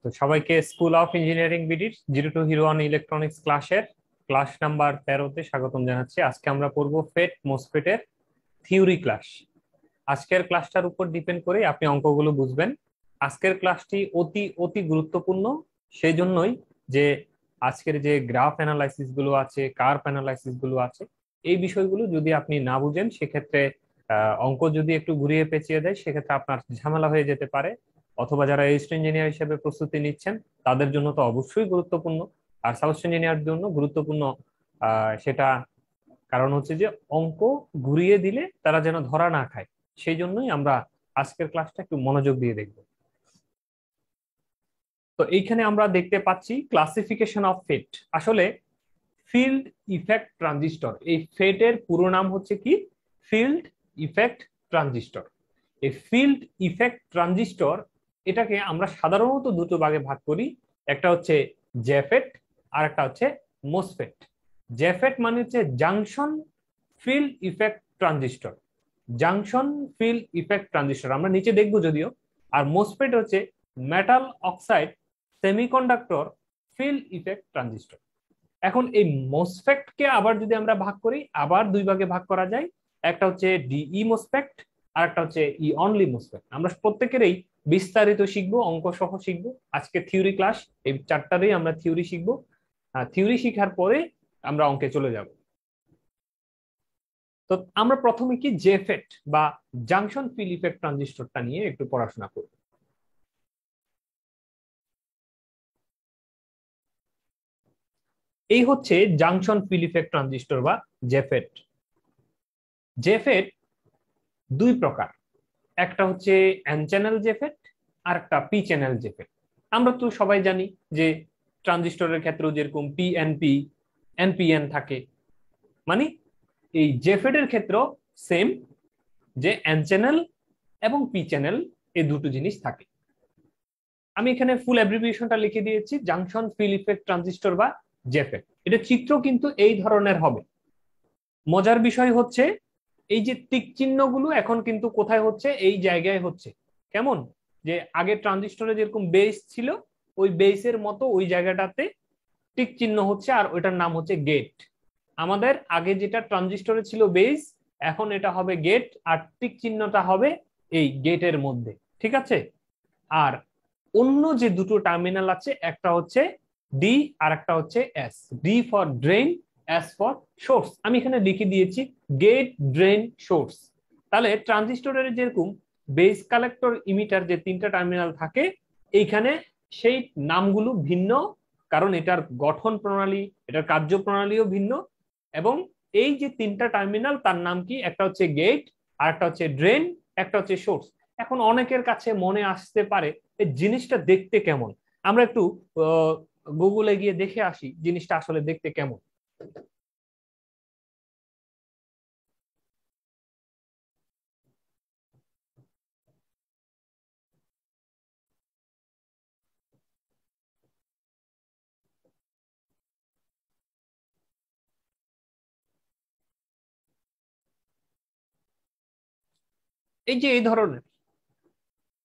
তো সবাইকে school of engineering বিডির 0 to 1 ইলেকট্রনিক্স ক্লাসের ক্লাস নাম্বার 13-তে স্বাগতম জানাচ্ছি। আজকে আমরা পড়ব ফেট মোসফেটের থিওরি ক্লাস। আজকের ক্লাসটার উপর ডিপেন্ড করে আপনি অঙ্কগুলো বুঝবেন। আজকের ক্লাসটি অতি অতি গুরুত্বপূর্ণ, সেই জন্যই যে আজকের যে গ্রাফ অ্যানালাইসিস গুলো আছে, কার্ভ অ্যানালাইসিস গুলো আছে, এই বিষয়গুলো যদি আপনি না বুঝেন সেক্ষেত্রে অঙ্ক যদি একটু ঘুরিয়ে পেঁচিয়ে দেয় সেক্ষেত্রে আপনার ঝামেলা হয়ে যেতে পারে। অথবা যারা এসিস্ট্যান্ট ইঞ্জিনিয়ার হিসেবে প্রস্তুতি নিচ্ছেন তাদের জন্য তো অবশ্যই গুরুত্বপূর্ণ, আর সাবস্টেন্ট ইঞ্জিনিয়ার জন্য গুরুত্বপূর্ণ। সেটা কারণ হচ্ছে যে অঙ্ক ঘুরিয়ে দিলে তারা যেন ধরা না খায়, সেই জন্যই আমরা আজকের ক্লাসটা একটু মনোযোগ দিয়ে দেখব। তো এইখানে আমরা দেখতে পাচ্ছি ক্লাসিফিকেশন অফ ফেট। আসলে ফিল্ড ইফেক্ট ট্রানজিস্টর, এই ফেটের পুরো নাম হচ্ছে কি? Field effect transistor. এই ফিল্ড ইফেক্ট ট্রানজিস্টর এটাকে আমরা সাধারণত দুটো ভাগে ভাগ করি, একটা হচ্ছে জেফেট আর একটা হচ্ছে মোসফেট। জেফেট মানে হচ্ছে junction field effect transistor, junction field effect transistor আমরা নিচে দেখবো যদিও। আর মোসফেট হচ্ছে metal oxide semiconductor field effect transistor. এখন এই মোসফেট কে আবার যদি আমরা ভাগ করি, আবার দুই ভাগে ভাগ করা যায়, একটা হচ্ছে ডিই মোসফেট আর একটা হচ্ছে ই অনলি মোসফেট। আমরা প্রত্যেকেরই বিস্তারিত শিখবো, অঙ্ক সহ শিখবো। আজকে থিওরি ক্লাস, এই চারটারই আমরা থিওরি শিখবো। থিওরি শিখার পরে আমরা অঙ্কে চলে যাব। তো আমরা প্রথমে কি জেফেট বা জাংশন ফিল্ড ইফেক্ট ট্রানজিস্টরটা নিয়ে একটু পড়াশোনা করব। এই হচ্ছে জাংশন ফিল্ড ইফেক্ট ট্রানজিস্টর বা জেফেট। জেফেট দুই প্রকার, একটা হচ্ছে এন চ্যানেল জেফেট আর একটা পি চ্যানেল জেফেট। আমরা তো সবাই জানি যে ট্রানজিস্টরের ক্ষেত্রেও যেরকম পিএনপি এনপিএন থাকে, মানে এই জেফেটের ক্ষেত্রেও সেম, যে এন চ্যানেল এবং পি চ্যানেল এই দুটো জিনিস থাকে। আমি এখানে ফুল অ্যাব্রিভিয়েশনটা লিখে দিয়েছি, জাংশন ফিল্ড ইফেক্ট ট্রানজিস্টর বা জেফেট। এটা চিত্র কিন্তু এই ধরনের হবে। মজার বিষয় হচ্ছে এই যে টিক চিহ্নগুলো এখন কিন্তু কোথায় হচ্ছে? এই জায়গায় হচ্ছে। কেমন? যে আগে ট্রানজিস্টরে যেরকম বেস ছিল, ওই বেসের মতো ওই জায়গাটাতে টিক চিহ্ন হচ্ছে, আর ওইটার নাম হচ্ছে গেট। আমাদের আগে যেটা ট্রানজিস্টরে ছিল বেস, এখন এটা হবে গেট, আর টিক চিহ্নটা হবে এই গেটের মধ্যে। ঠিক আছে? আর অন্য যে দুটো টার্মিনাল আছে, একটা হচ্ছে ডি আর একটা হচ্ছে S. D for drain, S for source. আমি এখানে লিখে দিয়েছি গেট, ড্রেন, সোর্স। তাহলে ট্রানজিস্টরের যেরকম বেস, কালেক্টর, ইমিটার যে তিনটা টার্মিনাল থাকে, এইখানে সেই নামগুলো ভিন্ন, কারণ এটার গঠন প্রণালী, এটার কার্যপ্রণালীও ভিন্ন। এবং এই যে তিনটা টার্মিনাল, তার নাম কি? একটা হচ্ছে গেট, আর একটা হচ্ছে ড্রেন, একটা হচ্ছে সোর্স। এখন অনেকের কাছে মনে আসতে পারে এই জিনিসটা দেখতে কেমন। আমরা একটু গুগলে গিয়ে দেখে আসি জিনিসটা আসলে দেখতে কেমন। এই যে এই ধরনের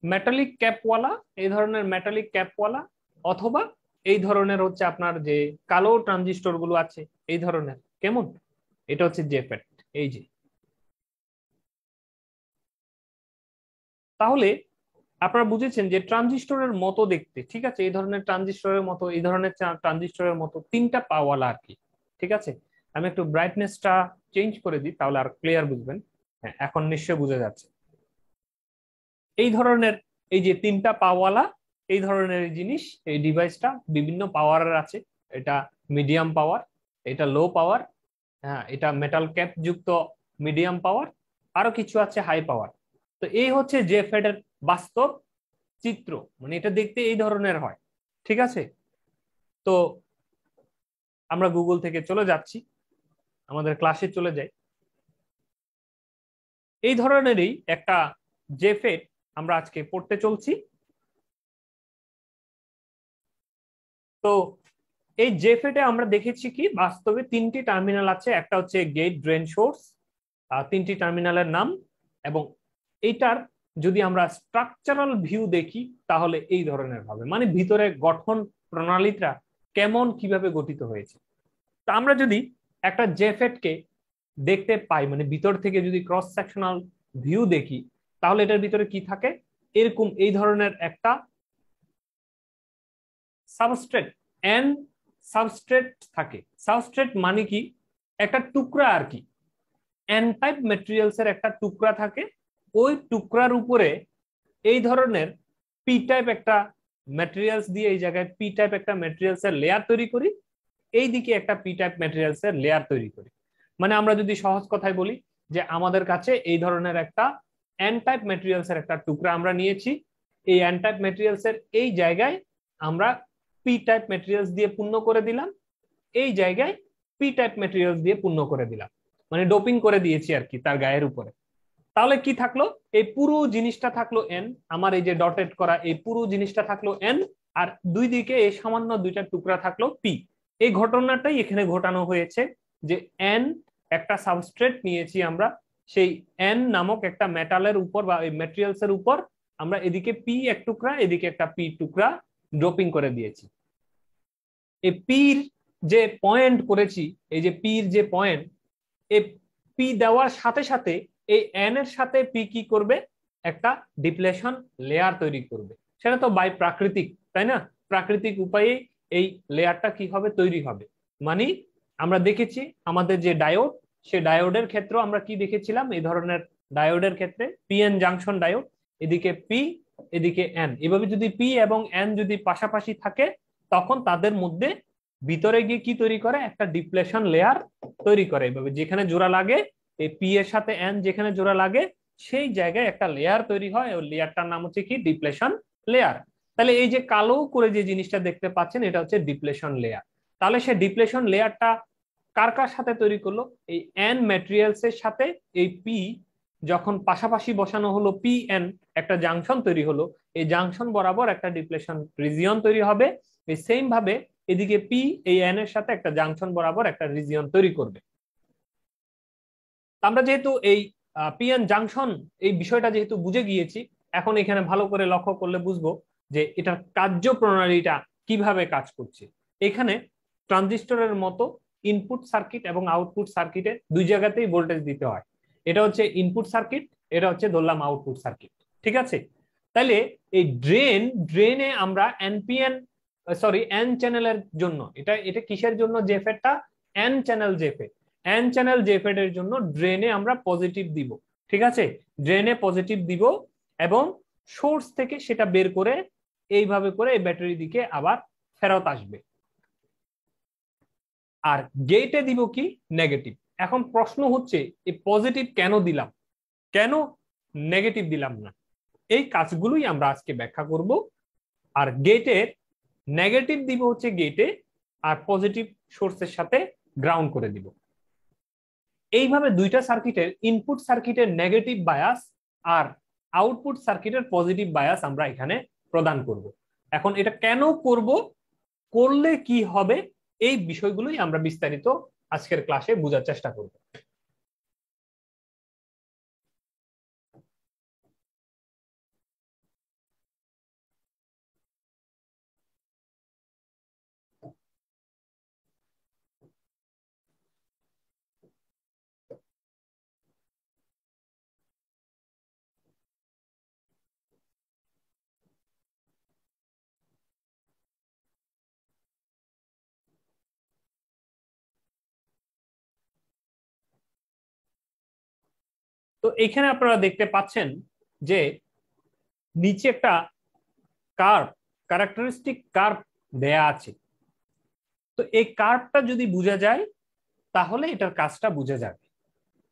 মেটালিক ক্যাপওয়ালা, এই ধরনের মেটালিক ক্যাপওয়ালা, অথবা এই ধরনের হচ্ছে আপনার যে কালো ট্রানজিস্টর গুলো আছে, এই ধরনের কেমন, এটা হচ্ছে জেফেট। এই যে, তাহলে আপনারা বুঝেছেন যে ট্রানজিস্টরের মতো দেখতে, ঠিক আছে? এই ধরনের ট্রানজিস্টরের মতো, এই ধরনের ট্রানজিস্টরের মতো তিনটা পাওয়ালা আর কি। ঠিক আছে? আমি একটু ব্রাইটনেসটা চেঞ্জ করে দিই, তাহলে আর ক্লিয়ার বুঝবেন। হ্যাঁ, এখন নিশ্চয় বুঝা যাচ্ছে। এই ধরনের এই যে তিনটা পাওয়ালা, এই ধরনের জিনিস, এই ডিভাইসটা বিভিন্ন পাওয়ারের আছে। এটা মিডিয়াম পাওয়ার, এটা লো পাওয়ার, হ্যাঁ এটা মেটাল ক্যাপ যুক্ত মিডিয়াম পাওয়ার, আরো কিছু আছে হাই পাওয়ার। তো এই হচ্ছে জেফেড এর বাস্তব চিত্র, মানে এটা দেখতে এই ধরনের হয়। ঠিক আছে? তো আমরা গুগল থেকে চলে যাচ্ছি, আমাদের ক্লাসে চলে যাই। এই ধরনেরই একটা জেফেড আমরা আজকে পড়তে চলছি। তো এই জেফেটে আমরা দেখেছি কি বাস্তবে তিনটি টার্মিনাল আছে, একটা হচ্ছে গেট, ড্রেন, সোর্স, তিনটি টার্মিনালের নাম। এবং এইটার যদি আমরা স্ট্রাকচারাল ভিউ দেখি তাহলে এই ধরনের হবে, মানে ভিতরে গঠন প্রণালীটা কেমন কিভাবে গঠিত হয়েছে। তো আমরা যদি একটা জেফেট কে দেখতে পাই, মানে ভিতর থেকে যদি ক্রস সেকশনাল ভিউ দেখি, তাহলে এটার ভিতরে কি থাকে, এরকম এই ধরনের একটা সাবস্ট্রেট এন সাবস্ট্রেট থাকে। সাবস্ট্রেট মানে কি, একটা টুকরা আর কি, এন টাইপ ম্যাটেরিয়ালস এর একটা টুকরা থাকে, ওই টুকরার উপরে এই ধরনের পি টাইপ একটা ম্যাটেরিয়ালস দিয়ে এই জায়গায় পি টাইপ একটা ম্যাটেরিয়ালস এর লেয়ার তৈরি করি, এই দিকে একটা পি টাইপ ম্যাটেরিয়ালস এর লেয়ার তৈরি করি। মানে আমরা যদি সহজ কথায় বলি যে আমাদের কাছে এই ধরনের একটা এন টাইপ ম্যাটেরিয়ালস এর একটা টুকরা আমরা নিয়েছি, এই এন টাইপ ম্যাটেরিয়ালস এর এই জায়গায় আমরা পি টাইপ ম্যাটেরিয়ালস দিয়ে পূর্ণ করে দিলাম, এই জায়গায় পি টাইপ ম্যাটেরিয়ালস দিয়ে পূর্ণ করে দিলাম, মানে ডোপিং করে দিয়েছি আর কি তার গায়ের উপরে। তাহলে কি থাকলো, এই পুরো জিনিসটা থাকলো এন, আমার এই যে ডটেড করা এই পুরো জিনিসটা থাকলো এন, আর দুই দিকে এই সামান্য দুইটা টুকরা থাকলো পি। এই ঘটনাটাই এখানে ঘটানো হয়েছে যে এন একটা সাবস্ট্রেট নিয়েছি আমরা, সেই এন নামক একটা মেটালের উপর বা এই ম্যাটেরিয়ালস এর উপর আমরা এদিকে পি এক টুকরা এদিকে একটা পি টুকরা ড্রপিং করে দিয়েছি। এই পির যে পয়েন্ট করেছি, এই যে পির যে পয়েন্ট, এই পি দেওয়ার সাথে সাথে এই এন এর সাথে পি কি করবে, একটা ডিপ্লেশন লেয়ার তৈরি করবে। সেটা তো বাই প্রাকৃতিক, তাই না, প্রাকৃতিক উপায়ে এই লেয়ারটা কি হবে, তৈরি হবে। মানে আমরা দেখেছি আমাদের যে ডায়োড, সে ডায়োডের ক্ষেত্রে আমরা কি দেখেছিলাম, এই ধরনের ডায়োডের ক্ষেত্রে পিএন জাংশন ডায়োড, এদিকে পি এদিকে এন, এভাবে যদি পি এবং এন যদি পাশাপাশি থাকে তখন তাদের মধ্যে ভিতরে গিয়ে কি তৈরি করে, একটা ডিপ্লেশন লেয়ার তৈরি করে। এভাবে যেখানে জোড়া লাগে, এই পি এর সাথে এন যেখানে জোড়া লাগে সেই জায়গায় একটা লেয়ার তৈরি হয়, ওই লেয়ারটার নাম হচ্ছে কি, ডিপ্লেশন লেয়ার। তাহলে এই যে কালো করে যে জিনিসটা দেখতে পাচ্ছেন এটা হচ্ছে ডিপ্লেশন লেয়ার। তাহলে সে ডিপ্লেশন লেয়ারটা কার কার সাথে তৈরি করলো, এই এন ম্যাটেরিয়ালস এর সাথে এই পি যখন পাশাপাশি বসানো হলো, পি এন একটা জাংশন তৈরি হলো, এই জাংশন বরাবর একটা ডিপ্লেশন রিজিয়ন তৈরি হবে। এই সেম ভাবে এদিকে পি এই এন এর সাথে একটা জাংশন বরাবর একটা রিজিয়ন তৈরি করবে। আমরা যেহেতু এই পিএন জাংশন এই বিষয়টা যেহেতু বুঝে গিয়েছি, এখন এখানে ভালো করে লক্ষ্য করলে বুঝবো যে এটার কার্যপ্রণালীটা কিভাবে কাজ করছে। এখানে ট্রানজিস্টরের মতো ইনপুট সার্কিট এবং আউটপুট সার্কিটে দুই জায়গাতেই ভোল্টেজ দিতে হয়। এটা হচ্ছে ইনপুট সার্কিট, এটা হচ্ছে ধরলাম আউটপুট সার্কিট, ঠিক আছে। তাহলে এই ড্রেনে আমরা এনপিএন এন চ্যানেলের জন্য, এটা এটা কিসের জন্য, জেফেটটা এন চ্যানেল জেফেট, এন চ্যানেল জেফেট এর জন্য ড্রেনে আমরা পজিটিভ দিব, ঠিক আছে, ড্রেনে পজিটিভ দিব এবং সোর্স থেকে সেটা বের করে এইভাবে করে এই ব্যাটারি দিকে আবার ফেরত আসবে। আর গেটে দিব কি, নেগেটিভ। এখন প্রশ্ন হচ্ছে এই পজিটিভ কেন দিলাম, কেন নেগেটিভ দিলাম না, এই কাজগুলোই আমরা আজকে ব্যাখ্যা করব। আর গেটের নেগেটিভ দিব হচ্ছে গেটে, আর পজিটিভ সোর্সের সাথে গ্রাউন্ড করে দিব। এইভাবে দুইটা সার্কিটের, ইনপুট সার্কিটের নেগেটিভ বায়াস আর আউটপুট সার্কিটের পজিটিভ বায়াস আমরা এখানে প্রদান করব। এখন এটা কেন করব, করলে কি হবে, এই বিষয়গুলোই আমরা বিস্তারিত আজকের ক্লাসে বোঝার চেষ্টা করব। তো এখানে আপনারা দেখতে পাচ্ছেন যে নিচে একটা কার্ভ, ক্যারেক্টারিস্টিক কার্ভ দেয়া আছে। তো এই কার্ভটা যদি বোঝা যায় তাহলে এটার কাজটা বোঝা যাবে।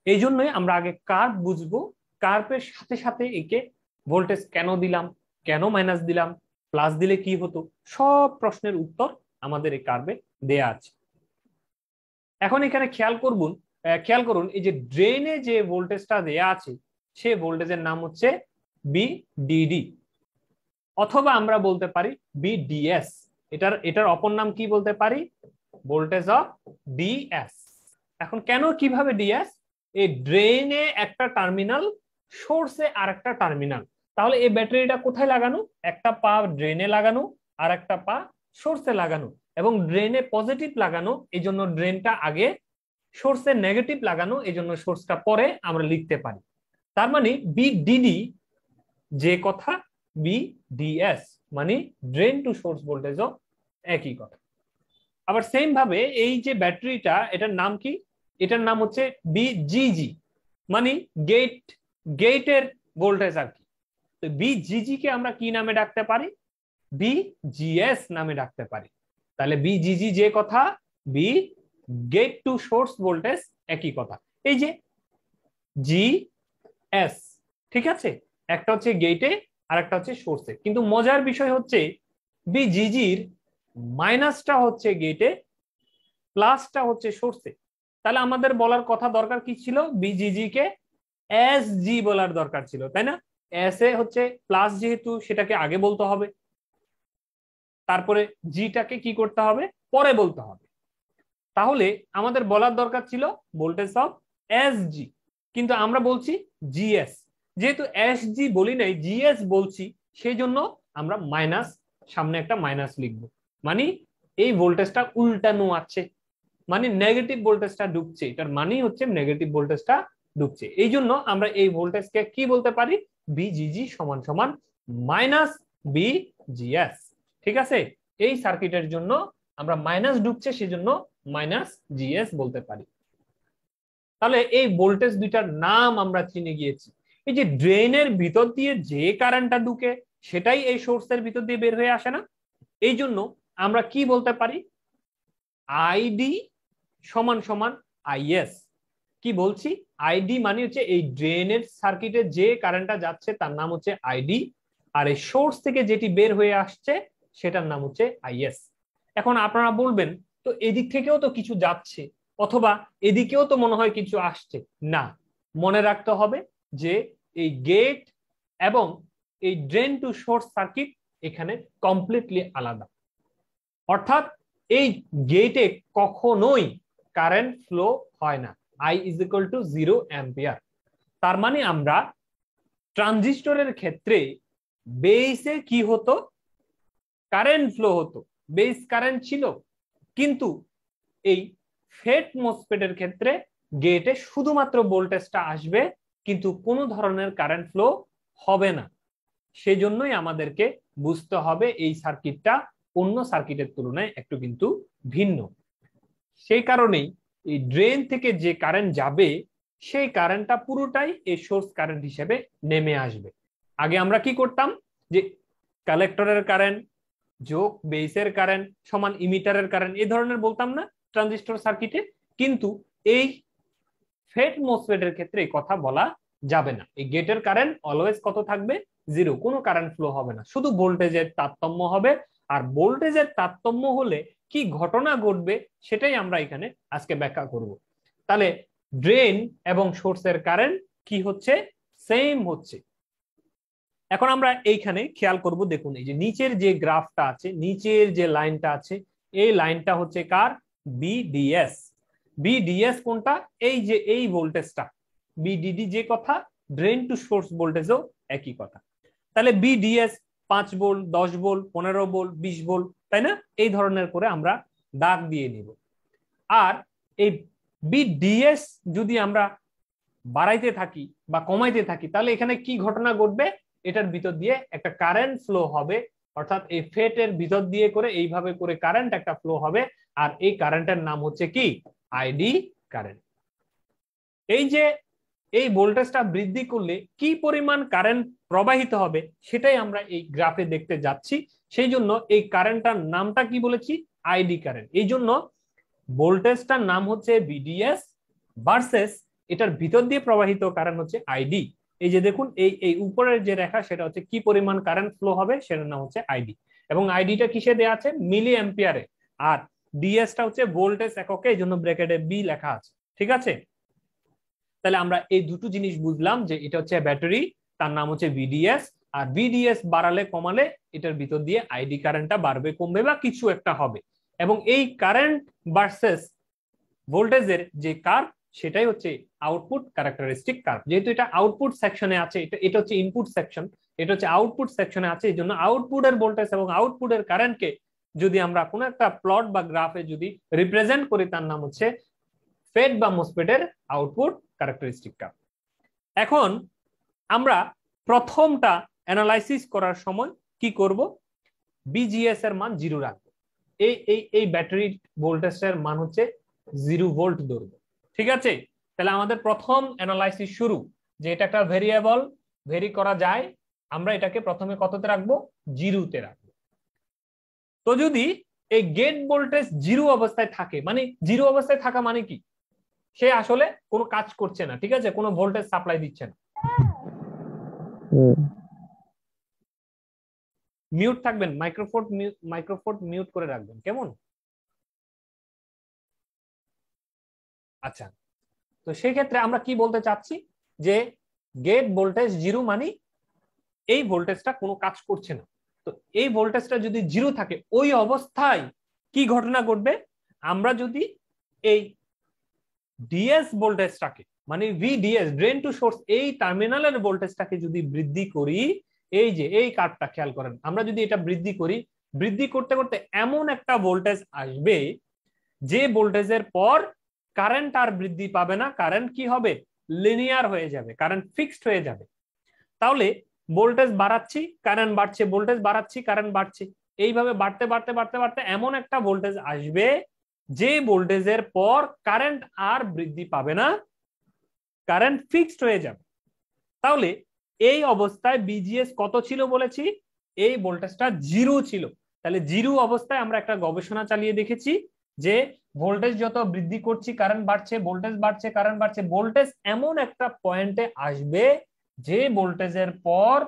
এই জন্যই আমরা আগে কার্ভ বুঝবো, কার্ভের সাথে সাথে একে ভোল্টেজ কেন দিলাম, কেন মাইনাস দিলাম, প্লাস দিলে কি হতো, সব প্রশ্নের উত্তর আমাদের এই কার্ভে দেয়া আছে। এখন এখানে খেয়াল করুন এই যে ড্রেনে যে ভোল্টেজটা দেয়া আছে সে ভোল্টেজের নাম হচ্ছে বিডিডি, অথবা আমরা বলতে পারি বিডিএস। এটার অপর নাম কি বলতে পারি, ভোল্টেজ অফ ডিএস। এখন কেন কিভাবে ডিএস, এই ড্রেনে একটা টার্মিনাল, সোর্সে আর একটা টার্মিনাল, তাহলে এই ব্যাটারিটা কোথায় লাগানো? একটা পা ড্রেনে লাগানো আর একটা পা সোর্সে লাগানো, এবং ড্রেনে পজিটিভ লাগানো, এই জন্য ড্রেনটা আগে, সোর্সে নেগেটিভ লাগানো, এই জন্য সোর্সটা পরে আমরা লিখতে পারি। তার মানে বিডিডি যে কথা, বিডিএস মানে ড্রেন টু সোর্স ভোল্টেজও একই কথা। আবার সেম ভাবে এই যে ব্যাটারিটা, এটার নাম কি? এটার নাম হচ্ছে বিজিজি, মানে গেটের ভোল্টেজ আর কি। তো বিজিজি কে আমরা কি নামে ডাকতে পারি? বিজিএস নামে ডাকতে পারি। তাহলে বিজিজি যে কথা, V gate to source voltage একই কথা। এই যে জি এস, ঠিক আছে, একটা হচ্ছে গেটে আর একটা হচ্ছে সোর্সে, কিন্তু মজার বিষয় হচ্ছে বিজিজির মাইনাসটা হচ্ছে গেটে, প্লাসটা হচ্ছে সোর্সে। তাহলে আমাদের বলার কথা দরকার কি ছিল? বিজিজি কে এস জি বলার দরকার ছিল, তাই না? এস এ হচ্ছে প্লাস, যেহেতু সেটাকে আগে বলতে হবে, তারপরে জিটাকে কি করতে হবে? পরে বলতে হবে। তাহলে আমাদের বলার দরকার ছিল ভোল্টেজ অফ এস জি, কিন্তু আমরা বলছি জিএস। যেহেতু এস জি বলি নাই, জিএস বলছি, সেই জন্য আমরা মাইনাস, সামনে একটা মাইনাস লিখবো, মানে এই ভোল্টেজটা উল্টানো আছে, মানে নেগেটিভ ভোল্টেজটা ঢুকছে, এটার মানে হচ্ছে নেগেটিভ ভোল্টেজটা ঢুকছে। এই জন্য আমরা এই ভোল্টেজকে কি বলতে পারি? বিজিজি সমান সমান মাইনাস বিজিএস। ঠিক আছে, এই সার্কিটের জন্য আমরা মাইনাস ঢুকছে সেজন্য মাইনাস জিএস বলতে পারি। তাহলে এই ভোল্টেজ দুইটার নাম আমরা চিনে গিয়েছি। এই যে ড্রেনের ভিতর দিয়ে যে কারেন্টটা ঢুকে সেটাই এই সোর্সের ভিতর দিয়ে বের হয়ে আসে না? এই জন্য আমরা কি বলতে পারি? আইডি সমান সমান আইএস। কি বলছি? আইডি মানে হচ্ছে এই ড্রেনের সার্কিটে যে কারেন্টটা যাচ্ছে তার নাম হচ্ছে আইডি, আর এই সোর্স থেকে যেটি বের হয়ে আসছে সেটার নাম হচ্ছে আইএস। এখন আপনারা বলবেন, তো এদিক থেকেও তো কিছু যাচ্ছে, অথবা এদিকেও তো মনে হয় কিছু আসছে। না, মনে রাখতে হবে যে এই গেট এবং এই ড্রেন টু সোর্স সার্কিট এখানে কমপ্লিটলি আলাদা। অর্থাৎ এই গেটে কখনোই কারেন্ট ফ্লো হয় না, I is equal to 0 ampere. তার মানে আমরা ট্রানজিস্টরের ক্ষেত্রে বেসে কি হতো? কারেন্ট ফ্লো হতো, বেস কারেন্ট ছিল। কিন্তু এই ফেট মসফেটের ক্ষেত্রে গেটে শুধুমাত্র ভোল্টেজটা আসবে, কিন্তু কোনো ধরনের কারেন্ট ফ্লো হবে না। সেজন্যই আমাদেরকে বুঝতে হবে এই সার্কিটটা অন্য সার্কিটের তুলনায় একটু কিন্তু ভিন্ন। সেই কারণেই এই ড্রেন থেকে যে কারেন্ট যাবে সেই কারেন্টটা পুরোটাই এই সোর্স কারেন্ট হিসেবে নেমে আসবে। আগে আমরা কি করতাম? যে কালেক্টরের কারেন্ট যোগ বেসের কারেন্ট সমান ইমিটারের কারেন্ট, এই ধরনের বলতাম না ট্রানজিস্টর সার্কিটে? কিন্তু এই ফেট মসফেটের ক্ষেত্রে এই কথা বলা যাবে না। এই গেটের কারেন্ট অলওয়েজ কত থাকবে? 0, কোনো কারেন্ট ফ্লো হবে না, শুধু ভোল্টেজের তারতম্য হবে। আর ভোল্টেজের তারতম্য হলে কি ঘটনা ঘটবে সেটাই আমরা এখানে আজকে ব্যাখ্যা করব। তাহলে ড্রেন এবং সোর্সের কারেন্ট কি হচ্ছে? সেম হচ্ছে। এখন আমরা এইখানে খেয়াল করব, দেখুন এই যে নিচের যে গ্রাফটা আছে, নিচের যে লাইনটা আছে, এই লাইনটা হচ্ছে কার? বিডিএস। বিডিএস কোনটা? এই যে এই ভোল্টেজটা। বিডিডি যে কথা, ড্রেন টু সোর্স ভোল্টেজও একই কথা। তাহলে BDS 5 volt, 10 volt, 15 volt, 20 volt, তাই না? এই ধরনের করে আমরা দাগ দিয়ে নিব। আর এই বিডিএস যদি আমরা বাড়াইতে থাকি বা কমাইতে থাকি, তাহলে এখানে কি ঘটনা ঘটবে? এটার ভিতর দিয়ে একটা কারেন্ট ফ্লো হবে, অর্থাৎ এই ফেটের ভিতর দিয়ে করে এইভাবে করে কারেন্ট একটা ফ্লো হবে, আর এই কারেন্টের নাম হচ্ছে কি? ID current. এই যে এই ভোল্টেজটা বৃদ্ধি করলে কি পরিমাণ কারেন্ট প্রবাহিত হবে সেটাই আমরা এই গ্রাফে দেখতে যাচ্ছি। সেই জন্য এই কারেন্টটার নামটা কি বলেছি? ID current. এই জন্য ভোল্টেজটার নাম হচ্ছে বিডিএস ভার্সেস এটার ভিতর দিয়ে প্রবাহিত কারেন্ট হচ্ছে আইডি। এই যে দেখুন এই উপরের যে রেখা সেটা হচ্ছে কি পরিমাণ কারেন্ট ফ্লো হবে সেটার নাম হচ্ছে আইডি, এবং আইডিটা কিসে দেওয়া আছে? মিলি অ্যাম্পিয়ারে। আর ডিএসটা হচ্ছে ভোল্টেজ এককে, এই জন্য ব্র্যাকেটে বি লেখা আছে। ঠিক আছে, তাহলে আমরা এই দুটো জিনিস বুঝলাম যে এটা হচ্ছে ব্যাটারি, তার নাম হচ্ছে ভিডিএস, আর ভিডিএস বাড়ালে কমালে এটার ভিতর দিয়ে আইডি কারেন্টটা বাড়বে কমবে বা কিছু একটা হবে। এবং এই কারেন্ট ভার্সেস ভোল্টেজের যে কার্ভ সেটাই হচ্ছে আউটপুট ক্যারেক্টারিস্টিক কার্ভ। যেহেতু এটা আউটপুট সেকশনে আছে, এটা হচ্ছে ইনপুট সেকশন, এটা হচ্ছে আউটপুট সেকশনে আছে, এই জন্য আউটপুটের ভোল্টেজ এবং আউটপুটের কারেন্টকে যদি আমরা কোনো একটা প্লট বা গ্রাফে যদি রিপ্রেজেন্ট করি, তার নাম হচ্ছে ফেড বা মোসফেটের আউটপুট ক্যারেক্টারিস্টিক কার্ভ। এখন আমরা প্রথমটা অ্যানালাইসিস করার সময় কি করব, বিজিএস এর মান 0 রাখবো। এই ব্যাটারি ভোল্টেজের মান হচ্ছে 0 ভোল্ট ধরবো, ঠিক আছে? তাহলে আমাদের প্রথম অ্যানালাইসিস শুরু, যে এটা একটা ভেরিয়েবল, ভেরি করা যায়, আমরা এটাকে প্রথমে কততে রাখবো, 0-তে রাখবো। তো যদি এই গেট ভোল্টেজ 0 অবস্থায় থাকে, মানে 0 অবস্থায় থাকা মানে কি, সে আসলে কোনো কাজ করছে না, ঠিক আছে, কোনো ভোল্টেজ সাপ্লাই দিচ্ছে না। মিউট থাকবেন, মাইক্রোফোন মিউট করে রাখবেন, কেমন? আচ্ছা, তো সেই ক্ষেত্রে আমরা কি বলতে চাচ্ছি, যে গেট ভোল্টেজ 0 মানে এই ভোল্টেজটা কোনো কাজ করছে না। তো এই ভোল্টেজটা যদি 0 থাকে, ওই অবস্থায় কি ঘটনা ঘটবে, আমরা যদি এই ডিএস ভোল্টেজটাকে, মানে ভিডিএস, ড্রেন টু সোর্স, এই টার্মিনালের ভোল্টেজটাকে যদি বৃদ্ধি করি, এই যে এই কার্ভটা খেয়াল করেন, আমরা যদি এটা বৃদ্ধি করি, বৃদ্ধি করতে করতে এমন একটা ভোল্টেজ আসবে, যে ভোল্টেজের পর কারেন্ট আর বৃদ্ধি পাবে না, কারেন্ট কি হবে, লিনিয়ার হয়ে যাবে, কারেন্ট ফিক্সড হয়ে যাবে। তাহলে ভোল্টেজ বাড়াচ্ছি, কারেন্ট বাড়ছে, ভোল্টেজ বাড়াচ্ছি, কারেন্ট বাড়ছে, এইভাবে বাড়তে বাড়তে বাড়তে বাড়তে এমন একটা ভোল্টেজ আসবে, যে ভোল্টেজের পর কারেন্ট আর বৃদ্ধি পাবে না, কারেন্ট ফিক্সড হয়ে যাবে। তাহলে এই অবস্থায় বিজিএস কত ছিল বলেছি, এই ভোল্টেজটা 0 ছিল। তাহলে 0 অবস্থায় আমরা একটা গবেষণা চালিয়ে দেখেছি, যে ভোল্টেজ যত বৃদ্ধি করছি কারেন্ট বাড়ছে, ভোল্টেজ বাড়ছে, কারেন্ট বাড়ছে, ভোল্টেজ এমন একটা পয়েন্টে আসবে, যে ভোল্টেজের পর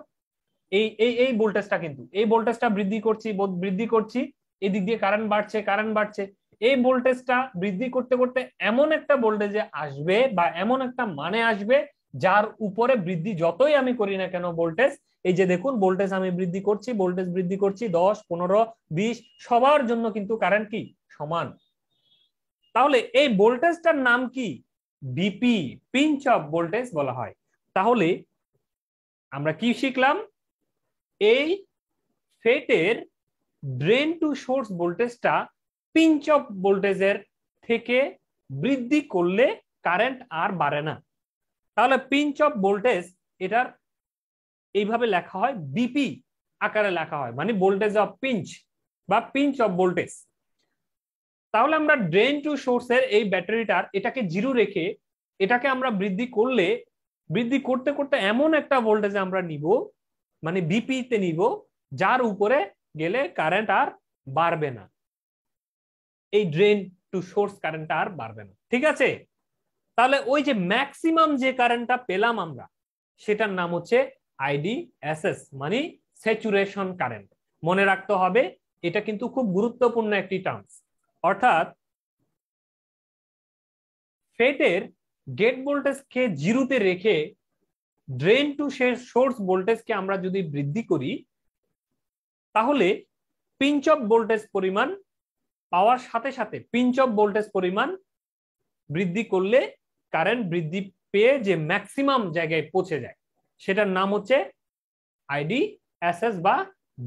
এই এই এই ভোল্টেজটা, কিন্তু এই ভোল্টেজটা বৃদ্ধি করছি, এদিক দিয়ে কারেন্ট বাড়ছে, কারেন্ট বাড়ছে, এই ভোল্টেজটা বৃদ্ধি করতে করতে এমন একটা ভোল্টেজে আসবে, বা এমন একটা মানে আসবে, যার উপরে বৃদ্ধি যতই আমি করি না কেন ভোল্টেজ, এই যে দেখুন ভোল্টেজ আমি বৃদ্ধি করছি, ভোল্টেজ বৃদ্ধি করছি, 10, 15, 20, সবার জন্য কিন্তু কারেন্ট কি সমান। তাহলে এই ভোল্টেজটার নাম কি, বিপি, পিঞ্চ অফ ভোল্টেজ বলা হয়। তাহলে আমরা কি শিখলাম, এই ফেটের ড্রেন টু সোর্স ভোল্টেজটা পিঞ্চ অফ ভোল্টেজের থেকে বৃদ্ধি করলে কারেন্ট আর বাড়ে না। তাহলে পিঞ্চ অফ ভোল্টেজ, এটার এইভাবে লেখা হয়, বিপি আকারে লেখা হয়, মানে ভোল্টেজ অফ পিঞ্চ বা পিঞ্চ অফ ভোল্টেজ। তাহলে আমরা ড্রেন টু সোর্সের এই ব্যাটারিটার এটাকে 0 রেখে এটাকে আমরা বৃদ্ধি করলে, বৃদ্ধি করতে করতে এমন একটা ভোল্টেজ আমরা নিব, মানে বিপি তে নিব, যার উপরে গেলে কারেন্ট আর বাড়বে না, এই ড্রেন টু সোর্স কারেন্ট আর বাড়বে না, ঠিক আছে? তাহলে ওই যে ম্যাক্সিমাম যে কারেন্টটা পেলাম আমরা, সেটার নাম হচ্ছে আইডিএসএস, মানে স্যাচুরেশন কারেন্ট। মনে রাখতে হবে, এটা কিন্তু খুব গুরুত্বপূর্ণ একটি টার্মস। অর্থাৎ ফেটের গেট ভোল্টেজকে 0-তে রেখে ড্রেন টু সোর্স ভোল্টেজকে আমরা যদি বৃদ্ধি করি, তাহলে পিঞ্চ অফ ভোল্টেজ পরিমাণ পাওয়ার সাথে সাথে পিঞ্চ অফ ভোল্টেজ পরিমাণ বৃদ্ধি করলে কারেন্ট বৃদ্ধি পেয়ে যে ম্যাক্সিমাম জায়গায় পৌঁছে যায়, সেটার নাম হচ্ছে আইডিএসএস বা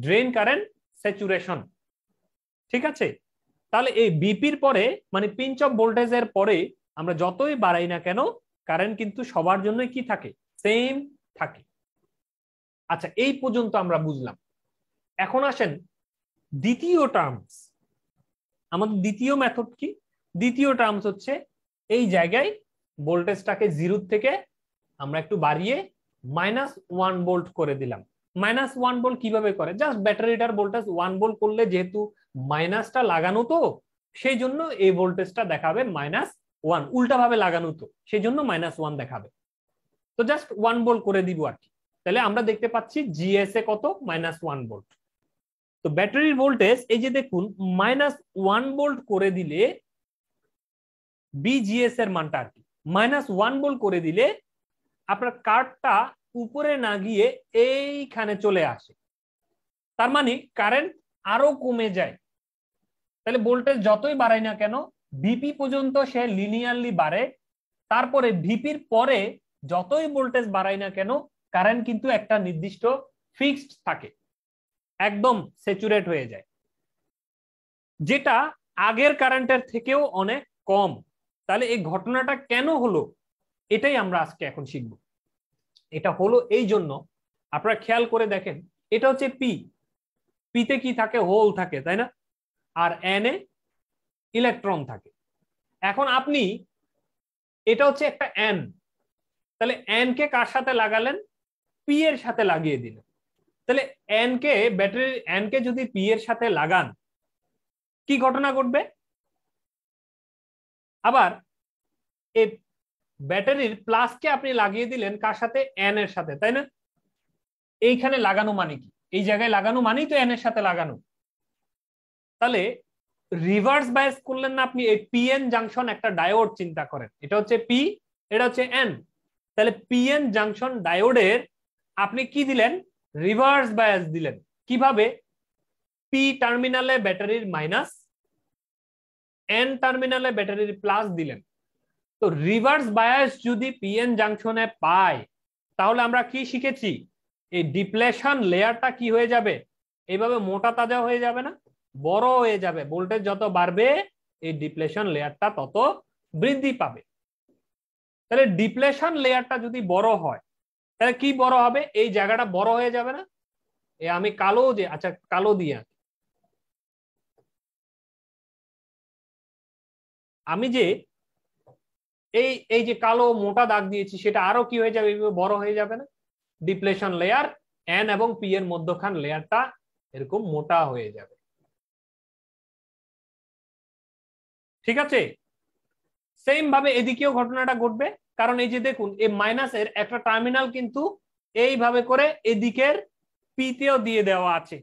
ড্রেন কারেন্ট স্যাচুরেশন, ঠিক আছে? তাহলে এই বিপির পরে, মানে পিঞ্চ অফ ভোল্টেজের পরে আমরা যতই বাড়াই না কেন, কারেন্ট কিন্তু সবার জন্য কি থাকে, সেম থাকে। আচ্ছা, এই পর্যন্ত আমরা বুঝলাম। এখন আসেন দ্বিতীয় টার্মস। আমাদের দ্বিতীয় মেথড কি, দ্বিতীয় টার্মস হচ্ছে এই জায়গায় ভোল্টেজটাকে 0 থেকে আমরা একটু বাড়িয়ে -1 ভোল্ট করে দিলাম। -1 ভোল্ট কিভাবে করে, জাস্ট ব্যাটারিটার ভোল্টেজ 1 ভোল্ট করলে, যেহেতু মাইনাসটা লাগানো, তো সেই জন্য এই ভোল্টেজটা দেখাবে -1, উল্টা ভাবে লাগানো, তো সেই জন্য -1 দেখাবে। তো জাস্ট 1 ভোল্ট করে দিব আর কি। তাহলে আমরা দেখতে পাচ্ছি জিএস এ কত, -1 ভোল্ট। তো ব্যাটারির ভোল্টেজ এই যে দেখুন, -1 ভোল্ট করে দিলে বিজিএস এর মানটা আর কি, -1 ভোল্ট করে দিলে আপনার কার্ভটা উপরে না গিয়ে এইখানে চলে আসে, তার মানে কারেন্ট আরো কমে যায়। তাহলে ভোল্টেজ যতই বাড়ায় না কেন, ভিপি পর্যন্ত সে লিনিয়ারলি বাড়ে, তারপরে ভিপির পরে যতই ভোল্টেজ বাড়ায় না কেন, কারেন্ট কিন্তু একটা নির্দিষ্ট ফিক্সড থাকে, একদম স্যাচুরেট হয়ে যায়, যেটা আগের কারেন্টের থেকেও অনেক কম। তাহলে এই ঘটনাটা কেন হলো, এটাই আমরা আজকে এখন শিখব। এটা হলো এই জন্য, আপনারা খেয়াল করে দেখেন, এটা হচ্ছে পি, পিতে কি থাকে, হোল থাকে, তাই না? আর এন এ ইলেকট্রন থাকে। এখন আপনি, এটা হচ্ছে একটা এন, তাহলে এন কে কার সাথে লাগালেন? পি এর সাথে লাগিয়ে দিলেন। তাহলে এন কে, ব্যাটারির এন কে যদি পি এর সাথে লাগান, কি ঘটনা ঘটবে? আবার এই ব্যাটারির প্লাসকে আপনি লাগিয়ে দিলেন কার সাথে? এন এর সাথে, তাই না? এইখানে লাগানো মানে কি? এই জায়গায় লাগানো মানেই তো এন এর সাথে লাগানো। তাহলে রিভার্স বায়াস করলেন না আপনি? এই পিএন জাংশন একটা ডায়োড চিন্তা করেন, এটা হচ্ছে পি, এটা হচ্ছে এন। তাহলে পিএন জাংশন ডায়োডের আপনি কি দিলেন? রিভার্স বায়াস দিলেন। কিভাবে? পি টার্মিনালে ব্যাটারির মাইনাস, এন টার্মিনালে ব্যাটারির প্লাস দিলেন। তো রিভার্স বায়াস যদি পিএন জাংশনে পায়, তাহলে আমরা কি শিখেছি? এই ডিপ্লেশন লেয়ারটা কি হয়ে যাবে? এইভাবে মোটা তাজা হয়ে যাবে না, বড় হয়ে যাবে। ভোল্টেজ যত বাড়বে এই ডিপ্লেশন লেয়ারটা তত বৃদ্ধি পাবে। তাহলে ডিপ্লেশন লেয়ারটা যদি বড় হয়, তাহলে কি বড় হবে? এই জায়গাটা বড় হয়ে যাবে না? আমি কালো, যে আচ্ছা কালো দিয়ে আমি যে এই এই যে কালো মোটা দাগ দিয়েছি, সেটা আরো কি হয়ে যাবে? বড় হয়ে যাবে না? ডিপ্লেশন লেয়ার, এন এবং পি এর মধ্যখান লেয়ারটা এরকম মোটা হয়ে যাবে। ঠিক আছে? সেম ভাবে এদিকেও ঘটনাটা ঘটবে, কারণ এই যে দেখুন, এই মাইনাসের একটা টার্মিনাল কিন্তু এইভাবে করে এদিকের পিতেও দিয়ে দেওয়া আছে,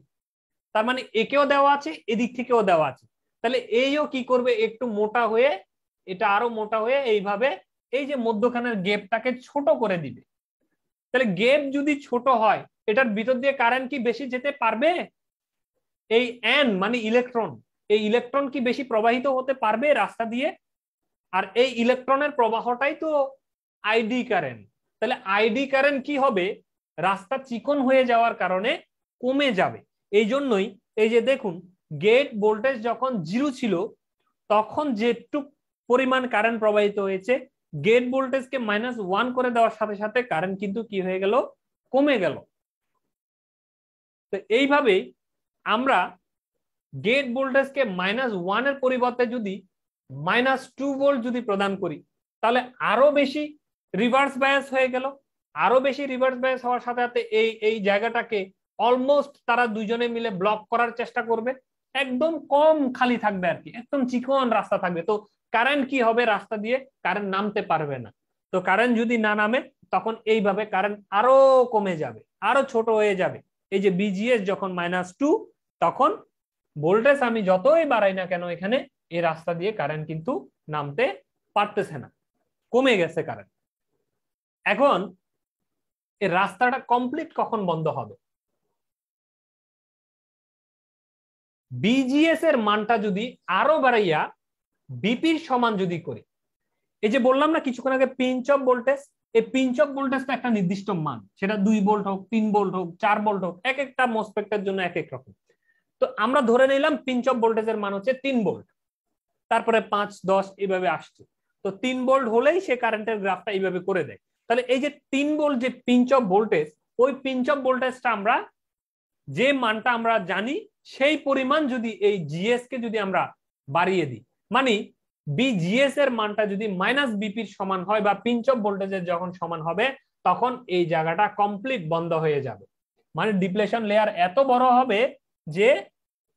তার মানে একেও দেওয়া আছে, এদিক থেকেও দেওয়া আছে। তাহলে এইও কি করবে? একটু মোটা হয়ে, এটা আরো মোটা হয়ে এইভাবে এই যে মধ্যখানের গ্যাপটাকে ছোট করে দিবে। তাহলে গ্যাপ যদি ছোট হয়, এটার ভিতর দিয়ে কারেন্ট কি বেশি যেতে পারবে? এই এন মানে ইলেকট্রন, এই ইলেকট্রন কি বেশি প্রবাহিত হতে পারবে রাস্তা দিয়ে? আর এই ইলেকট্রনের প্রবাহটাই তো আইডি কারেন্ট। তাহলে আইডি কারেন্ট কি হবে? রাস্তা চিকন হয়ে যাওয়ার কারণে কমে যাবে। এই জন্যই এই যে দেখুন, গেট ভোল্টেজ যখন 0 ছিল, তখন যেটুক পরিমাণ কারেন্ট প্রবাহিত হয়েছে, গেট ভোল্টেজকে -1 করে দেওয়ার সাথে সাথে কারেন্ট কিন্তু কি হয়ে গেল? কমে গেল। তো এইভাবেই আমরা গেট ভোল্টেজকে -1 এর পরিবর্তে যদি -2 ভোল্ট যদি প্রদান করি, তাহলে আরো বেশি রিভার্স বায়াস হয়ে গেল। আরো বেশি রিভার্স বায়াস হওয়ার সাথে সাথে এই এই জায়গাটাকে অলমোস্ট তারা দুজনে মিলে ব্লক করার চেষ্টা করবে। একদম কম খালি থাকবে আর কি, একদম চিকন রাস্তা থাকবে। তো কারেন্ট কি হবে? রাস্তা দিয়ে কারেন্ট নামতে পারবে না। তো কারেন্ট যদি না নামে, তখন এইভাবে কারেন্ট আরো কমে যাবে, আরো ছোট হয়ে যাবে। এই যে বিজিএস যখন -2, তখন ভোল্টেজ আমি যতই বাড়াই না কেন, এখানে এই রাস্তা দিয়ে কারেন্ট কিন্তু নামতে পারতেছে না, কমে গেছে কারেন্ট। এখন এই রাস্তাটা কমপ্লিট কখন বন্ধ হবে? বিজিএস এর মানটা যদি আরো বাড়াইয়া বিপির সমান যদি করি, এই যে বললাম না কিছুক্ষণ আগে পিঞ্চ অফ ভোল্টেজ, এই পিঞ্চ অফ ভোল্টেজটা একটা নির্দিষ্ট মান, সেটা 2 ভোল্ট হোক, 3 ভোল্ট হোক, 4 ভোল্ট হোক, এক একটা মসফেটের জন্য এক এক রকম। তো আমরা ধরে নিলাম পিঞ্চ অফ ভোল্টেজের মান হচ্ছে 3 ভোল্ট, তারপরে 5, 10 এইভাবে আসছে। তো 3 ভোল্ট হলেই সে কারেন্টের গ্রাফটা এইভাবে করে দেয়। তাহলে এই যে 3 ভোল্ট যে পিঞ্চ অফ ভোল্টেজ, ওই পিঞ্চ অফ ভোল্টেজটা আমরা যে মানটা আমরা জানি, সেই পরিমাণ যদি এই জিএস কে যদি আমরা বাড়িয়ে দিই, মানে বিজিএস এর মানটা যদি -বিপির সমান হয় বা পিঞ্চ অফ ভোল্টেজের যখন সমান হবে, তখন এই জায়গাটা কমপ্লিট বন্ধ হয়ে যাবে। মানে ডিপ্লেশন লেয়ার এত বড় হবে যে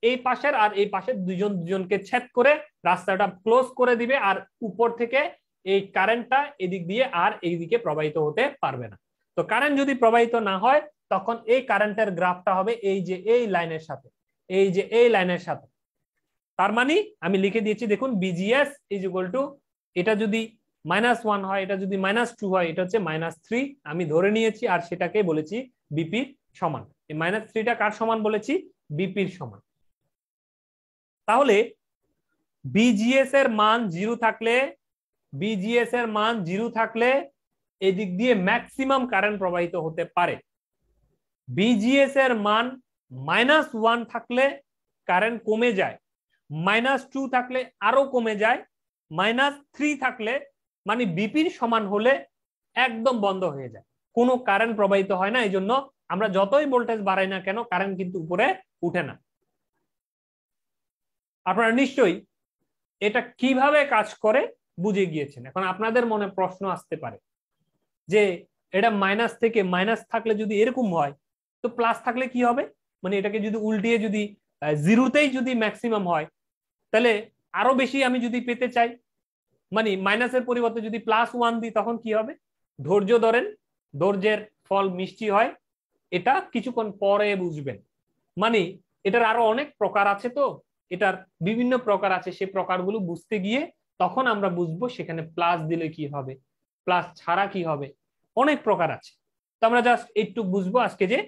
এই পাশের আর এই পাশের দুজন দুজনকে ছেদ করে রাস্তাটা ক্লোজ করে দিবে, আর উপর থেকে এই কারেন্টটা এদিক দিয়ে আর এইদিকে প্রবাহিত হতে পারবে না। তো কারেন্ট যদি প্রবাহিত না হয়, তখন এই কারেন্টের গ্রাফটা হবে এই যে এই লাইনের সাথে, এই যে এই লাইনের সাথে। তার মানে আমি লিখে দিয়েছি, দেখুন, বিজিএস ইজ ইকুয়াল টু, এটা যদি -1 হয়, এটা যদি -2 হয়, এটা হচ্ছে -3 আমি ধরে নিয়েছি, আর সেটাকে বলেছি বিপির সমান। এই -3টা কার সমান বলেছি? বিপির সমান। তাহলে বিজিএস এর মান 0 থাকলে, বিজিএস এর মান 0 থাকলে এদিক দিয়ে ম্যাক্সিমাম কারেন্ট প্রবাহিত হতে পারে। বিজিএস এর মান -1 থাকলে কারেন্ট কমে যায়, -2 থাকলে আরো কমে যায়, -3 থাকলে মানে বিপির সমান হলে একদম বন্ধ হয়ে যায়, কোনো কারেন্ট প্রবাহিত হয় না। এই জন্য আমরা যতই ভোল্টেজ বাড়াই না কেন কারেন্ট কিন্তু উপরে উঠে না। আপনারা নিশ্চয়ই এটা কিভাবে কাজ করে বুঝে গিয়েছেন। এখন আপনাদের মনে প্রশ্ন আসতে পারে যে এটা মাইনাস থেকে মাইনাস থাকলে যদি এরকম হয় তো প্লাস থাকলে কি হবে, মানে এটাকে যদি উল্টিয়ে যদি জিরোতেই যদি ম্যাক্সিমাম হয় তাহলে আরো বেশি আমি যদি পেতে চাই, মানে মাইনাসের পরিবর্তে যদি +1 দিই তখন কি হবে। ধৈর্য ধরেন, ধৈর্যের ফল মিষ্টি হয়, এটা কিছুক্ষণ পরে বুঝবেন। মানে এটার আরো অনেক প্রকার আছে, তো এটার বিভিন্ন প্রকার আছে, সেই প্রকারগুলো বুঝতে গিয়ে তখন আমরা বুঝবো সেখানে প্লাস দিলে কি হবে, প্লাস ছাড়া কি হবে, অনেক প্রকার আছে। তো আমরা জাস্ট একটু বুঝবো আজকে যে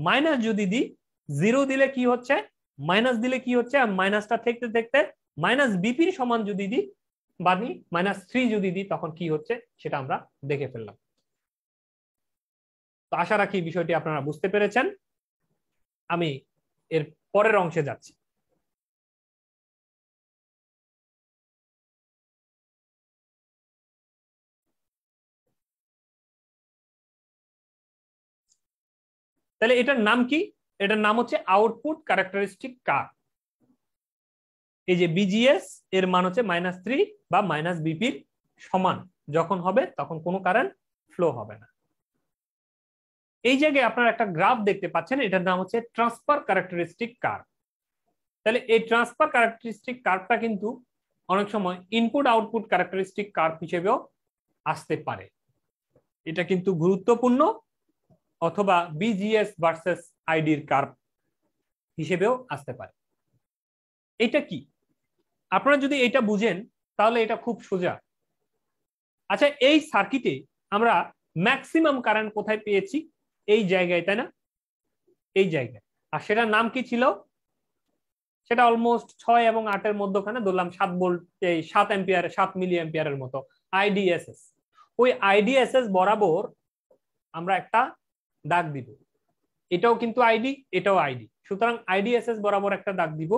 মাইনাস যদি দিই, জিরো দিলে কি হচ্ছে, মাইনাস দিলে কি হচ্ছে, আর মাইনাসটা থাকতে থাকতে মাইনাস বিপির সমান যদি দিই বানি -3 যদি দিই তখন কি হচ্ছে সেটা আমরা দেখে ফেললাম। তো আশা রাখি বিষয়টি আপনারা বুঝতে পেরেছেন। আমি এর পরের অংশে যাচ্ছি। তাহলে এটার নাম কি, এটার নাম হচ্ছে আউটপুট ক্যারেক্টারিস্টিক কার্ভ। এই যে বিজিএস এর মান হচ্ছে -3 বা বিপির সমান যখন হবে তখন কোনো কারেন্ট ফ্লো হবে না। এই জায়গায় আপনারা একটা গ্রাফ দেখতে পাচ্ছেন, এটার নাম হচ্ছে ট্রান্সফার ক্যারেক্টারিস্টিক কার্ভ। তাহলে এই ট্রান্সফার ক্যারেক্টারিস্টিক কার্ভটা কিন্তু অনেক সময় ইনপুট আউটপুট ক্যারেক্টারিস্টিক কার্ভ হিসেবেও আসতে পারে। এটা কিন্তু গুরুত্বপূর্ণ, অথবা বিজিএস ভার্সেস আইডির কার্ভ হিসেবেও আসতে পারে। এটা কি আপনারা যদি এটা বুঝেন তাহলে এটা খুব সোজা। আচ্ছা, এই সার্কিটে আমরা ম্যাক্সিমাম কারেন্ট কোথায় পেয়েছি, এই জায়গায়, তাই না, এই জায়গায়। আর সেটার নাম কি ছিল, সেটা অলমোস্ট 6 এবং 8 এর মধ্যখানে, ধরলাম 7 ভোল্ট, এই 7 অ্যাম্পিয়ার, 7 মিলি অ্যাম্পিয়ারের মতো আইডিএসএস। ওই আইডিএসএস বরাবর আমরা একটা দাগ দিব, এটাও কিন্তু আইডি, এটাও আইডি, সুতরাং আইডিএসএস বরাবর একটা দাগ দিব।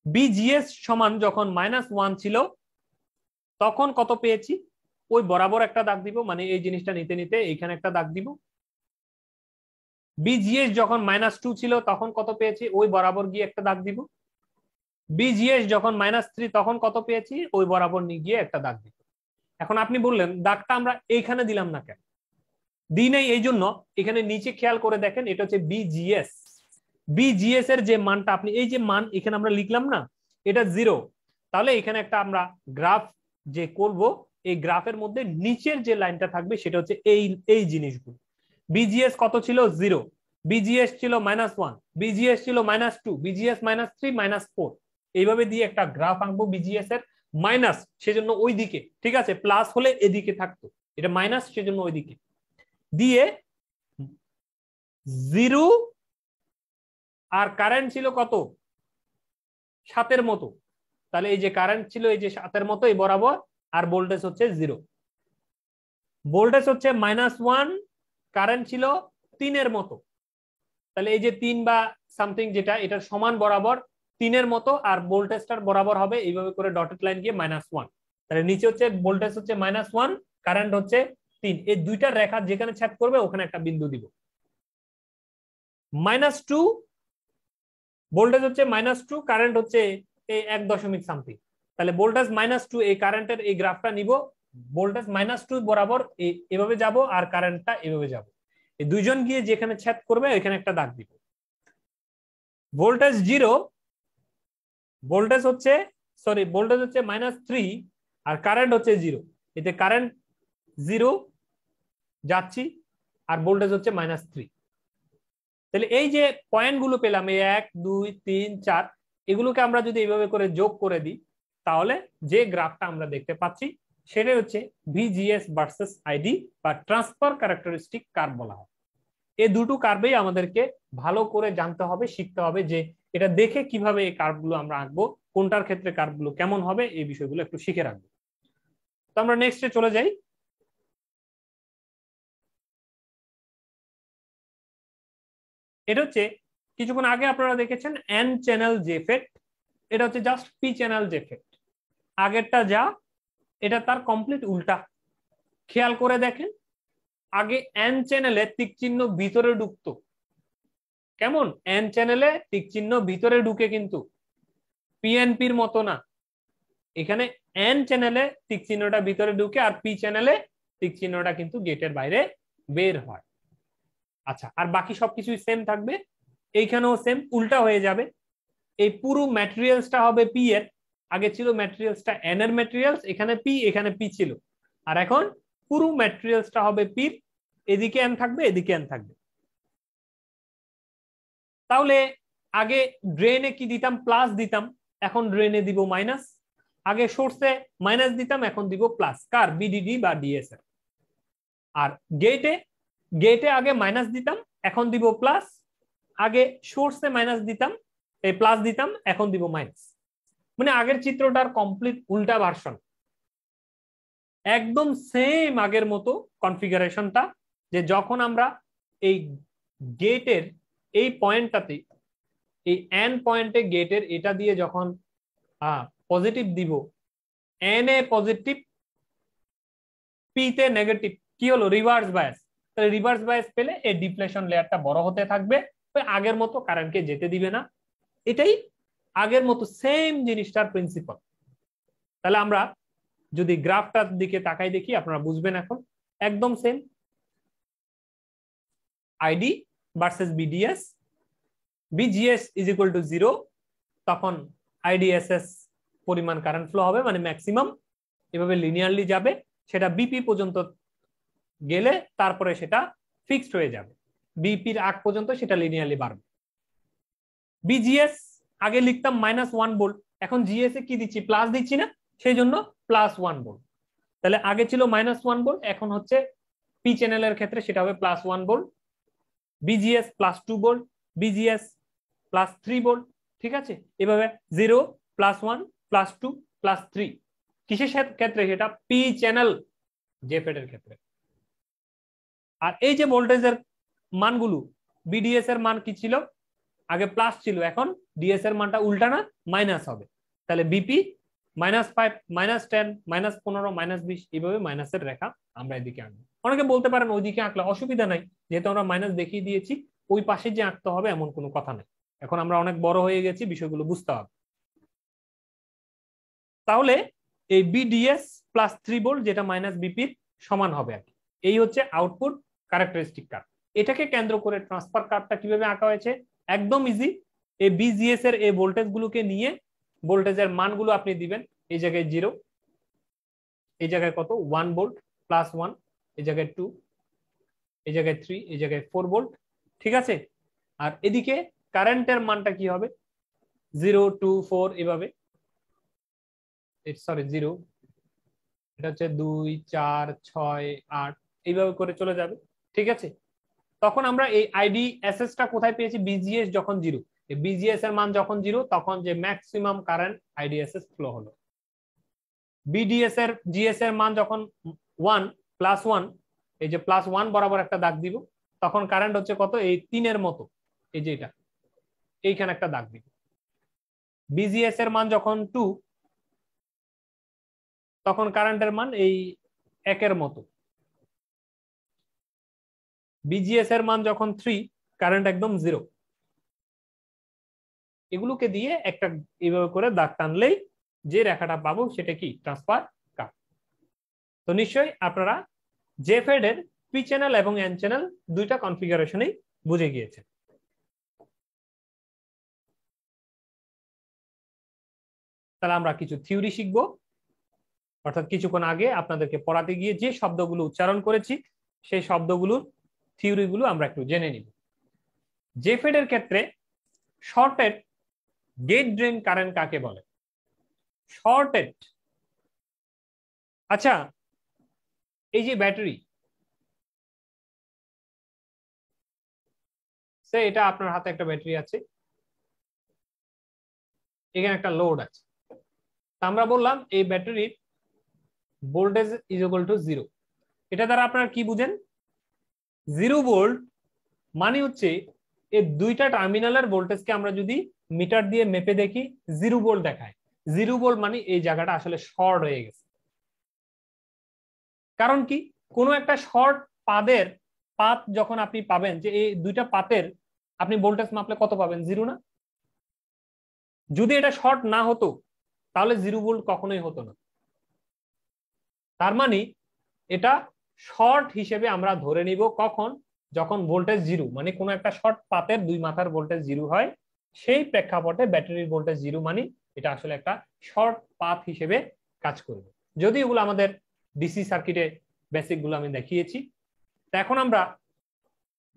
বিজিএস সমান যখন -1 ছিল তখন কত পেয়েছি, ওই বরাবর একটা দাগ দিব, মানে এই জিনিসটা নিতে নিতে এইখানে একটা দাগ দিব। বিজিএস যখন -2 ছিল তখন কত পেয়েছি, ওই বরাবর গিয়ে একটা দাগ দিব। বিজিএস যখন -3 তখন কত পেয়েছি, ওই বরাবর নিয়ে গিয়ে একটা দাগ দিব। এখন আপনি বললেন দাগটা আমরা এইখানে দিলাম না কেন, দিই নাই এই জন্য এখানে নিচে খেয়াল করে দেখেন, এটা হচ্ছে বিজিএস। বিজিএস এর যে মানটা আপনি এই যে মান এখানে আমরা লিখলাম না, এটা 0। তাহলে এখানে একটা আমরা গ্রাফ যে করব, এই গ্রাফের মধ্যে নিচের যে লাইনটা থাকবে সেটা হচ্ছে এই এই জিনিসগুলো। বিজিএস কত ছিল, 0। বিজিএস ছিল -1, বিজিএস ছিল -2, বিজিএস -3, -4, এইভাবে দিয়ে একটা গ্রাফ আঁকবো বিজিএস এর। মাইনাস সেজন্য ওই দিকে, ঠিক আছে, প্লাস হলে এদিকে থাকতো, এটা মাইনাস সেজন্য ওইদিকে দিয়ে 0। আর কারেন্ট ছিল কত, 7 মতো, তাহলে এই যে কারেন্ট ছিল এই যে 7 মতো এই বরাবর, আর ভোল্টেজ হচ্ছে 0, ভোল্টেজ হচ্ছে -1, কারেন্ট ছিল 3 মতো, তাহলে এই যে 3 বা সামথিং যেটা এটার সমান বরাবর 3 মতো, আর ভোল্টেজটার বরাবর হবে এইভাবে করে ডটেড লাইন গিয়ে -1। তাহলে নিচে হচ্ছে ভোল্টেজ হচ্ছে -1, কারেন্ট হচ্ছে 3, এই দুইটা রেখা যেখানে ছেদ করবে ওখানে একটা বিন্দু দিব। -2, ভোল্টেজ হচ্ছে -2, কারেন্ট হচ্ছে এই 1 দশমিক সামথিং, তাহলে ভোল্টেজ -2, এই কারেন্টের এই গ্রাফটা নিব, ভোল্টেজ -2 বরাবর এভাবে যাব, আর কারেন্টটা এভাবে যাব, এই দুইজন গিয়ে যেখানে ছেদ করবে ওইখানে একটা দাগ দিব। ভোল্টেজ 0, ভোল্টেজ হচ্ছে ভোল্টেজ হচ্ছে -3, আর কারেন্ট হচ্ছে 0, এতে কারেন্ট 0 যাচ্ছি, আর ভোল্টেজ হচ্ছে -3। তাহলে এই যে পয়েন্টগুলো পেলাম, এই 1 2 3 4, এগুলোকে আমরা যদি এইভাবে করে যোগ করে দিই তাহলে যে গ্রাফটা আমরা দেখতে পাচ্ছি সেটা হচ্ছে ভিজিএস ভার্সেস আইডি বা ট্রান্সফার ক্যারেক্টারিস্টিক কার্ভ বলা হয়। এই দুটো কার্ভেই আমাদেরকে ভালো করে জানতে হবে, শিখতে হবে, যে এটা দেখে কিভাবে এই কার্ভগুলো আমরা আঁকবো, কোনটার ক্ষেত্রে কার্ভগুলো কেমন হবে, এই বিষয়গুলো একটু শিখে রাখবো। তো আমরা নেক্সটে চলে যাই। এটা হচ্ছে কিছুক্ষণ আগে আপনারা দেখেছেন এন চ্যানেল জেফেট, এটা হচ্ছে জাস্ট পি চ্যানেল জেফেট। আগেরটা যা, এটা তার কমপ্লিট উল্টা। খেয়াল করে দেখেন, আগে এন চ্যানেলে টিক চিহ্ন ভিতরে ঢুকতো। কেমন? এন চ্যানেলে টিক চিহ্ন ভিতরে ঢুকে, কিন্তু পিএনপির মতো না। এখানে এন চ্যানেলে টিক চিহ্নটা ভিতরে ঢুকে, আর পি চ্যানেলে টিক চিহ্নটা কিন্তু গেটের বাইরে বের হয়। আচ্ছা, আর বাকি সবকিছুই সেম থাকবে। এইখানেও সেম, উল্টা হয়ে যাবে। এই পুরো ম্যাটেরিয়ালসটা হবে পি এর। আগে ছিল ম্যাটেরিয়ালসটা এন এর ম্যাটেরিয়ালস, এখানে পি, এখানে পি ছিল। আর এখন পুরো ম্যাটেরিয়ালসটা হবে পি, এদিকে এন থাকবে, এদিকে এন থাকবে। তাহলে আগে ড্রেনে কি দিতাম? প্লাস দিতাম, এখন ড্রেনে দিব মাইনাস। আগে সোর্সে মাইনাস দিতাম, এখন দিব প্লাস। কার? বিডিডি বা ডিএস এর। আর গেটে, গেটে আগে মাইনাস দিতাম, এখন দিব প্লাস। আগে সোর্সে মাইনাস দিতাম, এই প্লাস দিতাম, এখন দিব মাইনাস। মানে আগের চিত্রটার কমপ্লিট উল্টা ভার্সন, একদম সেম আগের মতো কনফিগারেশনটা। যে যখন আমরা এই গেটের এই পয়েন্টটাতে, এই এন পয়েন্টে গেটের এটা দিয়ে যখন পজিটিভ দিব, এন এ পজিটিভ, পি তে নেগেটিভ, কি হলো? Reverse bias. তাহলে রিভার্স বায়াস পেলে এই ডিফ্লেশন লেয়ারটা বড় হতে থাকবে, আগের মতো কারেন্টকে যেতে দিবে না। এটাই আগের মতো সেম জিনিসটার প্রিন্সিপাল। তাহলে আমরা যদি গ্রাফটার দিকে তাকাই দেখি, আপনারা বুঝবেন এখন একদম same. ID versus BDS, BGS is equal to 0, তখন আইডিএসএস পরিমাণ কারেন্ট ফ্লো হবে, মানে ম্যাক্সিমাম। এভাবে লিনিয়ারলি যাবে, সেটা বিপি পর্যন্ত গেলে তারপরে সেটা ফিক্সড হয়ে যাবে। বিপির আগ পর্যন্ত সেটা লিনিয়ারলি বাড়বে। বিজিএস আগে লিখতাম -1 ভোল্ট, এখন জিএস এ কি দিচ্ছি? প্লাস দিচ্ছি না, সেই জন্য +1 ভোল্ট। তাহলে আগে ছিল -1 ভোল্ট, এখন হচ্ছে পি চ্যানেলের ক্ষেত্রে সেটা হবে +1 volt. BGS +2 volt, BGS +3 volt. ঠিক আছে, এভাবে 0, +1, +2, +3। কিসের ক্ষেত্রে? সেটা পি চ্যানেল জেফেড এর ক্ষেত্রে। আর এই যে ভোল্টেজের মানগুলো, বিডিএস এর মান কি ছিল? আগে প্লাস ছিল, এখন ডিএস এর মানটা উল্টা না, মাইনাস হবে। তাহলে বিপি -5, -10, -15, -20, এইভাবে মাইনাসের রেখা আমরা এদিকে আনবো। অনেকে বলতে পারেন ওইদিকে আঁকলে অসুবিধা নাই, যেহেতু আমরা মাইনাস দেখিয়ে দিয়েছি, ওই পাশে যে আঁকতে হবে এমন কোনো কথা নেই। এখন আমরা অনেক বড় হয়ে গেছি, বিষয়গুলো বুঝতে হবে। তাহলে এই বিডিএস +3 ভোল্ট, যেটা মাইনাস বিপির সমান হবে আর কি। এই হচ্ছে আউটপুট ক্যারেক্টারিস্টিক কার্ভ। এটাকে কেন্দ্র করে ট্রান্সফার কার্ভটা কিভাবে আঁকা হয়েছে? একদম ইজি। এই বিজিএস এর এই ভোল্টেজ গুলোকে নিয়ে ভোল্টেজের মানগুলো আপনি দিবেন। এই জায়গায় 0, এই জায়গায় কত? 1 ভোল্ট, +1, এই জায়গায় 2, এই জায়গায় 3, এই জায়গায় 4 ভোল্ট। ঠিক আছে, আর এদিকে কারেন্টের মানটা কি হবে? 0, 2, 4, এভাবে, সরি 0, এটা হচ্ছে 2, 4, 6, 8, এইভাবে করে চলে যাবে। ঠিক আছে, তখন আমরা এই আইডিএসএস টা কোথায় পেয়েছি? বিজিএস যখন 0, বিজিএস এর মান যখন 0, তখন যে ম্যাক্সিমাম কারেন্ট আইডিএসএস ফ্লো হলো। বিডিএস এর জিএস এর মান যখন 1, +1, এই যে +1 বরাবর একটা দাগ দিব, তখন কারেন্ট হচ্ছে কত? এই 3 এর মতো, এই যে এটা, এইখানে একটা দাগ দিব। বিজিএস এর মান যখন 2, তখন কারেন্টের মান এই 1 এর মতো। বিজিএস এর মান যখন 3, কারেন্ট একদম 0। এগুলোকে দিয়ে একটা এইভাবে করে দাগ টানলেই যে রেখাটা পাবো সেটা কি? Transfer curve. তো নিশ্চয়ই আপনারা জেফেড এর পি চ্যানেল এবং এন চ্যানেল দুইটা কনফিগারেশনই বুঝে গিয়েছেন। তাহলে আমরা কিছু থিওরি শিখব, অর্থাৎ কিছুক্ষণ আগে আপনাদেরকে পড়াতে গিয়ে যে শব্দগুলো উচ্চারণ করেছি, সেই শব্দগুলোর থিওরিগুলো আমরা একটু জেনে নিব। জেফেড এর ক্ষেত্রে শর্টেড গেট ড্রেন কারেন্ট কাকে বলে? শর্টেড। আচ্ছা, এই যে ব্যাটারি, সে এটা আপনার হাতে একটা ব্যাটারি আছে, এখানে একটা লোড আছে। আমরা বললাম এই ব্যাটারির ভোল্টেজ ইজ ইকুয়াল টু 0। এটা দ্বারা আপনারা কি বুঝেন? 0 ভোল্ট মানে হচ্ছে এই দুইটা টার্মিনালের ভোল্টেজকে আমরা যদি মিটার দিয়ে মেপে দেখি 0 ভোল্ট দেখায়। 0 ভোল্ট মানে এই জায়গাটা আসলে শর্ট হয়ে গেছে। কারণ কি, কোনো একটা শর্ট পাত যখন আপনি পাবেন, যে এই দুইটা পাতের আপনি ভোল্টেজ মাপলে কত পাবেন? 0 না? যদি এটা শর্ট না হতো তাহলে 0 ভোল্ট কখনোই হতো না। তার মানে এটা শর্ট হিসেবে আমরা ধরে নিব কখন? যখন ভোল্টেজ 0, মানে কোনো একটা শর্ট পাতের দুই মাথার ভোল্টেজ 0 হয়, সেই প্রেক্ষাপটে ব্যাটারির ভোল্টেজ 0 মানে এটা আসলে একটা শর্ট পাথ হিসেবে কাজ করবে। যদি এগুলো আমাদের ডিসি সার্কিটে বেসিক গুলো আমি দেখিয়েছি। তো এখন আমরা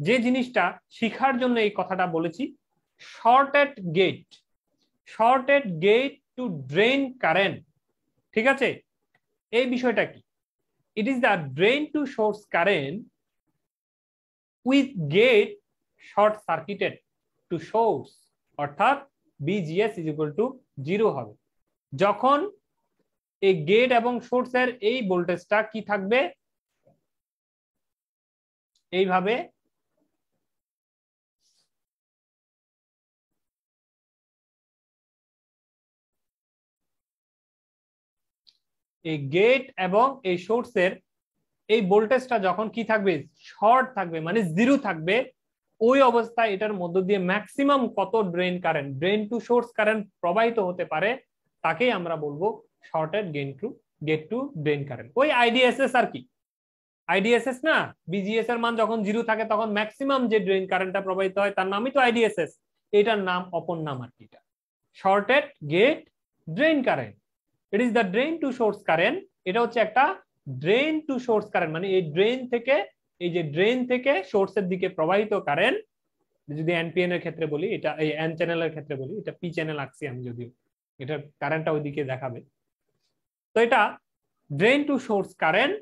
যে জিনিসটা শিখার জন্য এই কথাটা বলেছি, shorted gate to drain current. ঠিক আছে, এই বিষয়টা কি? It is the drain to source current with gate short circuited to source, অর্থাৎ বিজিএস ইজ ইকুয়াল টু 0 হবে যখন এই গেট এবং সোর্সের এই ভোল্টেজটা কি থাকবে, এইভাবে এই গেট এবং এই সোর্সের এই ভোল্টেজটা যখন কি থাকবে, শর্ট থাকবে, মানে 0 থাকবে। ওই অবস্থায় এটার মধ্য দিয়ে ম্যাক্সিমাম কত ড্রেন টু সোর্স কারেন্ট প্রবাহিত হতে পারে, তাকেই আমরা বলবো shorted gate to drain current. ওই আইডিএসএস আর কি, আইডিএসএস না, বিজিএস এর মান যখন 0 থাকে তখন ম্যাক্সিমাম যে ড্রেন কারেন্টটা প্রবাহিত হয় তার নামই তো আইডিএসএস। এটার নাম, অপর নাম আর কি, shorted gate drain current. It is the drain to source current. এটা হচ্ছে একটা ড্রেন টু সোর্স কারেন্ট, মানে এই ড্রেন থেকে সোর্সের দিকে প্রবাহিত কারেন্ট। যদি এনপিএন এর ক্ষেত্রে বলি, এটা এই এন চ্যানেলের ক্ষেত্রে বলি, এটা পি চ্যানেল আঁকছি আমি, যদিও এটা কারেন্টটা ওইদিকে দেখাবে। তো এটা ড্রেন টু সোর্স কারেন্ট,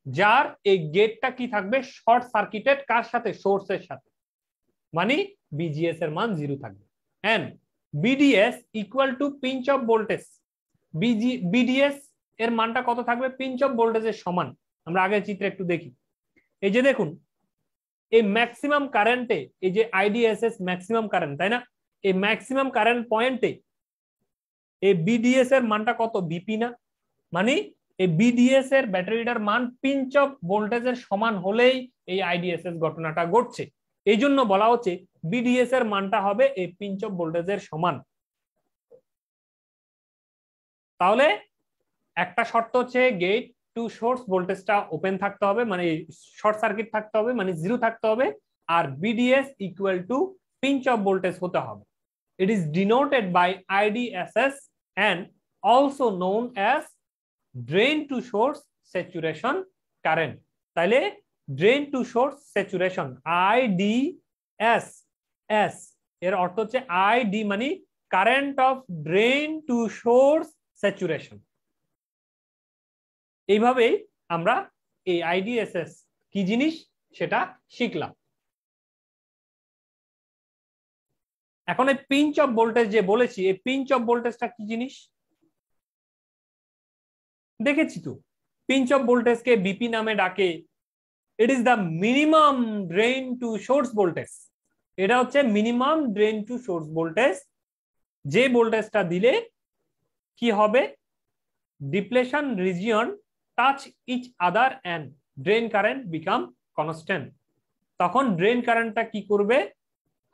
যার এই গেটটা কি থাকবে, শর্ট সার্কিটেড, কার সাথে? সোর্সের সাথে, মানে বিজিএস এর মান 0 থাকবে। And VDS equal to pinch off voltage. VDS এর মানটা কত থাকবে? পিঞ্চ অফ ভোল্টেজের সমান। আমরা আগের চিত্রে একটু দেখি। এই যে দেখুন, এই ম্যাক্সিমাম কারেন্টে, এই যে আইডিএসএস ম্যাক্সিমাম কারেন্ট, তাই না? এই ম্যাক্সিমাম কারেন্ট পয়েন্টে এই বিডিএস এর মানটা কত? বিপি না? মানে এই বিডিএস এর ব্যাটারিটার মান পিঞ্চ অফ ভোল্টেজের সমান হলেই এই আইডিএসএস ঘটনাটা ঘটছে। এই জন্য বলা হচ্ছে বিডিএস এর মানটা হবে এই পিঞ্চ অফ ভোল্টেজের সমান। তাহলে একটা শর্ত হচ্ছে গেট টু সোর্স ভোল্টেজটা ওপেন থাকতে হবে, মানে শর্ট সার্কিট থাকতে হবে, মানে 0 থাকতে হবে। আর VDS equal to pinch off voltage হতে হবে। It is denoted by IDSS and also known as drain to source saturation current। তাহলে drain to source saturation, IDS, এর অর্থ হচ্ছে ID মানে current of drain to source saturation. এইভাবেই আমরা এই আইডিএসএস কি জিনিস সেটা শিখলাম। এখন এই পিঞ্চ অফ ভোল্টেজ যে বলেছি, এই পিঞ্চ অফ ভোল্টেজটা কি জিনিস দেখেছি তো। পিঞ্চ অফ ভোল্টেজকে বিপি নামে ডাকে। It is the minimum drain to source voltage. এটা হচ্ছে minimum drain to source voltage, যে ভোল্টেজটা দিলে কি হবে, depletion region touch each other and drain current become constant. তখন ড্রেন কারেন্টটা কি করবে,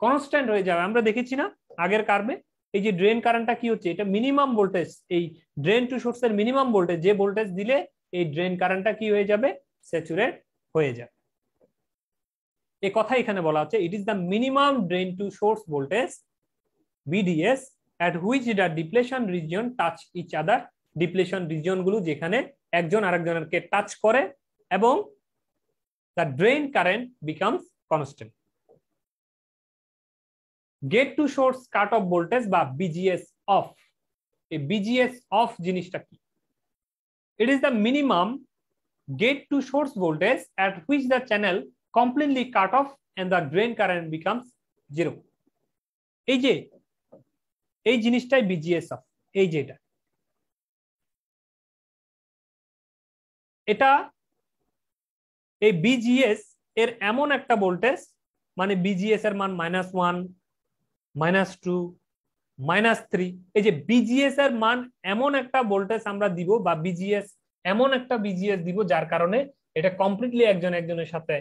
কনস্ট্যান্ট হয়ে যাবে। আমরা দেখেছি না আগের কার্ভে, এই যে ড্রেন কারেন্টটা কি হচ্ছে, এটা মিনিমাম ভোল্টেজ, এই ড্রেন টু সোর্সের মিনিমাম ভোল্টেজ, যে ভোল্টেজ দিলে এই ড্রেন কারেন্টটা কি হয়ে যাবে, স্যাচুরেট হয়ে যাবে। এই কথা এখানে বলা হচ্ছে, ইট is the minimum drain to source voltage BDS at which the depletion region touch each other। Depletion region গুলো যেখানে একজন আরেকজনকে টাচ করে এবং the drain current becomes constant। Gate to source cut off voltage বা বিজিএস অফ, এই VGS off জিনিসটা কি? It is the minimum gate to source voltage at which the channel completely cut off and the drain current becomes 0। এই যে এই জিনিসটাই BGS off. এই যে এটা এই বিজিএস এর এমন একটা ভোল্টেজ মানে বিজিএস এর মান -1, -2, -3। এই যে বিজিএস এর মান এমন একটা ভোল্টেজ আমরা দিব বা বিজিএস এমন একটা বিজিএস দিব যার কারণে এটা কমপ্লিটলি একজন একজনের সাথে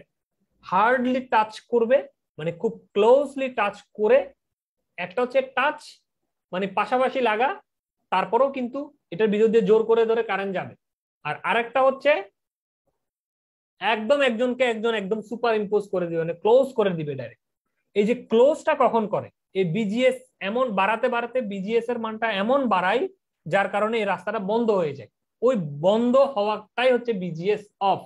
হার্ডলি টাচ করবে, মানে খুব ক্লোজলি টাচ করে। একটা হচ্ছে টাচ মানে পাশাপাশি লাগা, তারপরেও কিন্তু এটার ভিতর দিয়ে জোর করে ধরে কারেন্ট যাবে। আর আরেকটা হচ্ছে একদম একজনকে একজন একদম সুপার ইম্পোজ করে দিবে, মানে ক্লোজ করে দিবে ডাইরেক্ট। এই যে ক্লোজটা কখন করে, এই বিজিএস এমন বাড়াতে বাড়াতে বিজিএস এর মানটা এমন বাড়ায় যার কারণে এই রাস্তাটা বন্ধ হয়ে যায়। ওই বন্ধ হওয়াটাই হচ্ছে বিজিএস অফ।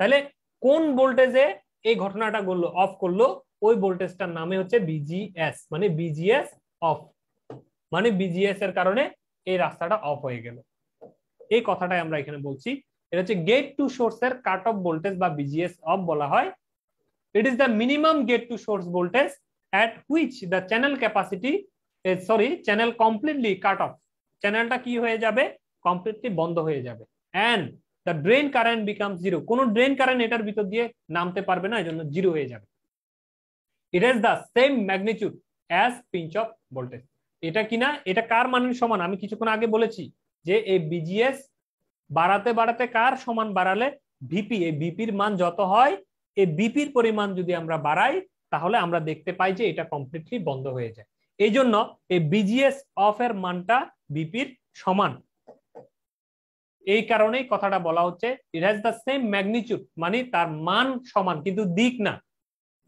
তাহলে কোন ভোল্টেজে এই ঘটনাটা করলো, অফ করলো, ওই ভোল্টেজটার নামে হচ্ছে বিজিএস, মানে বিজিএস অফ, মানে বিজিএস এর কারণে এই রাস্তাটা অফ হয়ে গেল। এই কথাটাই আমরা এখানে বলছি। এটা হচ্ছে গেট টু সোর্সের কাট অফ ভোল্টেজ বা বিজিএস অফ বলা হয়। It is the minimum gate to source voltage at which the channel capacity channel completely cut off, চ্যানেলটা কি হয়ে যাবে, কমপ্লিটলি বন্ধ হয়ে যাবে। and the drain current becomes zero, কোনো ড্রেন কারেন্ট এটার ভিতর দিয়ে নামতে পারবে না, এজন্য জিরো হয়ে যাবে। it has the same magnitude as pinch off voltage, এটা কিনা এটা কার মানের সমান, আমি কিছুক্ষণ আগে বলেছি যে এই বিজিএস বাড়াতে বাড়াতে কার সমান বাড়ালে, ভিপি, এই ভিপির মান যত হয় এই বিপির পরিমাণ যদি আমরা বাড়াই তাহলে আমরা দেখতে পাই যে এটা কমপ্লিটলি বন্ধ হয়ে যায়। এই জন্য এই বিজিএস অফ এর মানটা বিপির সমান। এই কারণেই কথাটা বলা হচ্ছে it has the same magnitude, মানে তার মান সমান কিন্তু দিক না।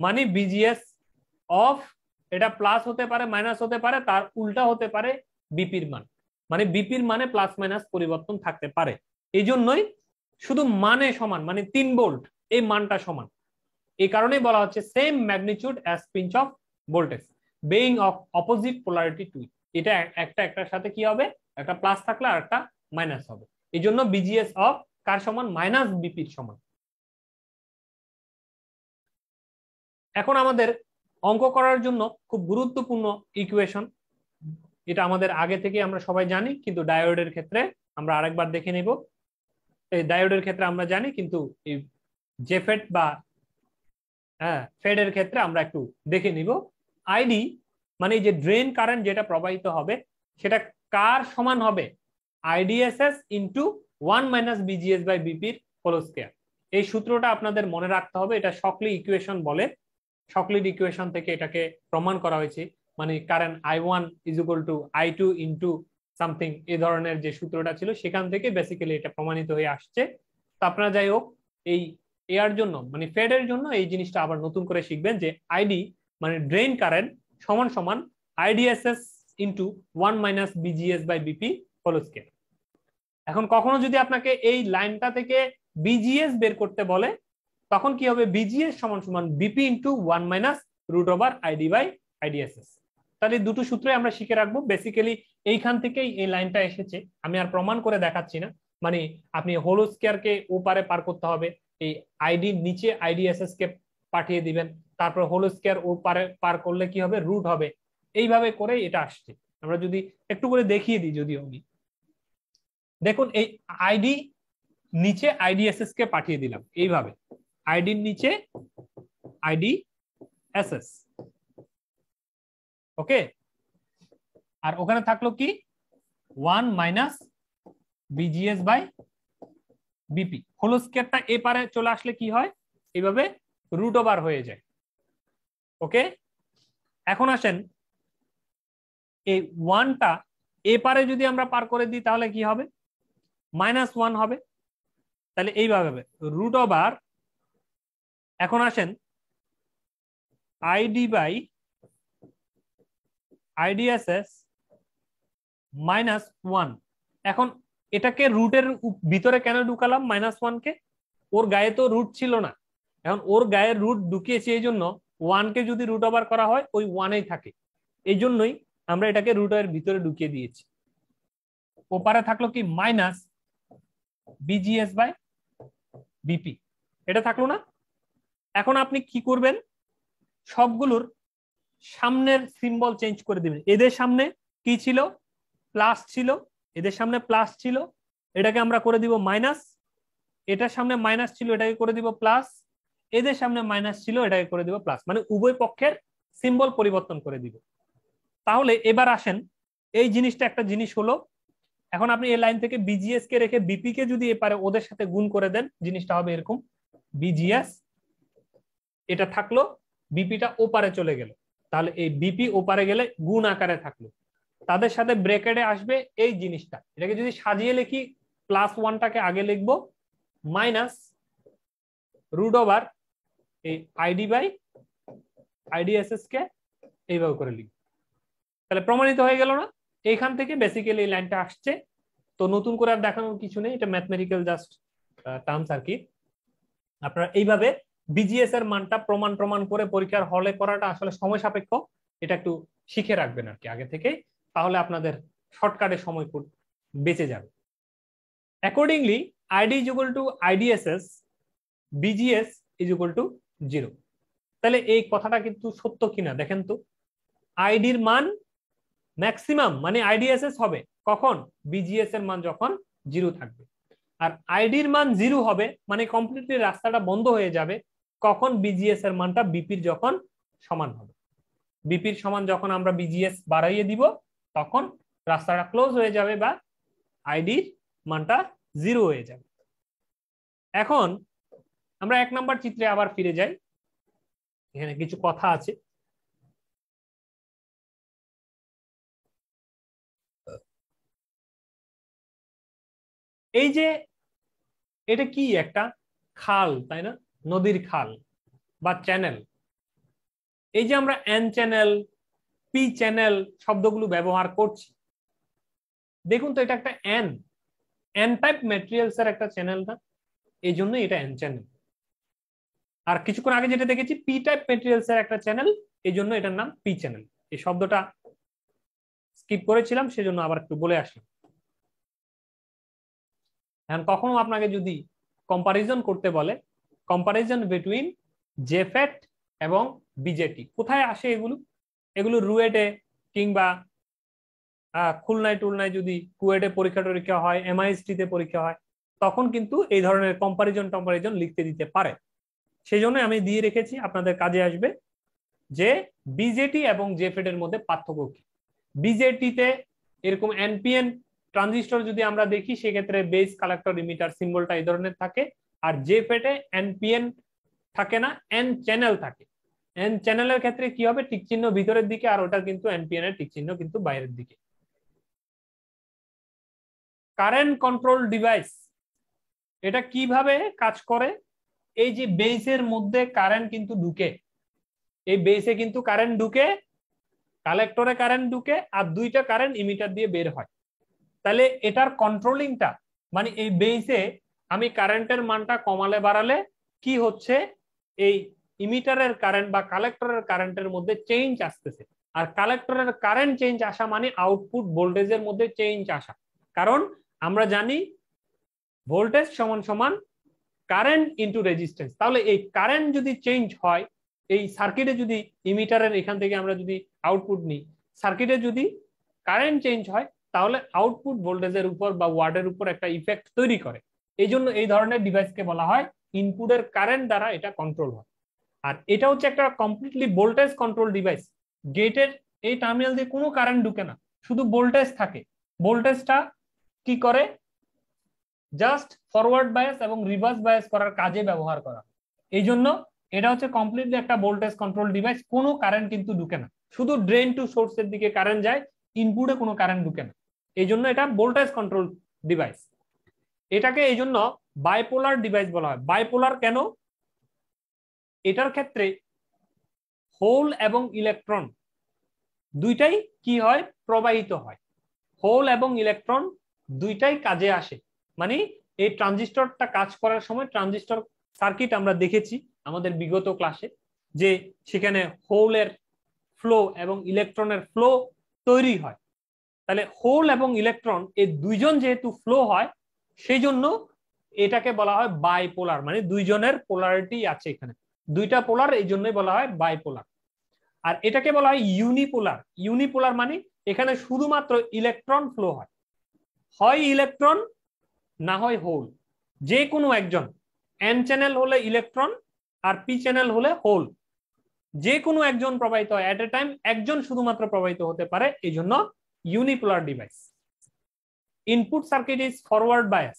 মানে বিজিএস অফ এটা প্লাস হতে পারে মাইনাস হতে পারে, তার উল্টা হতে পারে বিপির মান, মানে বিপির মানে প্লাস মাইনাস পরিবর্তন থাকতে পারে। এই জন্যই শুধু মানে সমান, মানে 3 ভোল্ট এই মানটা সমান। এই কারণেই বলা হচ্ছে same magnitude as pinch off voltage being of opposite polarity to. এটা একটা একটার সাথে কি হবে, একটা প্লাস থাকলে আর একটা মাইনাস হবে। এই জন্য বিজিএস অফ কার সমান, মাইনাস বিপির সমান। এখন আমাদের অঙ্ক করার জন্য খুব গুরুত্বপূর্ণ ইকুয়েশন, এটা আমাদের আগে থেকে আমরা সবাই জানি, কিন্তু ডায়োডের ক্ষেত্রে আমরা আরেকবার দেখে নিব। এই ডায়োডের ক্ষেত্রে আমরা জানি, কিন্তু এই জেফেট বা ফেডের ক্ষেত্রে আমরা একটু দেখে নিব। আইডি মানে যে ড্রেন কারেন্ট যেটা প্রবাহিত হবে সেটা কার সমান হবে, IDSS into 1 minus BGS by বিপির হোল স্কয়ার। এই সূত্রটা আপনাদের মনে রাখতে হবে, এটা শকলি ইকুয়েশন বলে। শকলির ইকুয়েশন থেকে এটাকে প্রমাণ করা হয়েছে, মানে current I1 is equal two I2 into something, এই ধরনের যে সূত্রটা ছিল সেখান থেকে বেসিক্যালি এটা প্রমাণিত হয়ে আসছে। তো আপনারা যাই হোক এই এর জন্য মানে ফেডের জন্য এই জিনিসটা আবার নতুন করে শিখবেন যে আইডি মানে ড্রেন কারেন্ট সমান সমান IDSS into 1 minus BGS by BP whole square. এখন কখনো যদি আপনাকে এই লাইনটা থেকে বিজিএস বের করতে বলে তখন কি হবে, বিজিএস সমান সমান VP into 1 minus root over ID by IDSS. তাহলে দুটো সূত্রই আমরা শিখে রাখবো। বেসিক্যালি এইখান থেকেই এই লাইনটা এসেছে, আমি আর প্রমাণ করে দেখাচ্ছি না। মানে আপনি হোল স্কয়ারকে ওপারে পার করতে হবে, এই আইডির নিচে আইডিএসএস কে পাঠিয়ে দিবেন, তারপর হোল স্কয়ার ও পারে পার করলে কি হবে, রুট হবে। এইভাবে করে এটা আসছে। আমরা যদি একটু করে দেখিয়ে দিই, যদিও আমি দেখুন এই আইডি নিচে আইডিএসএস কে পাঠিয়ে দিলাম এইভাবে, আইডির নিচে আইডিএসএস, ওকে। আর ওখানে থাকলো কি 1 minus BGS by BP. Whole স্কয়ারটা এ পারে চলে আসলে কি হয়, এইভাবে রুট ওভার হয়ে যায়, ওকে। এখন আসেন এই 1টা এ পারে যদি আমরা পার করে দিই তাহলে কি হবে, -1 হবে। তাহলে এইভাবে হবে রুট ওভার, এখন আসেন আইডি বাই আইডিএসএস -1। এখন এটাকে রুটের ভিতরে কেন ঢুকালাম -1 কে, ওর গায়ে তো রুট ছিল না, এখন ওর গায়ে রুট ঢুকিয়েছি, এই জন্য 1 কে যদি রুট ওভার করা হয় ওই 1এই থাকে, এই জন্যই আমরা এটাকে রুটের ভিতরে ঢুকিয়ে দিয়েছি। ওপারে থাকলো কি মাইনাস বিজিএস বাই বিপি, এটা থাকলো না। এখন আপনি কি করবেন, সবগুলোর সামনের সিম্বল চেঞ্জ করে দিবেন। এদের সামনে কি ছিল, প্লাস ছিল, এদের সামনে প্লাস ছিল, এটাকে আমরা করে দিব মাইনাস, এটার সামনে মাইনাস ছিল, এটাকে করে দিব প্লাস, এদের সামনে মাইনাস ছিল, এটাকে করে দিব প্লাস, মানে উভয় পক্ষের সিম্বল পরিবর্তন করে দিব। তাহলে এবার আসেন, এই জিনিসটা একটা জিনিস হলো। এখন আপনি এই লাইন থেকে বিজিএস কে রেখে বিপি কে যদি এপারে ওদের সাথে গুণ করে দেন, জিনিসটা হবে এরকম, বিজিএস এটা থাকলো, বিপিটা ওপারে চলে গেল, তাহলে এই বিপি ওপারে গেলে গুণ আকারে থাকলো, তাদের সাথে ব্র্যাকেটে আসবে এই জিনিসটা। এটাকে যদি সাজিয়ে লিখি, প্লাস ওয়ানটাকে আগে লিখবো, মাইনাস রুট ওভার এই আইডি বাই আইডিএসএস কে এইভাবে করে লিখবো। তাহলে প্রমাণিত হয়ে গেল না? এইখান থেকে বেসিক্যালি এই লাইনটা আসছে। তো নতুন করে আর দেখানোর কিছু নেই, এটা ম্যাথমেটিক্যাল জাস্ট টার্মস আর কি। আপনারা এইভাবে বিজিএস এর মানটা প্রমাণ করে পরীক্ষার হলে করাটা আসলে সময় সাপেক্ষ, এটা একটু শিখে রাখবেন আর কি আগে থেকে, তাহলে আপনাদের শর্টকাটে সময় বেঁচে যাবে। Accordingly ID is equal to IDSS, BGS is equal to 0। তাহলে এই কথাটা কিন্তু সত্য কিনা দেখেন তো। আইডির মান ম্যাক্সিমাম মানে আইডিএসএস হবে কখন, বিজিএস এর মান যখন 0 থাকবে। আর আইডির মান 0 হবে মানে কমপ্লিটলি রাস্তাটা বন্ধ হয়ে যাবে কখন, বিজিএস এর মানটা বিপির যখন সমান হবে। বিপির সমান যখন আমরা বিজিএস বাড়াইয়ে দিব তখন রাস্তাটা ক্লোজ হয়ে যাবে বা আইডির মানটা 0 হয়ে যাবে। এখন আমরা 1 নম্বর চিত্রে আবার ফিরে যাই, এখানে কিছু কথা আছে। এই যে এটা কি একটা খাল, তাই না, নদীর খাল বা চ্যানেল। এই যে আমরা এন চ্যানেল, পি চ্যানেল শব্দগুলো ব্যবহার করছি, দেখুন তো এটা একটা এন এন টাইপ ম্যাটেরিয়ালস এর একটা চ্যানেল না, এই জন্য এটা এন চ্যানেল। আর কিছুক্ষণ আগে যেটা দেখেছি পি টাইপ ম্যাটেরিয়ালস এর একটা চ্যানেল, এই জন্য এটার নাম পি চ্যানেল। এই শব্দটা স্কিপ করেছিলাম, সেজন্য আবার একটু বলে আসলাম। এখন কখনো আপনাকে যদি কম্পারিজন করতে বলে, কম্পারিজন বিটুইন জেফেট এবং বিজেটি, কোথায় আসে এগুলো? এগুলো রুয়েটে কিংবা খুলনায় টুলনায় যদি কুয়েটে পরীক্ষা টরীক্ষা হয়, এমআইএসটি তে পরীক্ষা হয়, তখন কিন্তু এই ধরনের কম্পারিজন লিখতে দিতে পারে। সেই জন্য আমি দিয়ে রেখেছি, আপনাদের কাজে আসবে, যে বিজেটি এবং জেফেট এর মধ্যে পার্থক্য কি। বিজেটিতে এরকম এনপিএন ট্রানজিস্টর যদি আমরা দেখি, সেক্ষেত্রে বেস কালেক্টর ইমিটার সিম্বলটা এই ধরনের থাকে। আর জেফেটে এনপিএন থাকে না, এন চ্যানেল থাকে। এন চ্যানেলের ক্ষেত্রে কি হবে, টিক চিহ্ন ভিতরের দিকে, আর ওটা কিন্তু এনপিএন এর টিক চিহ্ন কিন্তু বাইরের দিকে। কারেন্ট কন্ট্রোল ডিভাইস এটা কিভাবে কাজ করে? এই যে বেসের মধ্যে কারেন্ট কিন্তু ঢুকে, এই বেসে কিন্তু কারেন্ট ঢুকে, কালেক্টরে কারেন্ট ঢুকে, আর দুইটা কারেন্ট ইমিটার দিয়ে বের হয়। তাহলে এটার কন্ট্রোলিংটা মানে এই বেসে আমি কারেন্টের মানটা কমালে বাড়ালে কি হচ্ছে, এই ইমিটারের কারেন্ট বা কালেক্টরের কারেন্টের মধ্যে চেঞ্জ আসতেছে। আর কালেক্টরের কারেন্ট চেঞ্জ আসা মানে আউটপুট ভোল্টেজের মধ্যে চেঞ্জ আসা। কারণ আমরা জানি ভোল্টেজ সমান সমান কারেন্ট ইনটু রেজিস্ট্যান্স। তাহলে এই কারেন্ট যদি চেঞ্জ হয়, এই সার্কিটে যদি ইমিটারের এখান থেকে আমরা যদি আউটপুট নিই, সার্কিটে যদি কারেন্ট চেঞ্জ হয়, তাহলে আউটপুট ভোল্টেজের উপর বা ওয়াটের উপর একটা ইফেক্ট তৈরি করে। এই জন্য এই ধরনের ডিভাইসকে বলা হয় ইনপুটের কারেন্ট দ্বারা এটা কন্ট্রোল হয়। আর এটা হচ্ছে একটা কমপ্লিটলি ভোল্টেজ কন্ট্রোল ডিভাইস। গেটের এই টার্মিনাল দিয়ে কোনো কারেন্ট ঢুকে না, শুধু ভোল্টেজ থাকে। ভোল্টেজটা কি করে, জাস্ট ফরওয়ার্ড বায়াস এবং রিভার্স বায়াস করার কাজে ব্যবহার করা। এই জন্য এটা হচ্ছে কমপ্লিটলি একটা ভোল্টেজ কন্ট্রোল ডিভাইস। কোনো কারেন্ট কিন্তু ঢুকে না, শুধু ড্রেন টু সোর্সের দিকে কারেন্ট যায়, ইনপুটে কোনো কারেন্ট ঢুকে না। এই জন্য এটা ভোল্টেজ কন্ট্রোল ডিভাইস। এটাকে এই জন্য বাইপোলার ডিভাইস বলা হয়। বাইপোলার কেন? এটার ক্ষেত্রে হোল এবং ইলেকট্রন দুইটাই কি হয়, প্রবাহিত হয়। হোল এবং ইলেকট্রন দুইটাই কাজে আসে। মানে এই ট্রানজিস্টরটা কাজ করার সময়, ট্রানজিস্টর সার্কিট আমরা দেখেছি আমাদের বিগত ক্লাসে, যে সেখানে হোলের ফ্লো এবং ইলেকট্রনের ফ্লো তৈরি হয়। তাহলে হোল এবং ইলেকট্রন এই দুইজন যেহেতু ফ্লো হয়, সেই জন্য এটাকে বলা হয় বাইপোলার, মানে দুইজনের পোলারিটি আছে এখানে, দুইটা পোলার, এই জন্যই বলা হয় বাইপোলার। আর এটাকে বলা হয় ইউনিপোলার। ইউনিপোলার মানে এখানে শুধুমাত্র ইলেকট্রন ফ্লো হয়, হয় ইলেকট্রন না হয় হোল, যে কোনো একজন। এন চ্যানেল হলে ইলেকট্রন আর পি চ্যানেল হলে হোল, যে কোনো একজন প্রবাহিত হয়, এট এ টাইম একজন শুধুমাত্র প্রবাহিত হতে পারে, এই জন্য unipolar device. Input circuit is forward bias.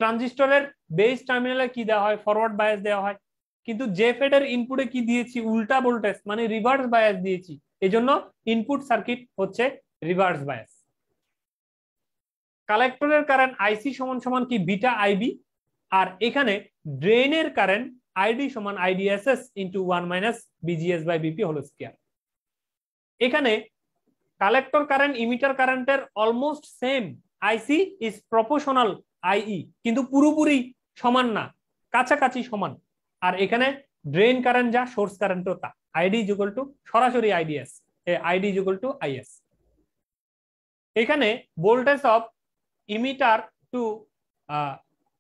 ট্রানজিস্টরের বেস টার্মিনালে কি দেওয়া হয়? ফরওয়ার্ড বায়াস দেওয়া হয়, কিন্তু জেফেড এর ইনপুটে কি দিয়েছি? উল্টা ভোল্টেজ, মানে রিভার্স বায়াস দিয়েছি, এজন্য ইনপুট সার্কিট হচ্ছে রিভার্স বায়াস। কালেক্টরের কারেন্ট আইসি সমান সমান কি? Beta IB. আর এখানে ড্রেনের কারেন্ট আইডি সমান IDSS into 1 minus BGS by BP whole square. এখানে কালেক্টর কারেন্ট ইমিটার কারেন্টের almost same, IC is proportional IE, কিন্তু পুরোপুরি সমান না, কাছাকাছি সমান। আর এখানে ড্রেন কারেন্ট যা, সোর্স কারেন্টও তা। আইডি ইজ ইকুয়াল টু সরাসরি IDS, ID is equal to IS. এখানে voltage of emitter to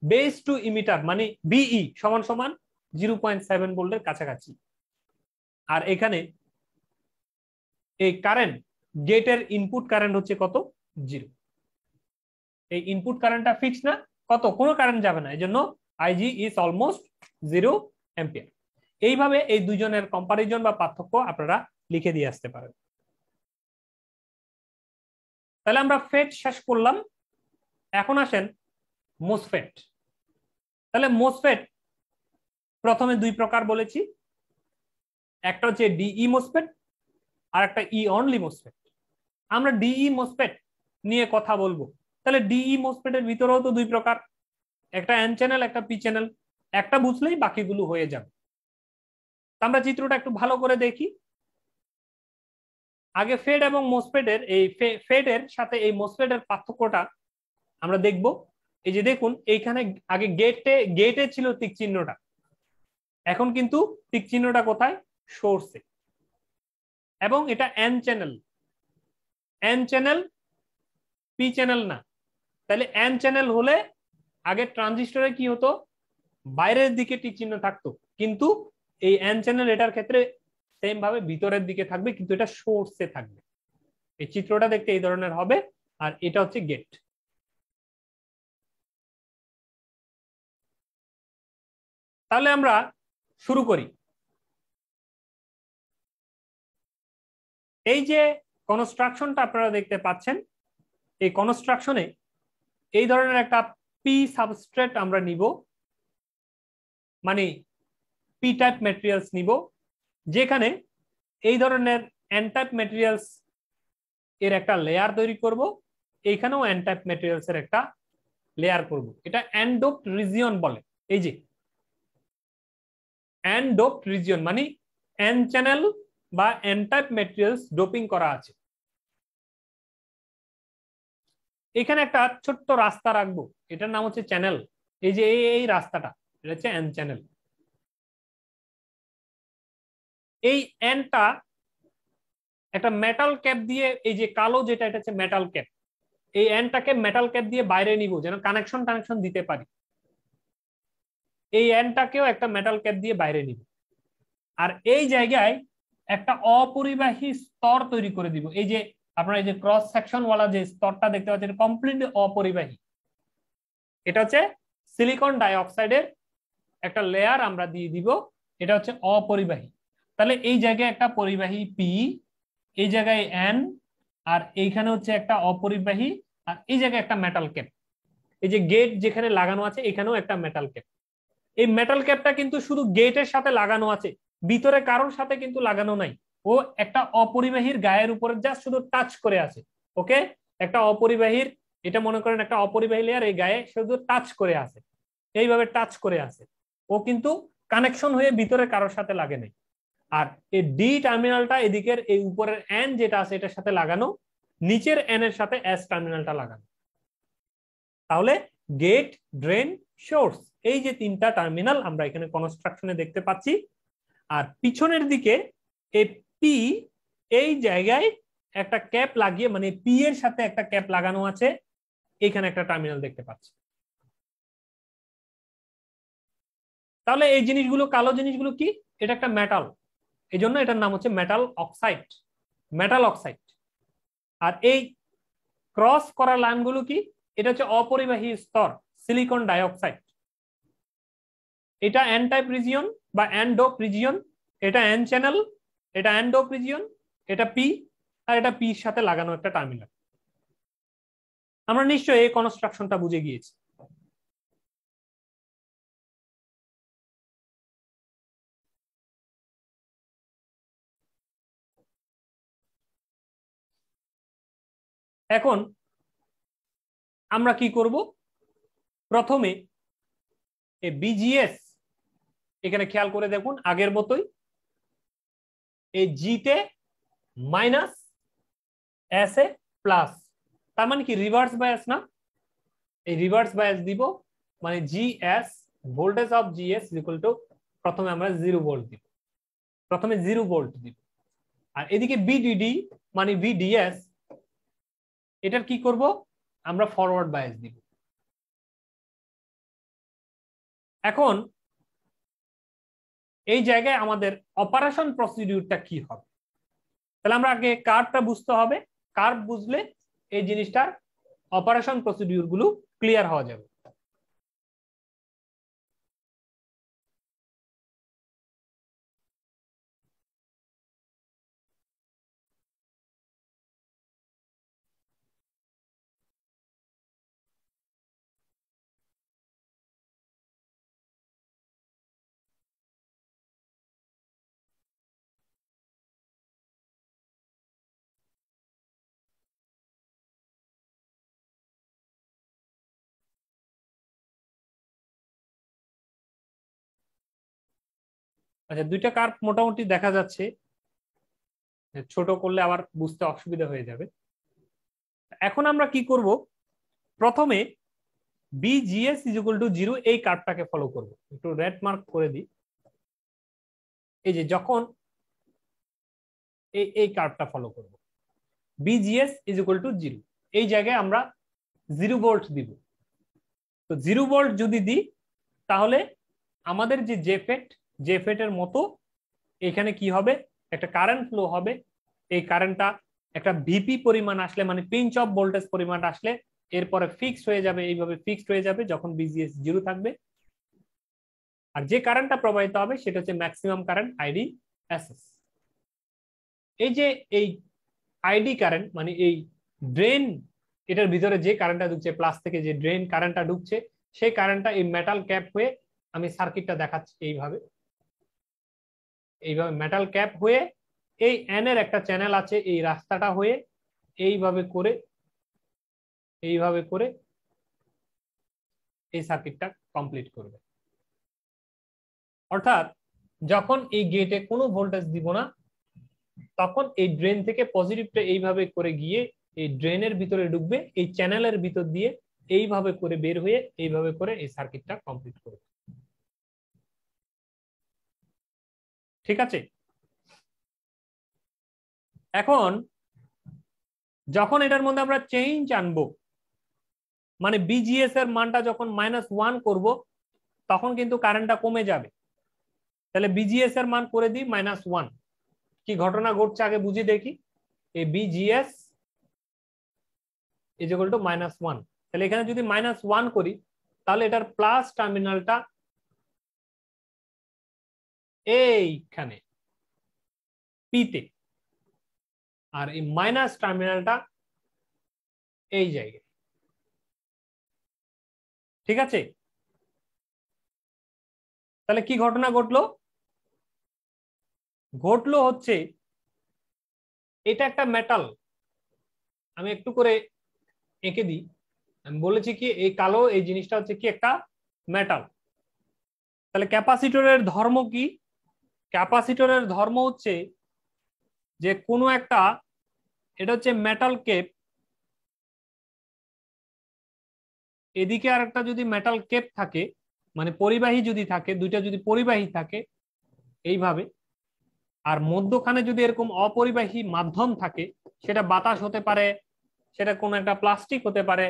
base to emitter মানে বিই সমান সমান 0.7 ভোল্টের কাছাকাছি। আর এখানে এই কারেন্ট গেটের ইনপুট কারেন্ট হচ্ছে কত? 0। এই ইনপুট কারেন্টটা ফিক্স না, কত? কোনো কারেন্ট যাবে না, এজন্য আইজি ইজ অলমোস্ট 0 অ্যাম্পিয়ার। এইভাবে এই দুইজনের কম্পারিজন বা পার্থক্য আপনারা লিখে দিয়ে আসতে পারেন। তাহলে আমরা ফেট শেষ করলাম, এখন আসেন মোসফেট। তাহলে মোসফেট প্রথমে দুই প্রকার বলেছি, একটা হচ্ছে ডিই মোসফেট আর একটা ই অনলি মোসফেট। আমরা ডিই মোসফেট নিয়ে কথা বলবো। তাহলে ডিই মোসফেটের ভিতরেও তো দুই প্রকার, একটা এন চ্যানেল, একটা পি চ্যানেল। একটা বুঝলেই বাকিগুলো হয়ে যাবে। আমরা চিত্রটা একটু ভালো করে দেখি। আগে ফেড এবং মোসফেটের, এই ফেডের সাথে এই মোসফেটের পার্থক্যটা আমরা দেখব। এই যে দেখুন, এইখানে আগে গেটে ছিল টিক চিহ্নটা, এখন কিন্তু টিক চিহ্নটা কোথায়? সোর্সে। এবং এটা N channel, N channel, P channel না। তাহলে এন চ্যানেল হলে আগে ট্রানজিস্টরে কি হতো? বাইরের দিকে টিক চিহ্ন থাকতো, কিন্তু এই এন চ্যানেল এটার ক্ষেত্রে সেম ভাবে ভিতরের দিকে থাকবে, কিন্তু এটা সোর্সে থাকবে। এই চিত্রটা দেখতে এই ধরনের হবে। আর এটা হচ্ছে গেট। তাহলে আমরা শুরু করি। এই যে কনস্ট্রাকশনটা আপনারা দেখতে পাচ্ছেন, এই কনস্ট্রাকশনে এই ধরনের একটা পি সাবস্ট্রেট আমরা নিব, মানে পি টাইপ ম্যাটেরিয়ালস নিব, যেখানে এই ধরনের এন টাইপ ম্যাটেরিয়ালস এর একটা লেয়ার তৈরি করব, এইখানেও এন টাইপ ম্যাটেরিয়ালস এর একটা লেয়ার করব। এটা এন্ডোপড রিজিয়ন বলে। এই যে এন্ডোপড রিজিয়ন মানে এন চ্যানেল বা এন টাইপ ম্যাটেরিয়ালস ডোপিং করা আছে। এখানে একটা ছোট্ট রাস্তা রাখবো, এটার নাম হচ্ছে চ্যানেল। এই যে এই রাস্তাটা, এটা হচ্ছে এন চ্যানেল। এই এনটা একটা মেটাল ক্যাপ দিয়ে, এই যে কালো যেটা, এটা হচ্ছে মেটাল ক্যাপ। এই এনটাকে মেটাল ক্যাপ দিয়ে বাইরে নিব, যেন কানেকশন দিতে পারি। এই এনটাকেও একটা মেটাল ক্যাপ দিয়ে বাইরে নিব। আর এই জায়গায় একটা অপরিবাহী স্তর তৈরি করে দিব। এই যে আপনারা এই যে ক্রস সেকশন ওয়ালা যে স্তরটা দেখতে পাচ্ছেন, কমপ্লিটলি অপরিবাহী। এটা হচ্ছে সিলিকন ডাইঅক্সাইডের একটা লেয়ার আমরা দিয়ে দিব, এটা হচ্ছে অপরিবাহী। তাহলে এই জায়গায় একটা পরিবাহী পি, এই জায়গায় এন, আর এইখানে হচ্ছে একটা অপরিবাহী, আর এই জায়গায় একটা মেটাল ক্যাপ। এই যে গেট যেখানে লাগানো আছে, এখানেও একটা মেটাল ক্যাপ। এই মেটাল ক্যাপটা কিন্তু শুধু গেটের সাথে লাগানো আছে, ভিতরে কারোর সাথে কিন্তু লাগানো নাই। ও একটা অপরিবাহীর গায়ের উপরে জাস্ট শুধু টাচ করে আছে। ওকে, একটা অপরিবাহীর, এটা মনে করেন একটা অপরিবাহী লেয়ার, এই গায়ে শুধু টাচ করে আছে, এইভাবে টাচ করে আছে। ও কিন্তু কানেকশন হয়ে ভিতরে কারোর সাথে লাগে নাই। আর এই ডি টার্মিনালটা এদিকের এই উপরের এন যেটা আছে এটার সাথে লাগানো, নিচের এন এর সাথে এস টার্মিনালটা লাগানো। তাহলে গেট, ড্রেন, সোর্স, এই যে তিনটা টার্মিনাল আমরা এখানে কনস্ট্রাকশনে দেখতে পাচ্ছি। আর পিছনের দিকে এই পি, এই জায়গায় একটা ক্যাপ লাগিয়ে, মানে পি এর সাথে একটা ক্যাপ লাগানো আছে, এখানে একটা টার্মিনাল দেখতে পাচ্ছি। তাহলে এই জিনিসগুলো, কালো জিনিসগুলো কি? এটা একটা মেটাল, এই জন্য এটার নাম হচ্ছে মেটাল অক্সাইড, মেটাল অক্সাইড। আর এই ক্রস করা লাইনগুলো কি? এটা হচ্ছে অপরিবাহী স্তর, সিলিকন ডাইঅক্সাইড। এটা এন টাইপ রিজিয়ন, বা এন্ড অফ রিজিয়ন, এটা এন চ্যানেল, এটা এন্ড অফ রিজিয়ন, এটা পি, আর এটা পির সাথে লাগানো একটা টার্মিনাল। আমরা নিশ্চয়ই এই কনস্ট্রাকশনটা বুঝে গিয়েছি। এখন আমরা কি করব, প্রথমে এই বিজিএস, এখানে খেয়াল করে দেখুন আগের মতোই এই জিতে মাইনাস এস এ প্লাস, তার মানে কি রিভার্স বায়াস না, এই রিভার্স বায়াস দিব, মানে GS voltage of GS equal to, প্রথমে আমরা 0 ভোল্ট দিব, প্রথমে 0 ভোল্ট দিব। আর এদিকে বিডিডি মানে ভিডিএস, এটার কি করব, আমরা ফরওয়ার্ড বায়াস দিব। এখন এই জায়গায় আমাদের অপারেশন প্রসিডিউরটা কি হবে, তাহলে আমরা আগে কার্ভটা বুঝতে হবে, কার্ভ বুঝলে এই জিনিসটার অপারেশন প্রসিডিউর গুলো ক্লিয়ার হওয়া যাবে। আচ্ছা, দুইটা কার্ভ মোটামুটি দেখা যাচ্ছে, ছোট করলে আবার বুঝতে অসুবিধা হয়ে যাবে। এখন আমরা কি করব, প্রথমে বিজিএস ইজ ইকুয়াল টু 0 এই কার্ভটাকে ফলো করব, একটু রেড মার্ক করে দিই। এই যে যখন এই কার্ভটা ফলো করব, বিজিএস ইজ ইকুয়াল টু 0, এই জায়গায় আমরা 0 ভোল্ট দিব। তো 0 ভোল্ট যদি দিই, তাহলে আমাদের যে জেফেট এর মতো এখানে কি হবে, একটা কারেন্ট ফ্লো হবে। এই কারেন্টটা একটা ভিপি পরিমাণ আসলে, মানে পিঞ্চ অফ ভোল্টেজ পরিমাণ আসলে এরপরে ফিক্সড হয়ে যাবে, এইভাবে ফিক্সড হয়ে যাবে যখন বিজিএস 0 থাকবে। আর যে কারেন্টটা প্রবাহিত হবে সেটা হচ্ছে ম্যাক্সিমাম কারেন্ট আইডি এসএস। এই যে এই আইডি কারেন্ট মানে এই ড্রেন, এটার ভিতরে যে কারেন্টটা ঢুকছে, প্লাস থেকে যে ড্রেন কারেন্টটা ঢুকছে, সেই কারেন্টটা এই মেটাল ক্যাপ হয়ে, আমি সার্কিটটা দেখাচ্ছি এইভাবে, এইভাবে মেটাল ক্যাপ হয়ে এই এন এর একটা চ্যানেল আছে, এই রাস্তাটা হয়ে এইভাবে করে এই সার্কিটটা কমপ্লিট করবে। অর্থাৎ যখন এই গেটে কোনো ভোল্টেজ দিব না, তখন এই ড্রেন থেকে পজিটিভটা এইভাবে করে গিয়ে এই ড্রেনের ভিতরে ঢুকবে, এই চ্যানেলের ভিতর দিয়ে এইভাবে করে বের হয়ে এইভাবে করে এই সার্কিটটা কমপ্লিট করবে। ঠিক আছে, এখন যখন এটার মধ্যে আমরা চেঞ্জ আনবো, মানে বিজিএস এর মানটা যখন -1 করব, তখন কিন্তু কারেন্টটা কমে যাবে। তাহলে বিজিএস এর মান করে দিই -1, কি ঘটনা ঘটছে আগে বুঝি দেখি। এই বিজিএস ইজ ইকুয়াল টু -1, তাহলে এখানে যদি -1 করি, তাহলে এটার প্লাস টার্মিনালটা এইখানে পিতে, আর এই মাইনাস টার্মিনালটা এই জায়গায়। ঠিক আছে, তাহলে কি ঘটনা ঘটলো, হচ্ছে এটা একটা মেটাল, আমি একটু করে এঁকে দিই। আমি বলেছি কি এই কালো এই জিনিসটা হচ্ছে কি একটা মেটাল। তাহলে ক্যাপাসিটরের ধর্ম কি, ক্যাপাসিটরের ধর্ম হচ্ছে যে কোনো একটা, এটা হচ্ছে মেটাল কেপ, এদিকে আর একটা যদি মেটাল কেপ থাকে, মানে পরিবাহী যদি থাকে, দুইটা যদি পরিবাহী থাকে এইভাবে, আর মধ্যখানে যদি এরকম অপরিবাহী মাধ্যম থাকে, সেটা বাতাস হতে পারে, সেটা কোনো একটা প্লাস্টিক হতে পারে।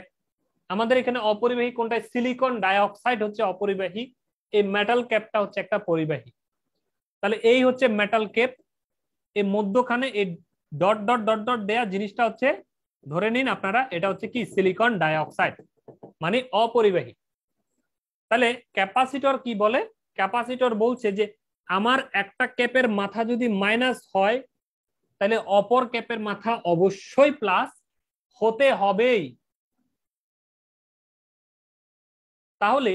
আমাদের এখানে অপরিবাহী কোনটা, সিলিকন ডাইঅক্সাইড হচ্ছে অপরিবাহী, এই মেটাল ক্যাপটা হচ্ছে একটা পরিবাহী। তাহলে এই হচ্ছে মেটাল কেপ, এই মধ্যখানে এই ডট ডট ডট ডট দেয়া জিনিসটা হচ্ছে, ধরে নিন আপনারা এটা হচ্ছে কি সিলিকন ডাইঅক্সাইড, মানে অপরিবাহী। তাহলে ক্যাপাসিটর কি বলে, ক্যাপাসিটর বলছে যে আমার একটা ক্যাপের মাথা যদি মাইনাস হয় তাহলে অপর ক্যাপের মাথা অবশ্যই প্লাস হতে হবেই। তাহলে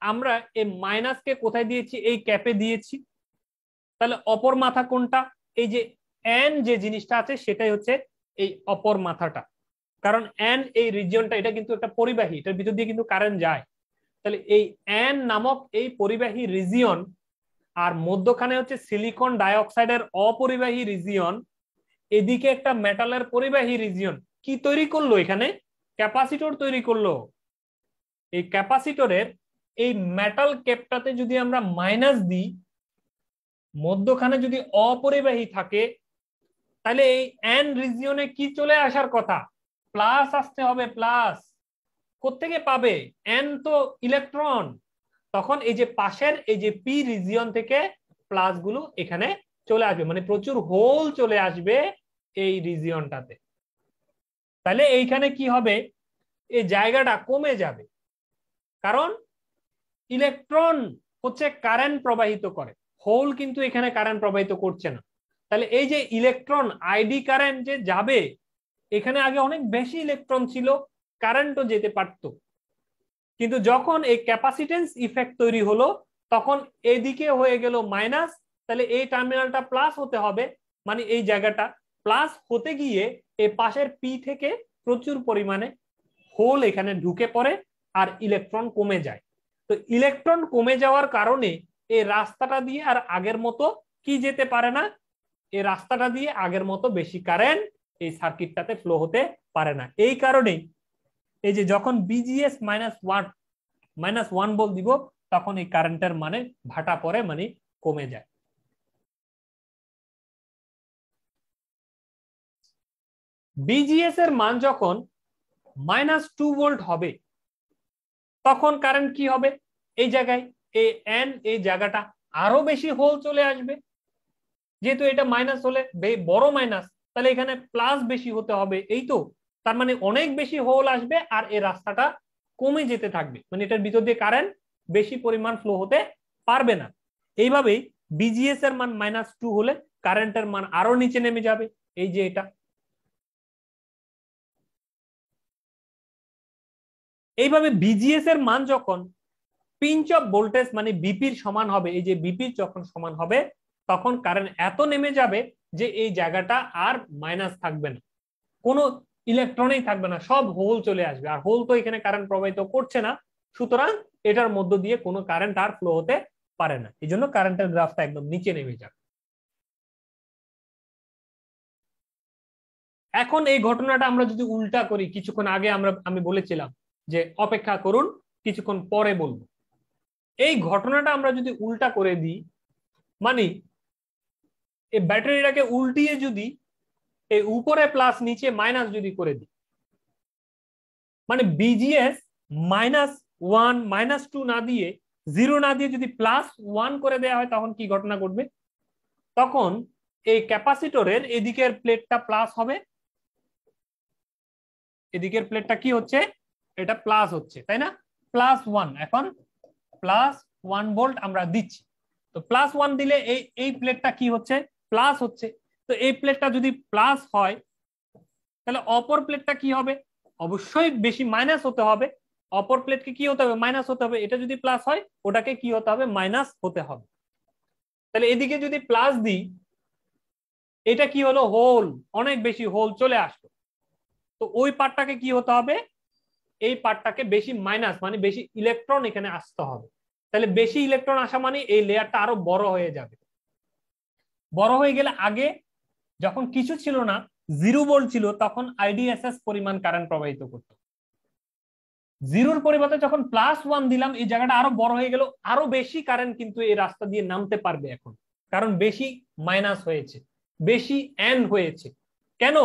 আমরা এই মাইনাসকে কোথায় দিয়েছি? এই ক্যাপে দিয়েছি। তাহলে অপর মাথা কোনটা? এই যে এন যে জিনিসটা আছে সেটাই হচ্ছে এই অপর মাথাটা। কারণ এন এই রিজিয়নটা, এটা কিন্তু একটা পরিবাহী, এটার ভিতর দিয়ে কিন্তু কারেন্ট যায়। তাহলে এই এন নামক এই পরিবাহী রিজিয়ন আর মধ্যখানে হচ্ছে সিলিকন ডাইঅক্সাইডের অপরিবাহী রিজিয়ন, এদিকে একটা মেটালের পরিবাহী রিজিয়ন কি তৈরি করলো? এখানে ক্যাপাসিটর তৈরি করলো। এই ক্যাপাসিটরের এই মেটাল ক্যাপটাতে যদি আমরা মাইনাস দিই, মধ্যখানে যদি অপরিবাহী থাকে, তাহলে এই এন রিজিয়নে কি চলে আসার কথা? প্লাস আসতে হবে। প্লাস কোত্থেকে পাবে? এন তো ইলেকট্রন। তখন এই যে পাশের এই যে পি রিজিয়ন থেকে প্লাস গুলো এখানে চলে আসবে, মানে প্রচুর হোল চলে আসবে এই রিজিয়নটাতে। তাহলে এইখানে কি হবে? এই জায়গাটা কমে যাবে, কারণ ইলেকট্রন হচ্ছে কারেন্ট প্রবাহিত করে, হোল কিন্তু এখানে কারেন্ট প্রবাহিত করছে না। তাহলে এই যে ইলেকট্রন আইডি কারেন্ট যে যাবে, এখানে আগে অনেক বেশি ইলেকট্রন ছিল, কারেন্টও যেতে পারত। কিন্তু যখন এই ক্যাপাসিটেন্স ইফেক্ট তৈরি হলো, তখন এদিকে হয়ে গেল মাইনাস, তাহলে এই টার্মিনালটা প্লাস হতে হবে, মানে এই জায়গাটা প্লাস হতে গিয়ে এই পাশের পি থেকে প্রচুর পরিমাণে হোল এখানে ঢুকে পড়ে আর ইলেকট্রন কমে যায়। তো ইলেকট্রন কমে যাওয়ার কারণে এই রাস্তাটা দিয়ে আর আগের মতো কি যেতে পারে না, এই রাস্তাটা দিয়ে আগের মতো বেশি কারেন্ট এই সার্কিটটাতে ফ্লো হতে পারে না। এই কারণেই এই যে যখন বিজিএস -1 ভোল্ট দিব, তখন এই কারেন্টের মানে ভাটা পড়ে, মানে কমে যায়। বিজিএস এর মান যখন -2 ভোল্ট হবে, তখন কারেন্ট কি হবে? এই জায়গায় এই এন এই জায়গাটা আরো বেশি হোল চলে আসবে। যেহেতু এটা মাইনাস হলে বড় মাইনাস, তাহলে এখানে প্লাস বেশি হতে হবে, এই তো। তার মানে অনেক বেশি হোল আসবে আর এই রাস্তাটা কমে যেতে থাকবে, মানে এটার ভিতর দিয়ে কারেন্ট বেশি পরিমাণ ফ্লো হতে পারবে না। এইভাবেই বিজিএস এর মান -2 হলে কারেন্টের মান আরো নিচে নেমে যাবে, এই যে এটা। এইভাবে বিজিএস এর মান যখন পিঞ্চ অফ ভোল্টেজ মানে বিপির সমান হবে, এই যে বিপি যখন সমান হবে, তখন কারেন্ট এত নেমে যাবে যে এই জায়গাটা আর মাইনাস থাকবে না, কোনো ইলেকট্রনই থাকবে না, সব হোল চলে আসবে। আর হোল তো এখানে কারেন্ট প্রবাহিত করছে না, সুতরাং এটার মধ্য দিয়ে কোনো কারেন্ট আর ফ্লো হতে পারে না, এই জন্য কারেন্টের গ্রাফটা একদম নিচে নেমে যাবে। এখন এই ঘটনাটা আমরা যদি উল্টা করি, কিছুক্ষণ আগে আমি বলেছিলাম যে অপেক্ষা করুন, কিছুক্ষণ পরে বলবো। এই ঘটনাটা আমরা যদি উল্টা করে দিই, মানে এই ব্যাটারিটাকে উল্টিয়ে যদি এই উপরে প্লাস নিচে মাইনাস যদি করে দিই, মানে বিজিএস -1 -2 না দিয়ে 0 না দিয়ে যদি +1 করে দেওয়া হয়, তখন কি ঘটনা ঘটবে? তখন এই ক্যাপাসিটরের এদিকের প্লেটটা প্লাস হবে, এদিকের প্লেটটা কি হচ্ছে? এটা প্লাস হচ্ছে, তাই না? +1, এখন +1 ভোল্ট আমরা দিচ্ছি। তো +1 দিলে এই এই প্লেটটা কি হচ্ছে? প্লাস হচ্ছে। তো এই প্লেটটা যদি প্লাস হয়, তাহলে অপর প্লেটটা কি হবে? অবশ্যই বেশি মাইনাস হতে হবে। অপর প্লেটকে কি হতে হবে? মাইনাস হতে হবে। এটা যদি প্লাস হয়, ওটাকে কি হতে হবে? মাইনাস হতে হবে। তাহলে এদিকে যদি প্লাস দিই, এটা কি হলো? হোল, অনেক বেশি হোল চলে আসলো। তো ওই পার্টটাকে কি হতে হবে? এই পার্টটাকে বেশি মাইনাস, মানে বেশি ইলেকট্রন এখানে আসতে হবে। তাহলে বেশি ইলেকট্রন আসা মানে এই লেয়ারটা আরো বড় হয়ে যাবে। বড় হয়ে গেলে আগে যখন কিছু ছিল না, 0 ভোল্ট ছিল, তখন আইডিএসএস পরিমাণ কারেন্ট প্রবাহিত করত। 0-র পরিবর্তে যখন +1 দিলাম, এই জায়গাটা আরো বড় হয়ে গেল, আরো বেশি কারেন্ট কিন্তু এই রাস্তা দিয়ে নামতে পারবে এখন, কারণ বেশি মাইনাস হয়েছে, বেশি এন হয়েছে। কেন?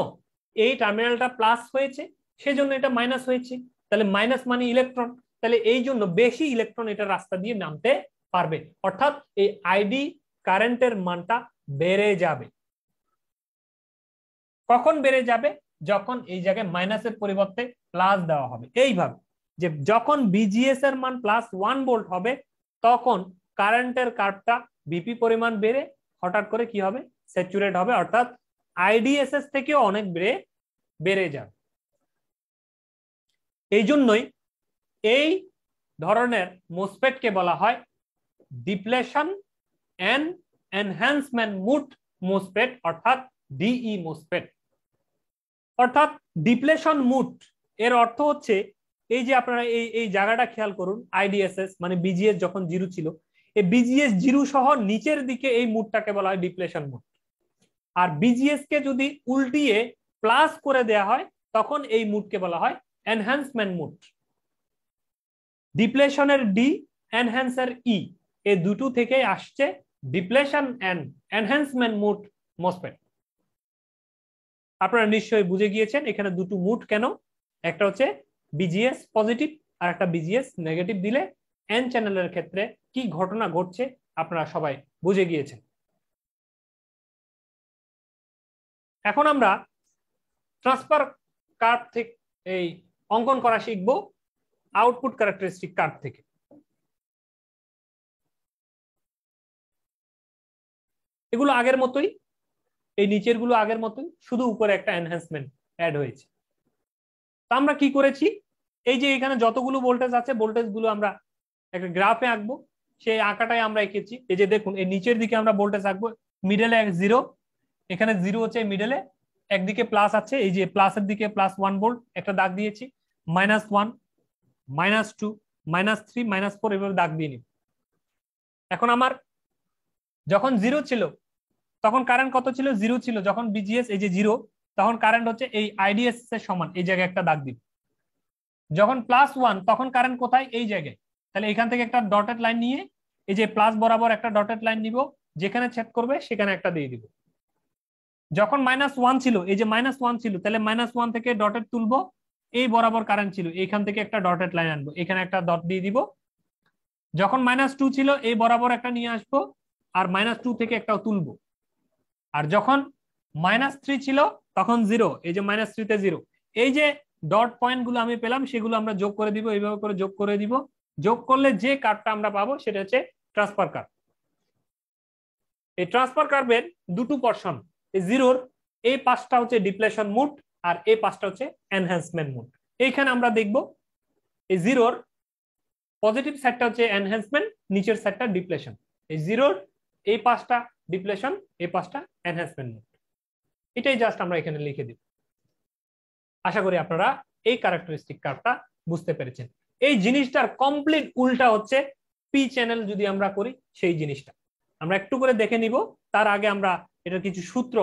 এই টার্মিনালটা প্লাস হয়েছে, সেজন্য এটা মাইনাস হয়েছে। তাহলে মাইনাস মানে ইলেকট্রন, তাহলে এই জন্য বেশি ইলেকট্রন এটা রাস্তা দিয়ে নামতে পারবে, অর্থাৎ এই আইডি কারেন্টের মানটা বেড়ে যাবে। কখন বেড়ে যাবে? যখন এই জায়গায় মাইনাসের পরিবর্তে প্লাস দেওয়া হবে। এইভাবে যে যখন বিজিএস এর মান +1 ভোল্ট হবে, তখন কারেন্টের কার্ভটা বিপি পরিমাণ বেড়ে হঠাৎ করে কি হবে, স্যাচুরেট হবে, অর্থাৎ আইডিএসএস থেকেও অনেক বেড়ে যাবে। এই জন্যই এই ধরনের মোসফেটকে বলা হয় depletion and enhancement mode MOSFET, অর্থাৎ ডিই মোসফেট। অর্থাৎ ডিপ্লেশন মুড এর অর্থ হচ্ছে এই যে আপনারা এই জায়গাটা খেয়াল করুন, আইডিএসএস মানে বিজিএস যখন জিরো ছিল, এই বিজিএস জিরো সহ নিচের দিকে এই মুডটাকে বলা হয় ডিপ্লেশন মুড। আর বিজিএস কে যদি উল্টিয়ে প্লাস করে দেয়া হয় তখন এই মুডকে বলা হয় এনহ্যান্সমেন্ট মুড। ডিপ্লেশনের ডি, এনহ্যান্সার ই, এই দুটো থেকে আসছে depletion and enhancement mode MOSFET. আপনারা নিশ্চয়ই বুঝে গিয়েছেন এখানে দুটো মুড কেন, একটা হচ্ছে বিজিএস পজিটিভ আর একটা বিজিএস নেগেটিভ দিলে এন চ্যানেলের ক্ষেত্রে কি ঘটনা ঘটছে আপনারা সবাই বুঝে গিয়েছেন। এখন আমরা ট্রান্সফার কার্ভ থেকে এই অঙ্কন করা শিখব আউটপুট ক্যারেক্টারিস্টিক কার্ভ থেকে। এগুলো আগের মতোই, এই নিচের গুলো আগের মতোই, শুধু উপরে একটা এনহ্যান্সমেন্ট অ্যাড হয়েছে। তো আমরা কি করেছি, এই যে এখানে যতগুলো ভোল্টেজ আছে ভোল্টেজ গুলো আমরা একটা গ্রাফে আঁকবো, সেই আঁকাটাই আমরা এঁকেছি। এই যে দেখুন এই নিচের দিকে আমরা ভোল্টেজ আঁকবো, মিডলে জিরো, এখানে জিরো হচ্ছে মিডলে, একদিকে প্লাস আছে, এই যে প্লাসের দিকে +1 ভোল্ট একটা দাগ দিয়েছি, -1, -2, -3, -4 এভাবে দাগ দিয়ে নিব। এখন আমার যখন জিরো ছিল তখন কারেন্ট কত ছিল, জিরো ছিল। যখন বিজিএস এই যে জিরো, তখন কারেন্ট হচ্ছে এই আইডিএস এর সমান, এই জায়গায় একটা দাগ দিব। যখন +1 তখন কারেন্ট কোথায়, এই জায়গায়। তাহলে এখান থেকে একটা ডটেড লাইন নিয়ে এই যে প্লাস বরাবর একটা ডটেড লাইন নিব, যেখানে ছেদ করবে সেখানে একটা দিয়ে দিব। যখন -1 ছিল, এই যে -1 ছিল, তাহলে -1 থেকে ডটেড তুলবো, এই বরাবর কারেন্ট ছিল, এইখান থেকে একটা ডটেড লাইন আনবো, এখানে একটা ডট দিয়ে দিব। যখন -2 ছিল, এই বরাবর একটা নিয়ে আসবো, আর -2 থেকে একটাও তুলবো। আর যখন -3 ছিল তখন জিরো, এই যে -3 তে জিরো। এই যে ডট পয়েন্ট গুলো আমি পেলাম সেগুলো আমরা যোগ করে দিব, এইভাবে করে যোগ করে দিব। যোগ করলে যে কার্ভটা আমরা পাবো সেটা হচ্ছে ট্রান্সফার কার্ভ। এই ট্রান্সফার কার্ভের দুটো পোরশন, এই জিরোর এই পাশটা হচ্ছে ডিপ্লেশন মুড আর এই পাশটা হচ্ছে এনহ্যান্সমেন্ট মুড। এইখানে আমরা দেখব এই জিরোর পজিটিভ সাইডটা হচ্ছে এনহ্যান্সমেন্ট, নিচের সাইডটা ডিপ্লেশন। এই জিরোর এই পাশটা ডিপ্লেশন, এই পাশটা এনহ্যান্সমেন্ট মুড। এটাই জাস্ট আমরা এখানে লিখে দিব। আশা করি আপনারা এই ক্যারেক্টারিস্টিক কার্ভটা বুঝতে পেরেছেন। এই জিনিসটার কমপ্লিট উল্টা হচ্ছে পি চ্যানেল যদি আমরা করি সেই জিনিসটা আমরা একটু করে দেখে নিব। তার আগে আমরা এটার কিছু সূত্র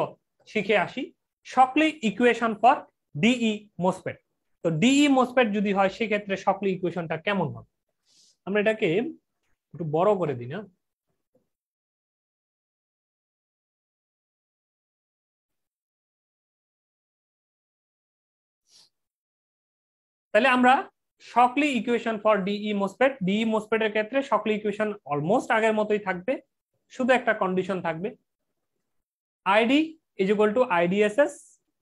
শিখে আসি। শকলি ইকুয়েশন ফর ডিই মোসফেট। তো ডিই মোসফেট যদি হয় সেক্ষেত্রে শকলি ইকুয়েশনটা কেমন হবে, আমরা এটাকে একটু বড় করে দিই না। তাহলে আমরা Shockley equation for DE MOSFET, DE MOSFET এর ক্ষেত্রে শকলি ইকুয়েশন অলমোস্ট আগের মতোই থাকবে, শুধু একটা কন্ডিশন থাকবে, ID is equal to IDSS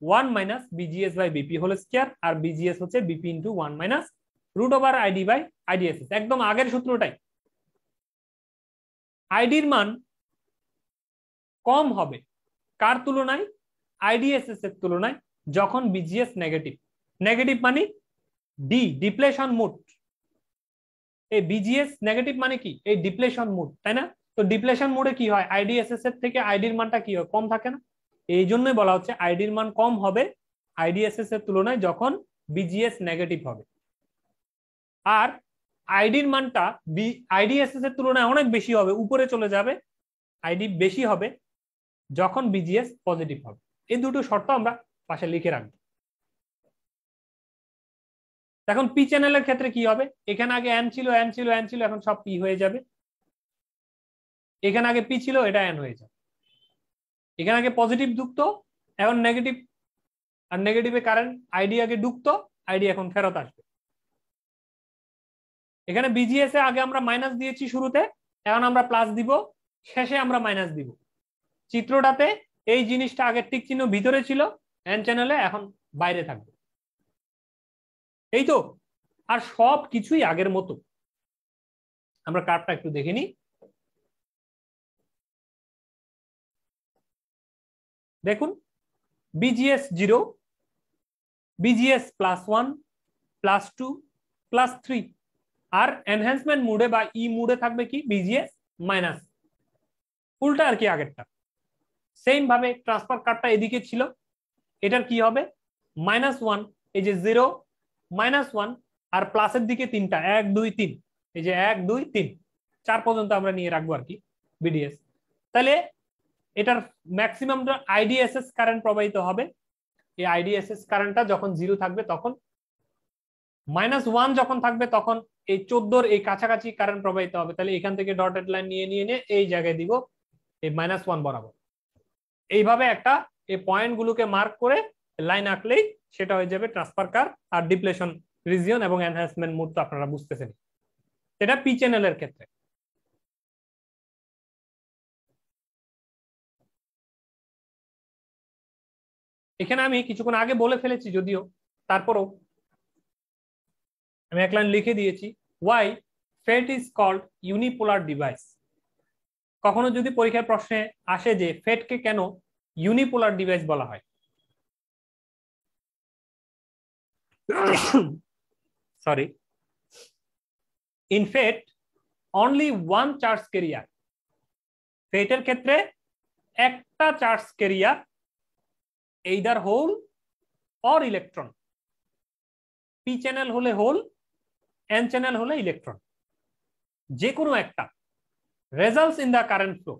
1 minus BGS by BP whole square, আর বিজিএস হচ্ছে BP into 1 minus root over ID by IDSS, একদম আগের সূত্রটাই। আইডির মান কম হবে কার তুলনায়, আইডিএসএস এর তুলনায়, যখন বিজিএস নেগেটিভ। নেগেটিভ মানে ডি, ডিপ্লেশন মুড। এই বিজিএস নেগেটিভ মানে কি, এই ডিপ্লেশন মুড, তাই না? তো ডিপ্লেশন মুডে কি হয়, আইডিএসএস এর থেকে আইডির মানটা কি হয়, কম থাকে না? এই জন্যই বলা হচ্ছে আইডির মান কম হবে আইডিএসএস এর তুলনায় যখন বিজিএস নেগেটিভ হবে। আর আইডির মানটা আইডিএসএস এর তুলনায় অনেক বেশি হবে, উপরে চলে যাবে, আইডি বেশি হবে যখন বিজিএস পজিটিভ হবে। এই দুটো শর্ত আমরা পাশে লিখে রাখবো। এখন পি চ্যানেলের ক্ষেত্রে কি হবে, এখানে আগে এন ছিল, এন ছিল, এন ছিল, এখন সব পি হয়ে যাবে। এখানে আগে পি ছিল, এটা এন হয়ে যাবে। এখানে আগে পজিটিভ ঢুকতো, এখন নেগেটিভ, আর নেগেটিভে কারেন্ট আইডি আগে ঢুকতো, আইডি এখন ফেরত আসবে। এখানে বিজিএস এ আগে আমরা মাইনাস দিয়েছি শুরুতে, এখন আমরা প্লাস দিব, শেষে আমরা মাইনাস দিব। চিত্রটাতে এই জিনিসটা আগে টিক চিহ্ন ভিতরে ছিল এন চ্যানেলে, এখন বাইরে থাকবে, এই তো। আর সব কিছুই আগের মতো। আমরা কার্ভটা একটু দেখে নিই। দেখুন BGS 0, BGS +1, +2, +3, আর এনহ্যান্সমেন্ট মুডে বা ই মুডে থাকবে কি BGS মাইনাস, উল্টা আর কি আগেরটা। সেম ভাবে ট্রান্সফার কার্ডটা এদিকে ছিল, এটার কি হবে -1, এই যে 0 -1 আর প্লাসের দিকে তিনটা 1 2 3, এই যে 1 2 3 4 পর্যন্ত আমরা নিয়ে রাখবো আর কি BDS। তাহলে এটার ম্যাক্সিমামটা IDSS কারেন্ট প্রবাহিত হবে। এই IDSS কারেন্টটা যখন 0 থাকবে তখন, -1 যখন থাকবে তখন এই 14 এই কাছাকাছি কারেন্ট প্রবাহিত হবে। তাহলে এখান থেকে ডটেড লাইন নিয়ে নিয়ে নিয়ে এই জায়গায় দিব এই -1 বরাবর। এইভাবে একটা এই পয়েন্ট গুলোকে মার্ক করে লাইন আঁকলেই সেটা হয়ে যাবে ট্রান্সফার কার্ভ আর ডিপ্লেশন রিজিয়ন এবং এনহ্যান্সমেন্ট মুড। তো আপনারা বুঝতেছেন এটা পি চ্যানেলের ক্ষেত্রে। এখানে আমি কিছুক্ষণ আগে বলে ফেলেছি যদিও, তারপরও আমি এক লাইন লিখে দিয়েছি, why FET is called unipolar device. কখনো যদি পরীক্ষার প্রশ্নে আসে যে ফেটকে কেন ইউনিপোলার ডিভাইস বলা হয়, sorry, in FET only one charge carrier, ফেটের ক্ষেত্রে একটা charge carrier, either hole or electron. P channel হলে হোল, এন চ্যানেল হলে ইলেকট্রন, যে কোনো একটা results in the current flow,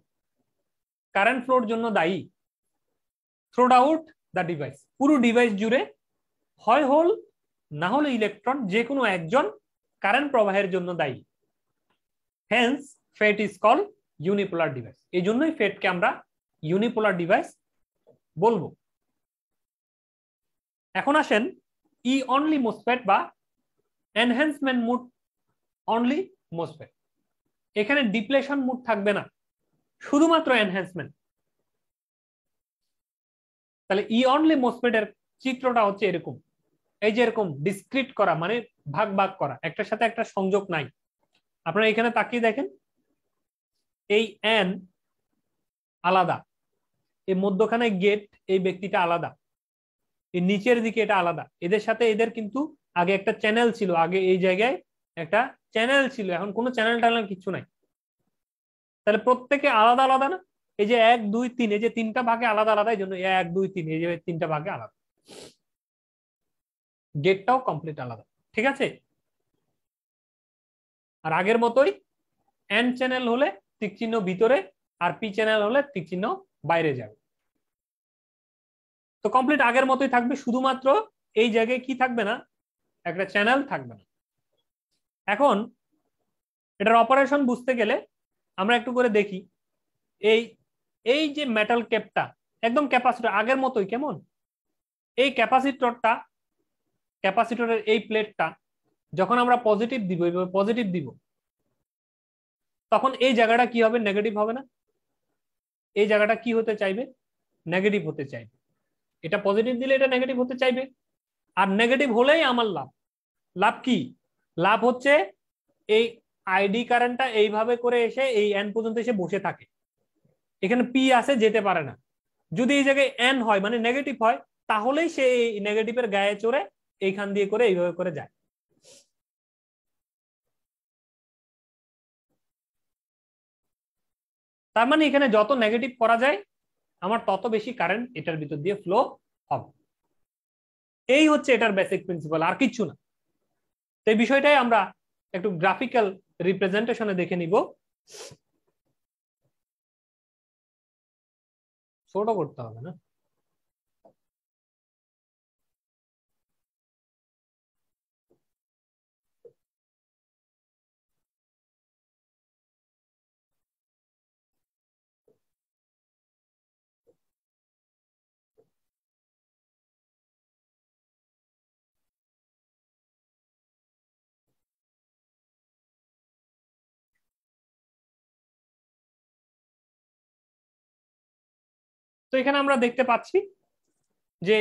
current ফ্লোর জন্য দায়ী থ্রোড আউট দা ডিভাইস, পুরো ডিভাইস জুড়ে হয় হোল না হলে ইলেকট্রন, যে কোনো একজন কারেন্ট প্রবাহের জন্য দায়ী। Hence FET is call unipolar device. এই জন্যই ফেটকে আমরা ইউনিপোলার ডিভাইস বলবো। এখন আসেন ই অনলি মোসফেট বা এনহ্যান্সমেন্ট মুড অনলি মোসফেট। এখানে ডিপ্লেশন মুড থাকবে না, শুধুমাত্র এনহ্যান্সমেন্ট। তাহলে ই অনলি মোসফেটের চিত্রটা হচ্ছে এরকম, এই যে এরকম ডিসক্রিট করা মানে ভাগ ভাগ করা, একটার সাথে একটা সংযোগ নাই। আপনারা এখানে তাকিয়ে দেখেন, এই এন আলাদা, এই মধ্যখানে গেট এই ব্যক্তিটা আলাদা, এই নিচের দিকে এটা আলাদা। এদের সাথে এদের কিন্তু আগে একটা চ্যানেল ছিল, আগে এই জায়গায় একটা চ্যানেল ছিল, এখন কোনো চ্যানেল ট্যানেল কিছু নাই। তাহলে প্রত্যেকে আলাদা আলাদা না, এই যে 1 2 3, এই যে তিনটা ভাগে আলাদা আলাদা, এই জন্য 1 2 3 এই যে তিনটা ভাগে আলাদা, গেটটাও কমপ্লিট আলাদা। ঠিক আছে, আর আগের মতোই এন চ্যানেল হলে টিক চিহ্ন ভিতরে, আর পি চ্যানেল হলে টিক চিহ্ন বাইরে যাবে। তো কমপ্লিট আগের মতোই থাকবে, শুধুমাত্র এই জায়গায় কি থাকবে না, একটা চ্যানেল থাকবে না। এখন এটার অপারেশন বুঝতে গেলে আমরা একটু করে দেখি, এই এই যে মেটাল ক্যাপটা একদম ক্যাপাসিটর আগের মতোই, কেমন এই ক্যাপাসিটরটা, ক্যাপাসিটরের এই প্লেটটা যখন আমরা পজিটিভ দিব তখন এই জায়গাটা কি হবে, নেগেটিভ হবে না? এই জায়গাটা কি হতে চাইবে, নেগেটিভ হতে চাইবে। এটা পজিটিভ দিলে এটা নেগেটিভ হতে চাইবে, আর নেগেটিভ হলেই আমার লাভ। লাভ কি? লাভ হচ্ছে এই আইডি কারেন্টটা এইভাবে করে এসে এই এন পর্যন্ত এসে বসে থাকে, এখানে পি আসে যেতে পারে না। যদি এই জায়গায় এন হয় মানে নেগেটিভ হয়, তাহলেই সে এই নেগেটিভের গায়ে চড়ে এইখান দিয়ে করে এইভাবে করে যায়। তার মানে এখানে যত নেগেটিভ করা যায় আমার তত বেশি কারেন্ট এটার ভিতর দিয়ে ফ্লো হবে। এই হচ্ছে এটার বেসিক প্রিন্সিপাল, আর কিছু না। এই বিষয়টাই আমরা একটু গ্রাফিক্যাল রিপ্রেজেন্টেশনে দেখে নিব। ছোট করতে হবে না, তো এখানে আমরা দেখতে পাচ্ছি যে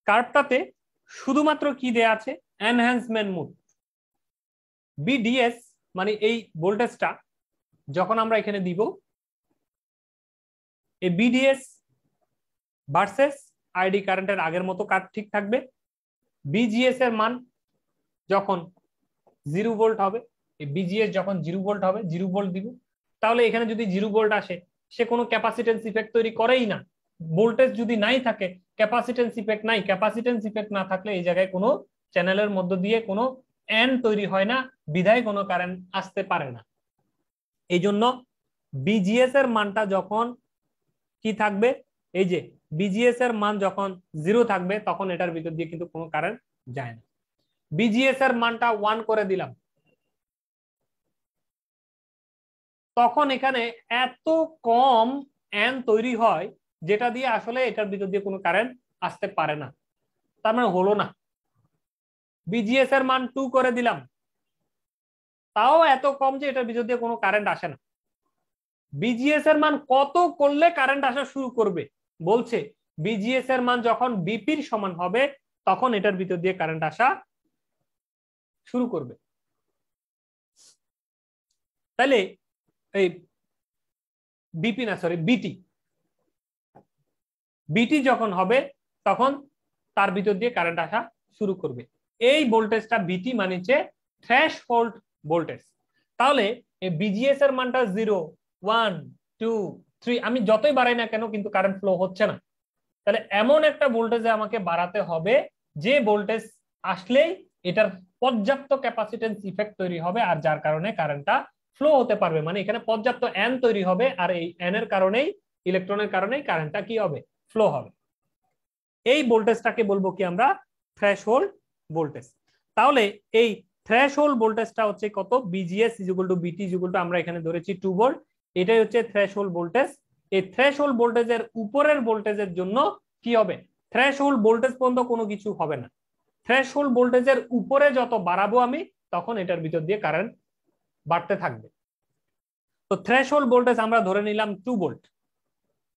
কার্ভটাতে শুধুমাত্র কি দেয়া আছে, এনহ্যান্সমেন্ট মুড। বিডিএস মানে এই ভোল্টেজটা যখন আমরা এখানে দিব এই বিডিএস ভার্সেস আইডি কারেন্টের আগের মতো কাট ঠিক থাকবে। বিজিএস এর মান যখন 0 ভোল্ট হবে, এই বিজিএস যখন 0 ভোল্ট হবে 0 ভোল্ট দিব। তাহলে এখানে যদি 0 ভোল্ট আসে সে কোনো ক্যাপাসিটেন্স ইফেক্ট তৈরি করেই না। ভোল্টেজ যদি নাই থাকে ক্যাপাসিটেন্স ইফেক্ট নাই, ক্যাপাসিটেন্স ইফেক্ট না থাকলে এই জায়গায় কোনো চ্যানেলের মধ্য দিয়ে কোনো এন তৈরি হয় না, বিধায় কোনো কারেন্ট আসতে পারে না। এই জন্য বিজিএস এর মানটা যখন কি থাকবে, এই যে বিজিএস এর মান যখন 0 থাকবে তখন এটার ভিতর দিয়ে কিন্তু কোনো কারেন্ট যায় না। বিজিএস এর মানটা 1 করে দিলাম, তখন এখানে এত কম এন তৈরি হয় যেটা দিয়ে আসলে এটার ভিতর দিয়ে কোনো কারেন্ট আসতে পারে না, তার মানে হলো না। বিজিএস এর মান 2 করে দিলাম, তাও এত কম যে এটার ভিতর দিয়ে কোনো কারেন্ট আসে না। বিজিএস এর মান কত করলে কারেন্ট আসা শুরু করবে, বলছে বিজিএস এর মান যখন বিপির সমান হবে তখন এটার ভিতর দিয়ে কারেন্ট আসা শুরু করবে। তাহলে এই বিপি না সরি বিটি, বিটি যখন হবে তখন তার ভিতর দিয়ে কারেন্ট আসা শুরু করবে। এই ভোল্টেজটা বিটি মানে হচ্ছে থ্রেশহোল্ড ভোল্টেজ। তাহলে এই বিজিএস এর মানটা 0, 1, 2, 3 আমি যতই বাড়াই না কেন কিন্তু কারেন্ট ফ্লো হচ্ছে না। তাহলে এমন একটা ভোল্টেজে আমাকে বাড়াতে হবে যে ভোল্টেজ আসলেই এটার পর্যাপ্ত ক্যাপাসিটেন্স ইফেক্ট তৈরি হবে আর যার কারণে কারেন্টটা ফ্লো হতে পারবে। মানে এখানে পর্যাপ্ত এন তৈরি হবে আর এই এন এর কারণেই, ইলেকট্রনের কারণেই কারেন্টটা কি হবে, ফ্লো হবে। এই ভোল্টেজটাকে বলবো কি আমরা, থ্রেশহোল্ড ভোল্টেজ। তাহলে এই থ্রেশহোল্ড ভোল্টেজটা হচ্ছে কত, বিজিএস ইকুয়াল টু বিটি ইকুয়াল টু আমরা এখানে ধরেছি 2 ভোল্ট, এটাই হচ্ছে থ্রেশহোল্ড ভোল্টেজ। এই থ্রেশহোল্ড ভোল্টেজের উপরের ভোল্টেজের জন্য কি হবে, থ্রেশহোল্ড ভোল্টেজ পর্যন্ত কোনো কিছু হবে না। থ্রেশহোল্ড ভোল্টেজের উপরে যত বাড়াবো আমি তখন এটার ভিতর দিয়ে কারেন্ট বাড়তে থাকবে। তো থ্রেশহোল্ড ভোল্টেজ আমরা ধরে নিলাম 2 ভোল্ট।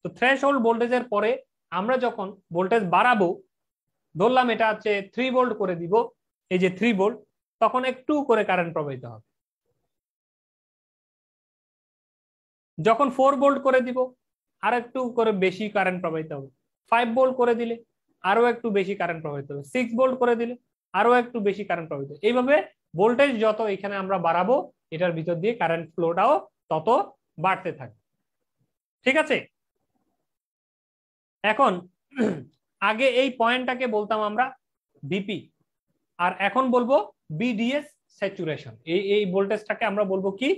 তো থ্রেশহোল্ড ভোল্টেজের পরে আমরা যখন ভোল্টেজ বাড়াবো, ধরলাম এটা হচ্ছে 3 ভোল্ট করে দিব, এই যে 3 ভোল্ট, তখন একটু করে কারেন্ট প্রবাহিত হবে। যখন 4 ভোল্ট করে দিব আর একটু করে বেশি কারেন্ট প্রবাহিত হবে। 5 ভোল্ট করে দিলে আরো একটু বেশি কারেন্ট প্রবাহিত হবে। 6 ভোল্ট করে দিলে আরো একটু বেশি কারেন্ট প্রবাহিত হবে। এইভাবে ভোল্টেজ যত এখানে আমরা বাড়াবো এটার ভিতর দিয়ে কারেন্ট ফ্লোটাও তত বাড়তে থাকবে। ঠিক আছে, এখন আগে এই পয়েন্টটাকে বলতাম আমরা বিপি, আর এখন বলবো বিডিএস স্যাচুরেশন। এই ভোল্টেজটাকে আমরা বলবো কি,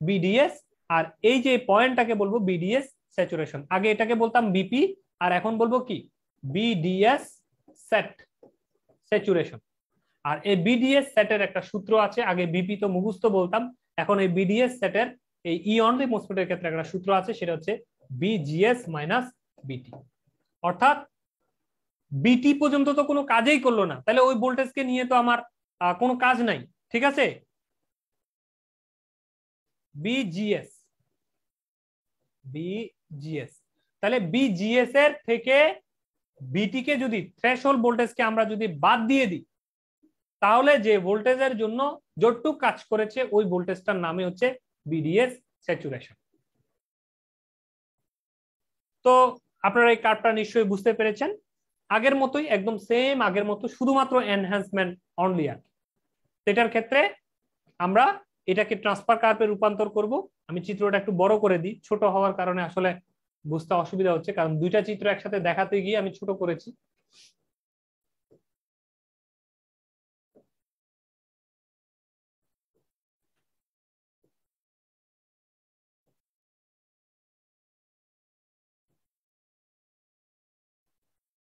বিডিএস, আর এই যে পয়েন্টটাকে বলবো বিডিএস স্যাচুরেশন। আগে এটাকে বলতাম বিপি আর এখন বলবো কি, বিডিএস সেট স্যাচুরেশন। আর এই বিডিএস সেটের একটা সূত্র আছে, আগে বিপি তো মুখস্থ বলতাম, এখন এই বিডিএস সেটের এই ই অনলি মোসফেটের ক্ষেত্রে একটা সূত্র আছে, সেটা হচ্ছে বিজিএস মাইনাস বিটি। অর্থাৎ বিটি পর্যন্ত তো কোনো কাজেই করলো না, তাহলে ওই ভোল্টেজকে নিয়ে তো আমার কোনো কাজ নাই। ঠিক আছে, বিজিএস, বিজিএস, তাহলে বিজিএস এর থেকে বিটি কে যদি থ্রেশহোল্ড ভোল্টেজকে আমরা যদি বাদ দিয়ে দিই, তাহলে যে ভোল্টেজের জন্য যতটুকু কাজ করেছে ওই ভোল্টেজটার নামে হচ্ছে বিডিএস স্যাচুরেশন। তো আপনারা এই কার্ভটা নিশ্চয়ই বুঝতে পেরেছেন, আগের মতোই একদম সেম আগের মতো, শুধুমাত্র এনহ্যান্সমেন্ট অনলি। আর এটার ক্ষেত্রে আমরা এটাকে ট্রান্সফার কার্ভে রূপান্তর করব। আমি চিত্রটা একটু বড় করে দিই, ছোট হওয়ার কারণে আসলে বুঝতে অসুবিধা হচ্ছে, কারণ দুইটা চিত্র একসাথে দেখাতে গিয়ে আমি ছোট করেছি।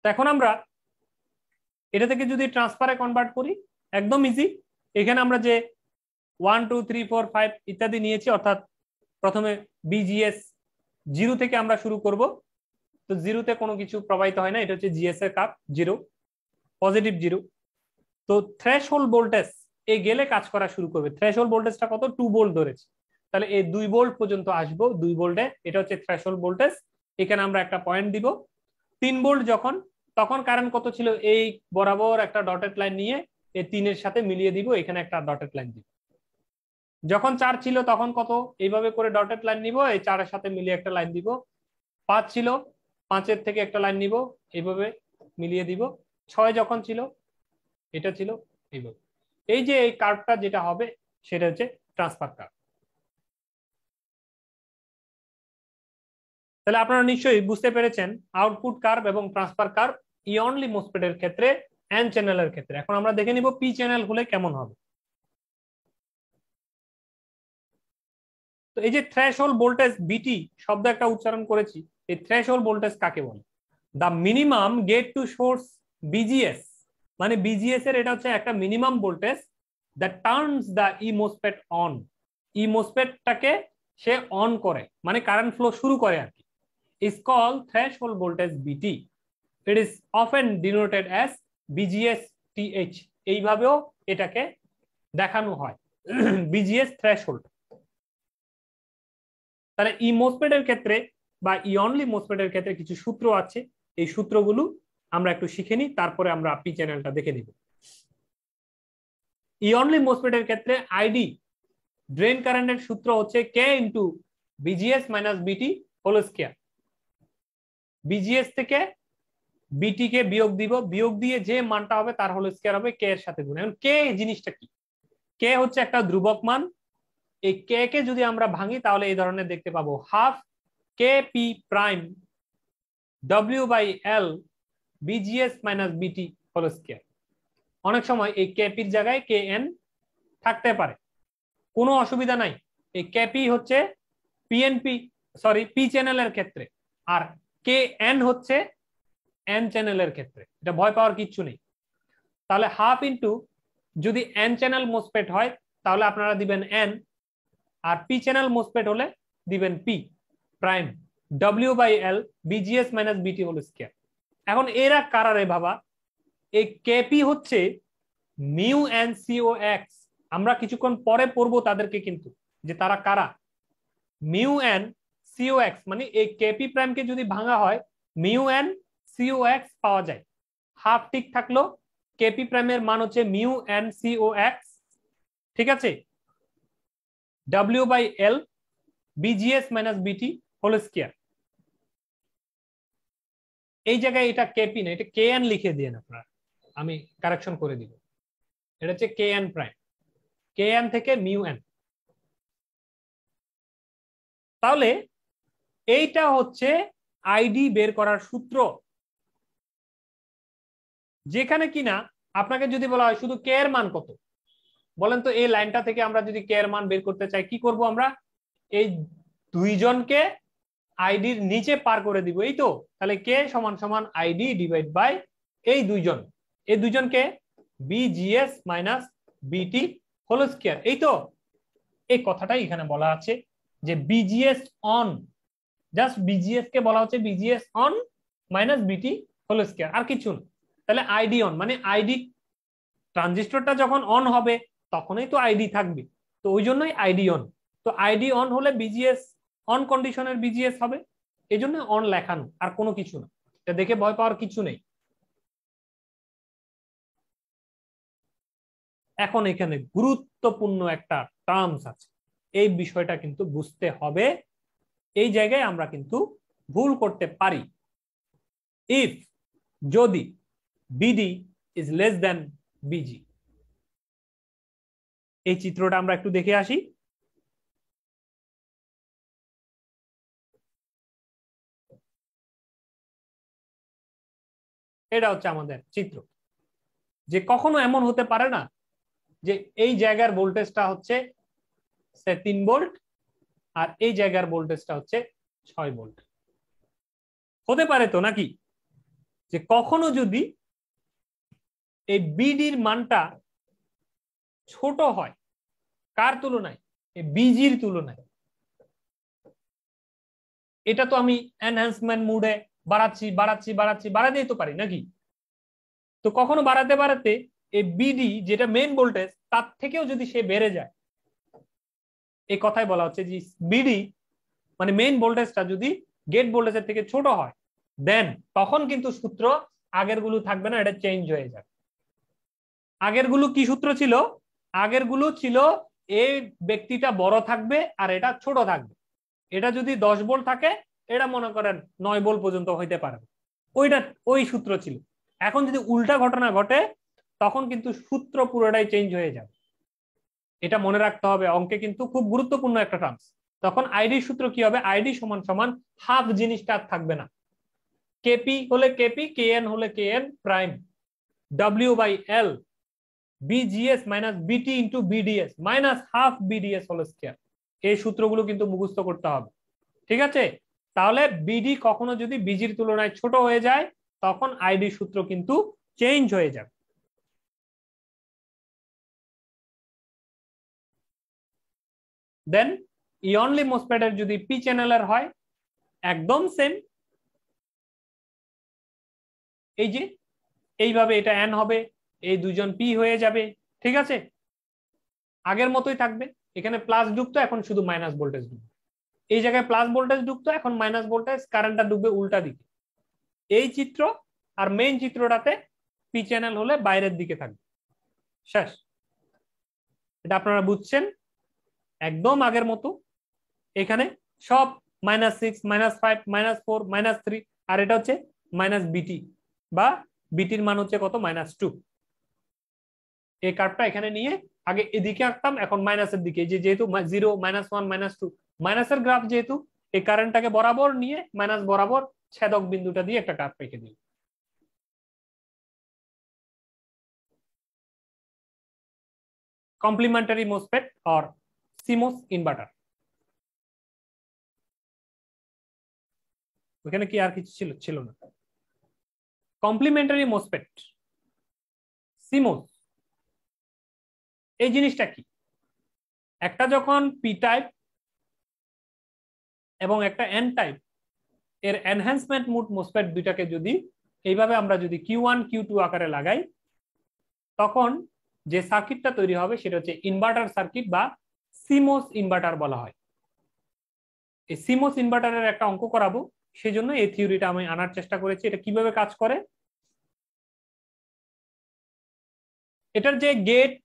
তো এখন আমরা এটা থেকে যদি ট্রান্সফারে কনভার্ট করি, একদম ইজি। এখানে আমরা যে 1, 2, 3, 4, 5 ইত্যাদি নিয়েছি, অর্থাৎ প্রথমে বিজিএস 0 থেকে আমরা শুরু করব। তো 0-তে কোনো কিছু প্রবাহিত হয় না, এটা হচ্ছে জিএস এর কার্ভ, 0, পজিটিভ 0। তো থ্রেশহোল্ড ভোল্টেজ এই গেলে কাজ করা শুরু করবে। থ্রেশহোল্ড ভোল্টেজটা কত, 2 ভোল্ট ধরেছি, তাহলে এই 2 ভোল্ট পর্যন্ত আসবো। 2 ভোল্টে এটা হচ্ছে থ্রেশহোল্ড ভোল্টেজ, এখানে আমরা একটা পয়েন্ট দিব। 3 ভোল্ট যখন, তখন কারেন্ট কত ছিল, এই বরাবর একটা ডটেড লাইন নিয়ে এই 3 এর সাথে মিলিয়ে দিব, এখানে একটা ডটেড লাইন দিব। যখন 4 ছিল তখন কত, এইভাবে করে ডটেড লাইন নিব, এই 4 এর সাথে মিলিয়ে একটা লাইন দিব। 5 ছিল, 5-এর থেকে একটা লাইন নিব, এইভাবে মিলিয়ে দিব। 6 যখন ছিল, এটা ছিল এইভাবে। এই যে এই কার্ভটা যেটা হবে সেটা হচ্ছে ট্রান্সফার কার্ভ। তাহলে আপনারা নিশ্চয়ই বুঝতে পেরেছেন আউটপুট কার্ভ এবং ট্রান্সফার কার্ভ ইয়নলি মোসফেটের ক্ষেত্রে, এন চ্যানেলের ক্ষেত্রে। এখন আমরা দেখে নিব পি চ্যানেল হলে কেমন হবে। তো এই যে থ্রেশহোল্ড ভোল্টেজ বিটি শব্দ একটা উচ্চারণ করেছি, এই থ্রেশহোল্ড ভোল্টেজ কাকে বলে? The minimum gate to source VGS, মানে বিজিএস এর এটা হচ্ছে একটা minimum voltage that turns the E MOSFET on. E মোসফেটটাকে সে অন করে, মানে কারেন্ট ফ্লো শুরু করে আর কি, is called threshold voltage BT. It is often denoted as BGS TH. এইভাবেও এটাকে দেখানো হয় BGS threshold। তাহলে ই মোসফেট এর ক্ষেত্রে বা ই অনলি মোসফেট এর ক্ষেত্রে কিছু সূত্র আছে, এই সূত্রগুলো আমরা একটু শিখে নিই, তারপরে আমরা পি চ্যানেলটা দেখে নিব। ই অনলি মোসফেট এর ক্ষেত্রে আইডি ড্রেন কারেন্টের সূত্র হচ্ছে কে into BGS minus VT whole square. BGS থেকে বিটি কে বিয়োগ দিব, বিয়োগ দিয়ে যে মানটা হবে তার হোল স্কয়ার হবে কে এর সাথে গুণ। এখন কে জিনিসটা কি? কে হচ্ছে একটা ধ্রুবক মান। এই কে কে যদি আমরা ভাঙি তাহলে এই ধরনের দেখতে পাবো, half K P prime W by L VGS minus VT whole square. অনেক সময় এই কে পির জায়গায় কে এন থাকতে পারে, কোনো অসুবিধা নাই। এই কে পি হচ্ছে পিএনপি, সরি পি চ্যানেলের ক্ষেত্রে, আর কে এন হচ্ছে এন চ্যানেলের ক্ষেত্রে, এটা ভয় পাওয়ার কিচ্ছু নেই। তাহলে হাফ ইন্টু, যদি এন চ্যানেল মোসফেট হয় তাহলে আপনারা দিবেন এন, আর পি চ্যানেল মোসফেট হলে দিবেন P prime W by L VGS minus VT whole square. এখন এরা কারা রে বাবা? এই কেপি হচ্ছে মিউ এন সিও এক্স, আমরা কিছুক্ষণ পরে পড়বো তাদেরকে কিন্তু, যে তারা কারা। মিউ এন সিও এক্স মানে এই কেপি প্রাইমকে যদি ভাঙা হয় মিউ এন সিও এক্স পাওয়া যায়। হাফ ঠিক থাকলো, কেপি প্রাইমের মান হচ্ছে মিউ এন সিও এক্স, ঠিক আছে, W by L VGS minus VT whole square. এই জায়গায় এটা কেপি না, এটা কে এন লিখে দিয়ে আপনারা, আমি কারেকশন করে দিব। এটা হচ্ছে K N prime, K N থেকে মিউ এন। তাহলে এইটা হচ্ছে আইডি বের করার সূত্র, যেখানে কিনা আপনাকে যদি বলা হয় শুধু কে এর মান কত, বলেন তো এই লাইনটা থেকে আমরা যদি কে এর মান বের করতে চাই কি করব আমরা? এই দুইজনকে আইডির নিচে পার করে দিব, এই তো। তাহলে কে সমান সমান আইডি ডিভাইড বাই এই দুইজন, এই দুইজনকে BGS minus VT whole square, এই তো। এই কথাটাই এখানে বলা আছে যে বিজিএস অন, জাস্ট বিজিএস কে বলা হচ্ছে BGS on minus VT whole square, আর কিছু না। তাহলে আইডি অন মানে আইডি, ট্রানজিস্টরটা যখন অন হবে তখনই তো আইডি থাকবে, তো ওই জন্যই আইডি অন। তো আইডি অন হলে বিজিএস অন কন্ডিশনের বিজিএস হবে, এই জন্য অন লেখানো, আর কোনো কিছু না। এটা দেখে ভয় পাওয়ার কিছু নেই। এখন এখানে গুরুত্বপূর্ণ একটা টার্মস আছে, এই বিষয়টা কিন্তু বুঝতে হবে। এই জায়গায় আমরা কিন্তু ভুল করতে পারি। ইফ, যদি BD is less than busy, এই চিত্রটা আমরা একটু দেখে আসি। এটা হচ্ছে আমাদের চিত্র, যে কখনো এমন হতে পারে না যে এই জায়গার ভোল্টেজটা হচ্ছে 3 ভোল্ট আর এই জায়গার ভোল্টেজটা হচ্ছে 6 ভোল্ট। হতে পারে তো নাকি? যে কখনো যদি এই বিডির মানটা ছোট হয় কার তুলনায়? এই বিজির তুলনায়। এটা তো আমি এনহ্যান্সমেন্ট মোডে বাড়াচ্ছি বাড়াচ্ছি বাড়াচ্ছি বাড়াতেই তো পারি নাকি? তো কখনো বাড়াতে বাড়াতে এই বিডি যেটা মেইন ভোল্টেজ তার থেকেও যদি সে বেড়ে যায়, এই কথাই বলা হচ্ছে যে বিডি মানে মেইন ভোল্টেজটা যদি গেট ভোল্টেজের থেকে ছোট হয়, দেন তখন কিন্তু সূত্র আগের গুলো থাকবে না, এটা চেঞ্জ হয়ে যাবে। আগের গুলো কি সূত্র ছিল? আগের গুলো ছিল এই ব্যক্তিটা বড় থাকবে আর এটা ছোট থাকবে। এটা যদি 10 ভোল্ট থাকে এটা মনে করেন 9 ভোল্ট পর্যন্ত হইতে পারে, ওই সূত্র ছিল। এখন যদি উল্টা ঘটনা ঘটে তখন কিন্তু সূত্র পুরোটাই চেঞ্জ হয়ে যাবে। এটা মনে রাখতে হবে, অঙ্কে কিন্তু খুব গুরুত্বপূর্ণ একটা টার্মস। তখন আইডি সূত্র কি হবে? আইডি সমান সমান হাফ জিনিসটা আর থাকবে না, কেপি হলে কেপি, কেএন হলে KN prime, W by L, VGS minus VT into VDS minus half VDS whole square. এই সূত্রগুলো কিন্তু মুখস্থ করতে হবে, ঠিক আছে? তাহলে বিডি কখনো যদি বিজির তুলনায় ছোট হয়ে যায় তখন আইডি সূত্র কিন্তু চেঞ্জ হয়ে যাবে। দেন ইয়নলি মোসফেটের যদি পি চ্যানেলের হয় একদম সেম, এই যে এইভাবে এটা এন হবে, এই দুজন পি হয়ে যাবে, ঠিক আছে? আগের মতোই থাকবে, এখানে প্লাস ঢুকতো এখন শুধু মাইনাস ভোল্টেজ ঢুকবে, এই জায়গায় প্লাস ভোল্টেজ ঢুকতো এখন মাইনাস ভোল্টেজ, কারেন্টটা ঢুকবে উল্টা দিকে। এই চিত্র আর মেইন চিত্রটাতে পি চ্যানেল হলে বাইরের দিকে থাকবে, শেষ। এটা আপনারা বুঝছেন, একদম আগের মতো। এখানে সব -6, -5, -4, -3, আর এটা হচ্ছে মাইনাস বিটি বা বিটির মান হচ্ছে কত? -2। এই কার্ভটা এখানে নিয়ে আগে এদিকে আঁকতাম, এখন মাইনাসের দিকে, যেহেতু 0, -1, -2 মাইনাসের গ্রাফ, যেহেতু এই কারেন্টটাকে বরাবর নিয়ে মাইনাস বরাবর ছেদক বিন্দুটা দিয়ে একটা কার্ভ রেখে দিই। কমপ্লিমেন্টারি মোসফেট और সিমোস ইনভার্টার। ওখানে কি আর কিছু ছিল না। কমপ্লিমেন্টারি মোসফেট, সিমোস, এই জিনিসটা কি? একটা যখন পি টাইপ এবং একটা এন টাইপ এর এনহ্যান্সমেন্ট মোড মোসফেট দুইটাকে যদি এইভাবে আমরা যদি Q1 Q2 আকারে লাগাই তখন যে সার্কিটটা তৈরি হবে সেটা হচ্ছে ইনভার্টার সার্কিট বা সিমোস ইনভার্টার বলা হয়। এই সিমোস ইনভার্টারের একটা অঙ্ক করাবো, সেজন্য এই থিওরিটা আমি আনার চেষ্টা করেছি। এটা কিভাবে কাজ করে? এটার যে গেট,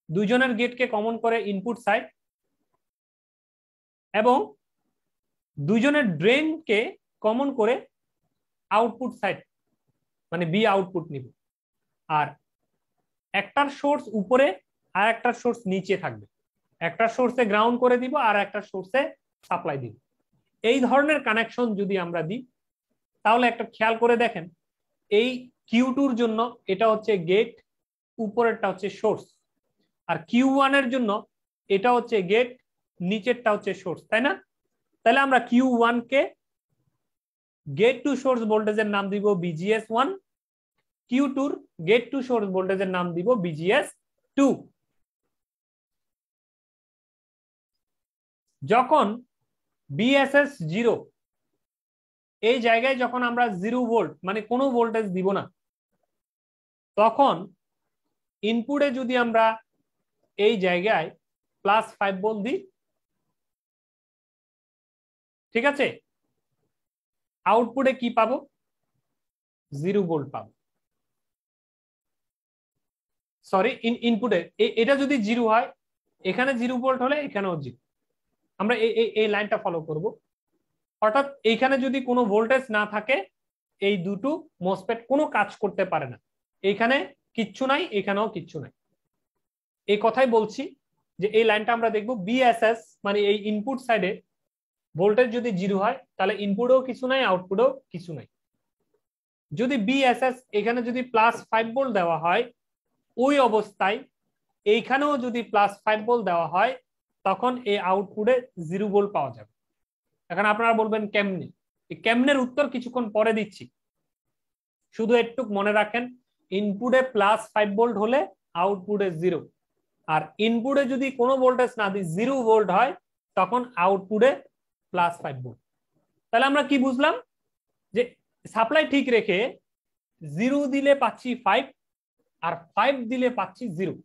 দুইজনের গেটকে কমন করে ইনপুট সাইড এবং দুইজনের ড্রেনকে কমন করে আউটপুট সাইড, মানে বি আউটপুট নিব। আর একটার সোর্স উপরে আর একটার সোর্স নিচে থাকবে, একটা সোর্সে গ্রাউন্ড করে দিব আর একটা সোর্সে সাপ্লাই দিব। এই ধরনের কানেকশন যদি আমরা দিই তাহলে একটা খেয়াল করে দেখেন, এই Q2 এর জন্য এটা হচ্ছে গেট, উপরেরটা হচ্ছে সোর্স, আর Q1 এর জন্য এটা হচ্ছে গেট, নিচেরটা হচ্ছে সোর্স, তাই না? তাহলে আমরা Q1 K gate to source ভোল্টেজের নাম দিব BGS1, Q2 gate to source ভোল্টেজের নাম দিব BGS2। যখন BSS 0, এই জায়গায় যখন আমরা 0 ভোল্ট মানে কোনো ভোল্টেজ দিব না, তখন ইনপুটে যদি আমরা এই জায়গায় +5 ভোল্ট দিই, ঠিক আছে, আউটপুটে কি পাবো? 0 ভোল্ট পাবো। সরি, ইনপুটে এটা যদি 0 হয়, এখানে 0 ভোল্ট হলে এখানেও 0। আমরা এই লাইনটা ফলো করব। অর্থাৎ এইখানে যদি কোনো ভোল্টেজ না থাকে এই দুটো মোসফেট কোনো কাজ করতে পারে না। এইখানে কিচ্ছু নাই, এখানেও কিচ্ছু নাই। এই কথাই বলছি যে এই লাইনটা আমরা দেখব বিএসএস, মানে এই ইনপুট সাইডে ভোল্টেজ যদি 0 হয় তাহলে ইনপুটেও কিছু নাই, আউটপুটেও কিছু নাই। যদি বিএসএস এখানে যদি +5 ভোল্ট দেওয়া হয়, ওই অবস্থায় এইখানেও যদি +5 ভোল্ট দেওয়া হয় তখন এই আউটপুটে 0 ভোল্ট পাওয়া যাবে। এখন আপনারা বলবেন কেমনে? এই কেমনের উত্তর কিছুক্ষণ পরে দিচ্ছি, শুধু একটু মনে রাখেন, ইনপুটে +5 ভোল্ট হলে আউটপুটে 0, আর ইনপুটে যদি কোনো ভোল্টেজ না দিই 0 ভোল্ট হয় তখন আউটপুটে +5 ভোল্ট। তাহলে আমরা কি বুঝলাম? যে সাপ্লাই ঠিক রেখে 0 দিলে পাচ্ছি 5 আর 5 দিলে পাচ্ছি 0।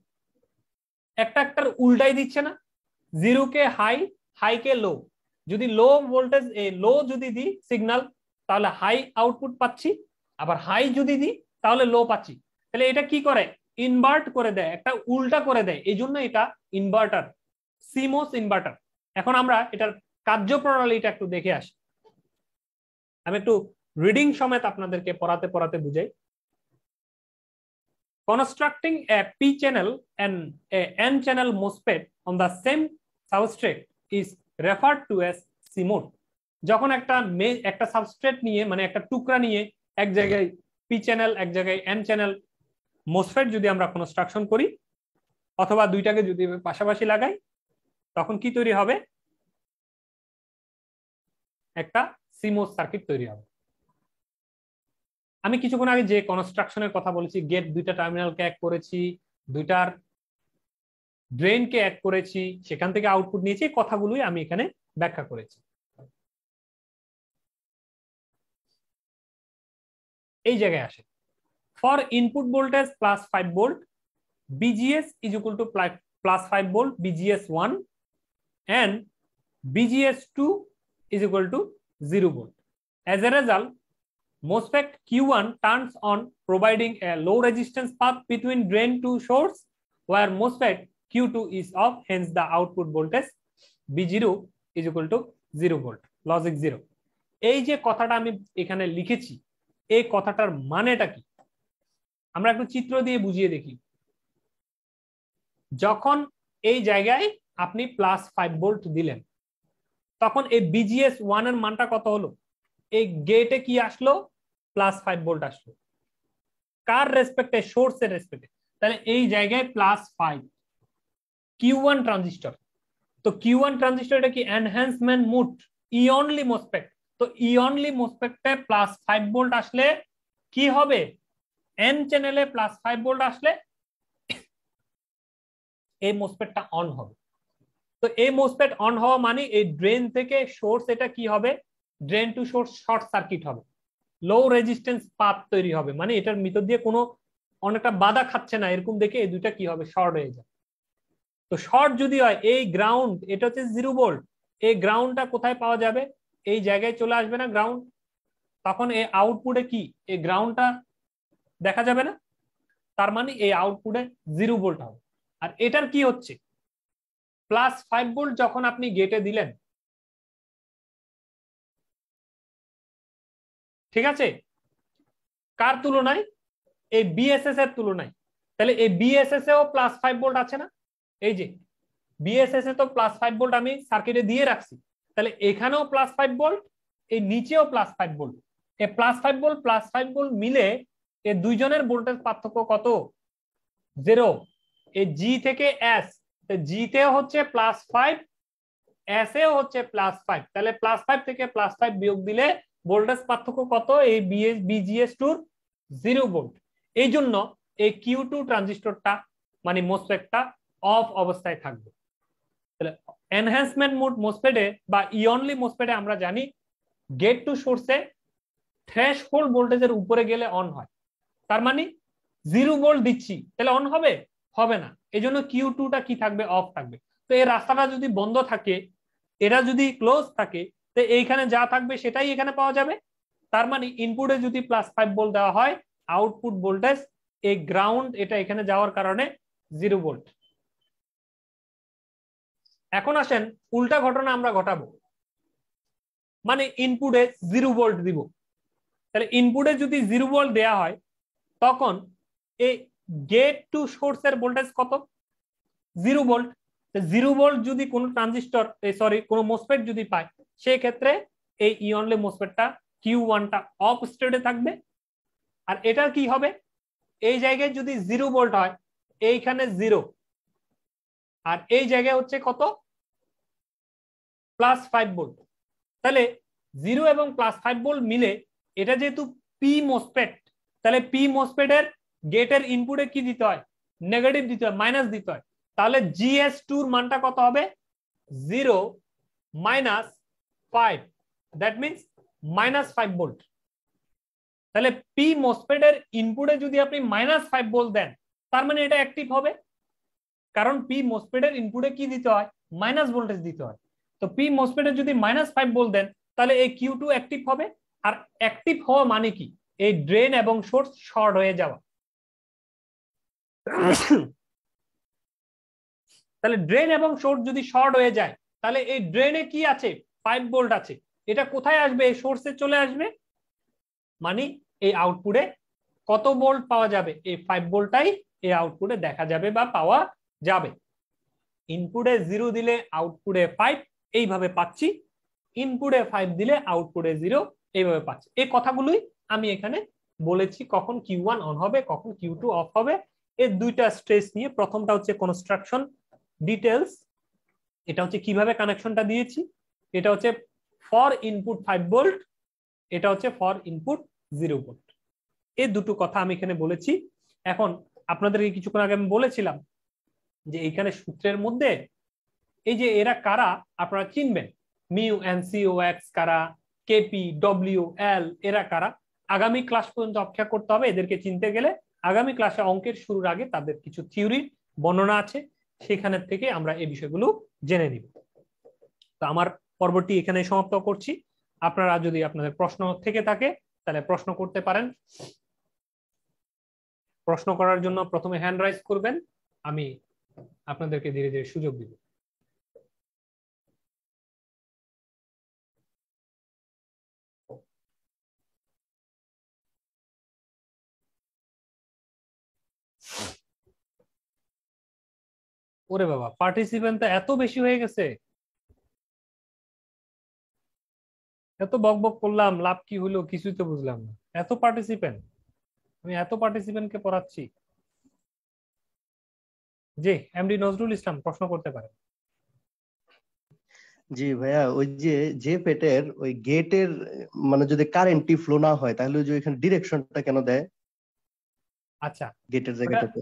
একটার উল্টাই দিচ্ছে না, 0 কে হাই, হাই কে লো। যদি লো ভোল্টেজ লো যদি দিই সিগন্যাল তাহলে হাই আউটপুট পাচ্ছি, আবার হাই যদি দিই তাহলে লো পাচ্ছি। তাহলে এটা কি করে? ইনভার্ট করে দেয়, একটা উল্টা করে দেয়, এই জন্য এটা ইনভার্টার, সিমোস ইনভার্টার। এখন আমরা এটার কার্যপ্রণালীটা একটু দেখে আসি। আমি একটু রিডিং সমেত আপনাদেরকে পড়াতে পড়াতে বুঝাই। Constructing a P channel and a N channel MOSFET on the same substrate is referred to as CMOS. যখন একটা সাবস্ট্রেট নিয়ে মানে একটা টুকরা নিয়ে এক জায়গায় পি চ্যানেল এক জায়গায় এন চ্যানেল মোসফেট যদি আমরা কনস্ট্রাকশন করি অথবা দুইটাকে যদি পাশাপাশি লাগাই তখন কি তৈরি হবে? একটা সিমোস সার্কিট তৈরি হবে। আমি কিছুক্ষণ আগে যে কনস্ট্রাকশনের কথা বলেছি, গেট দুইটা টার্মিনালকে এক করেছি, দুইটার ড্রেনকে এক করেছি, সেখান থেকে আউটপুট নিয়েছি, এই কথাগুলোই আমি এখানে ব্যাখ্যা করেছি। এই জায়গায় আসে, for input voltage plus 5 volt BGS is equal to plus 5 volt BGS1 and BGS2 is equal to 0 volt. As a result, MOSFET Q1 turns on, providing a low resistance path between drain to source, where MOSFET Q2 is off, hence the output voltage B0 is equal to 0 volt. Logic 0. এই যে কথাটা আমি এখানে লিখেছি, এই কথাটার মানেটা কি আমরা একটু চিত্র দিয়ে বুঝিয়ে দেখি। যখন এই জায়গায় আপনি প্লাস 5 ভোল্ট দিলেন তখন এই BGS1 এর মানটা কত হলো? এই গেটে কি আসলো? প্লাস 5 ভোল্ট আসলো। কার রেসপেক্টে? সোর্সের রেসপেক্টে। তাহলে এই জায়গায় প্লাস 5 Q1 ট্রানজিস্টর। তো Q1 ট্রানজিস্টর এটা কি এনহ্যান্সমেন্ট মোড ই অনলি মোসফেট। তো ই অনলি মোসফেটে প্লাস 5 ভোল্ট আসলে কি হবে? এন চ্যানেলে প্লাস 5 ভোল্ট আসলে এই মোসফেটটা অন হবে। তো এই মোসফেট অন হওয়া মানে এই ড্রেন থেকে সোর্স এটা কি হবে? Drain to source short circuit হবে, লো রেজিস্ট্যান্স পাথ তৈরি হবে, মানে এটার ভিতর দিয়ে কোনো অনেকটা বাধা খাচ্ছে না, এরকম দেখে এই দুইটা কি হবে? শর্ট হয়ে যায়। তো শর্ট যদি হয়, এই গ্রাউন্ড এটা হচ্ছে 0 ভোল্ট, এই গ্রাউন্ডটা কোথায় পাওয়া যাবে? এই জায়গায় চলে আসবে না গ্রাউন্ড, তখন এই আউটপুটে কি এই গ্রাউন্ডটা দেখা যাবে না, তার মানে এই আউটপুটে 0 ভোল্ট হবে। আর এটার কি হচ্ছে? প্লাস 5 ভোল্ট যখন আপনি গেটে দিলেন, ঠিক আছে, কার তুলনায়? এই বিএসএস এর তুলনায়। তাহলে এই বিএসএস এও প্লাস 5 ভোল্ট আছে না? এই যে বিএসএস এ তো প্লাস 5 ভোল্ট আমি সার্কিটে দিয়ে রাখছি, তাহলে এখানেও প্লাস 5 ভোল্ট, এই নিচেও প্লাস 5 ভোল্ট। এই প্লাস 5 ভোল্ট প্লাস 5 ভোল্ট মিলে এই দুইজনের ভোল্টেজ পার্থক্য কত? 0। এই জি থেকে এস, জি তে হচ্ছে প্লাস 5, এস এও হচ্ছে প্লাস 5, তাহলে প্লাস 5 থেকে প্লাস 5 বিয়োগ দিলে ভোল্টেজ পার্থক্য কত? এই BGS2 0 ভোল্ট। এই জন্য এই Q2 ট্রানজিস্টরটা মানে মোসফেটটা অফ অবস্থায় থাকবে। তাহলে এনহ্যান্সমেন্ট মোড মোসফেটে বা ই অনলি মোসফেটে আমরা জানি গেট টু সোর্সে থ্রেশহোল্ড ভোল্টেজের উপরে গেলে অন হয়, তার মানে 0 ভোল্ট দিচ্ছি, তাহলে অন হবে? হবে না। এই জন্য Q2টা কি থাকবে? অফ থাকবে। তো এই রাস্তাটা যদি বন্ধ থাকে, এটা যদি ক্লোজ থাকে, তো এইখানে যা থাকবে সেটাই এখানে পাওয়া যাবে। তার মানে ইনপুটে যদি প্লাস 5 ভোল্ট দেওয়া হয়, আউটপুট ভোল্টেজ এই গ্রাউন্ড এটা এখানে যাওয়ার কারণে 0 ভোল্ট। এখন আসেন উল্টা ঘটনা আমরা ঘটাবো, মানে ইনপুটে 0 ভোল্ট দিব। তাহলে ইনপুটে যদি 0 ভোল্ট দেওয়া হয় তখন এই গেট টু সোর্সের ভোল্টেজ কত? 0 ভোল্ট। 0 ভোল্ট যদি কোনো ট্রানজিস্টর কোনো মোসফেট যদি পায়, সেই ক্ষেত্রে এই ই অনলি মোসফেটটা Q1টা অফ স্টেটে থাকবে। আর এটা কি হবে? এই জায়গায় যদি 0 ভোল্ট হয়, এইখানে 0, আর এই জায়গায় হচ্ছে কত? Plus 5 volt. তাহলে 0 এবং প্লাস 5 ভোল্ট মিলে এটা যেহেতু পি মোসফেট, তাহলে পি মোসফেটের গেটের ইনপুটে কি দিতে হয়? নেগেটিভ দিতে হয়, মাইনাস দিতে হয়। তাহলে GS2 এর মানটা কত হবে? 0 minus 5, that means minus 5 volt. তাহলে পি মোসফেটের ইনপুটে যদি আপনি মাইনাস 5 ভোল্ট দেন, তার মানে এটা অ্যাক্টিভ হবে, কারণ পি মোসফেটের ইনপুটে কি দিতে হয়? মাইনাস ভোল্টেজ দিতে হয়। তো পি মোসফেটের যদি মাইনাস 5 ভোল্ট দেন, তাহলে এই Q2 অ্যাক্টিভ হবে। আর অ্যাক্টিভ হওয়া মানে কি? এই ড্রেন এবং সোর্স শর্ট হয়ে যাওয়া। তাহলে ড্রেন এবং সোর্স যদি শর্ট হয়ে যায়, তাহলে এই ড্রেনে কি আছে? 5 ভোল্ট আছে, এটা কোথায় আসবে? এই সোর্সে চলে আসবে, মানে এই আউটপুটে কত ভোল্ট পাওয়া যাবে, এই 5 ভোল্টটাই এই আউটপুটে দেখা যাবে বা পাওয়া যাবে। ইনপুটে 0 দিলে আউটপুটে 5 এইভাবে পাচ্ছি, ইনপুটে 5 দিলে আউটপুটে 0 এইভাবে পাচ্ছি। এই কথাগুলোই আমি এখানে বলেছি, কখন Q1 অন হবে, কখন Q2 অফ হবে। এর দুইটা স্টেজ নিয়ে, প্রথমটা হচ্ছে কনস্ট্রাকশন ডিটেলস, এটা হচ্ছে কিভাবে কানেকশনটা দিয়েছি, এটা হচ্ছে ফর ইনপুট 5 ভোল্ট, এটা হচ্ছে ফর ইনপুট 0 ভোল্ট। এই দুটো কথা আমি এখানে বলেছি। এখন আপনাদেরকে কিছুক্ষণ আগে আমি বলেছিলাম যে এইখানে সূত্রের মধ্যে এই যে এরা কারা আপনারা চিনবেন, মিউ এনসিওএক্স কারা, কেপি ডব্লিউ এল এরা কারা, আগামী ক্লাস পর্যন্ত অপেক্ষা করতে হবে এদেরকে চিনতে গেলে। আগামী ক্লাসে অঙ্কের শুরুর আগে তাদের কিছু থিওরি বর্ণনা আছে, সেখানে থেকে আমরা এই বিষয়গুলো জেনে নিব। তো আমার পর্বটি এখানে সমাপ্ত করছি। আপনারা যদি আপনাদের প্রশ্ন থেকে থাকে তাহলে প্রশ্ন করতে পারেন। প্রশ্ন করার জন্য প্রথমে হ্যান্ড রাইজ করবেন, আমি আপনাদেরকে ধীরে ধীরে সুযোগ দিব। ওরে বাবা, পার্টিসিপেন্ট তো এত বেশি হয়ে গেছে, এত বক বক করলাম, লাভ কি হলো কিছুই তো বুঝলাম না। এত পার্টিসিপেন্ট, আমি এত পার্টিসিপেন্টকে পড়াচ্ছি। জি, এমডি নজরুল ইসলাম প্রশ্ন করতে পারেন। জি ভাইয়া, ওই যে যে পেটের ওই গেটের মানে যদি কারেন্টই ফ্লো না হয় তাহলে ওই যে এখানে ডিরেকশনটা কেন দেয় আচ্ছা, গেটের ওটা জায়গাটাতে?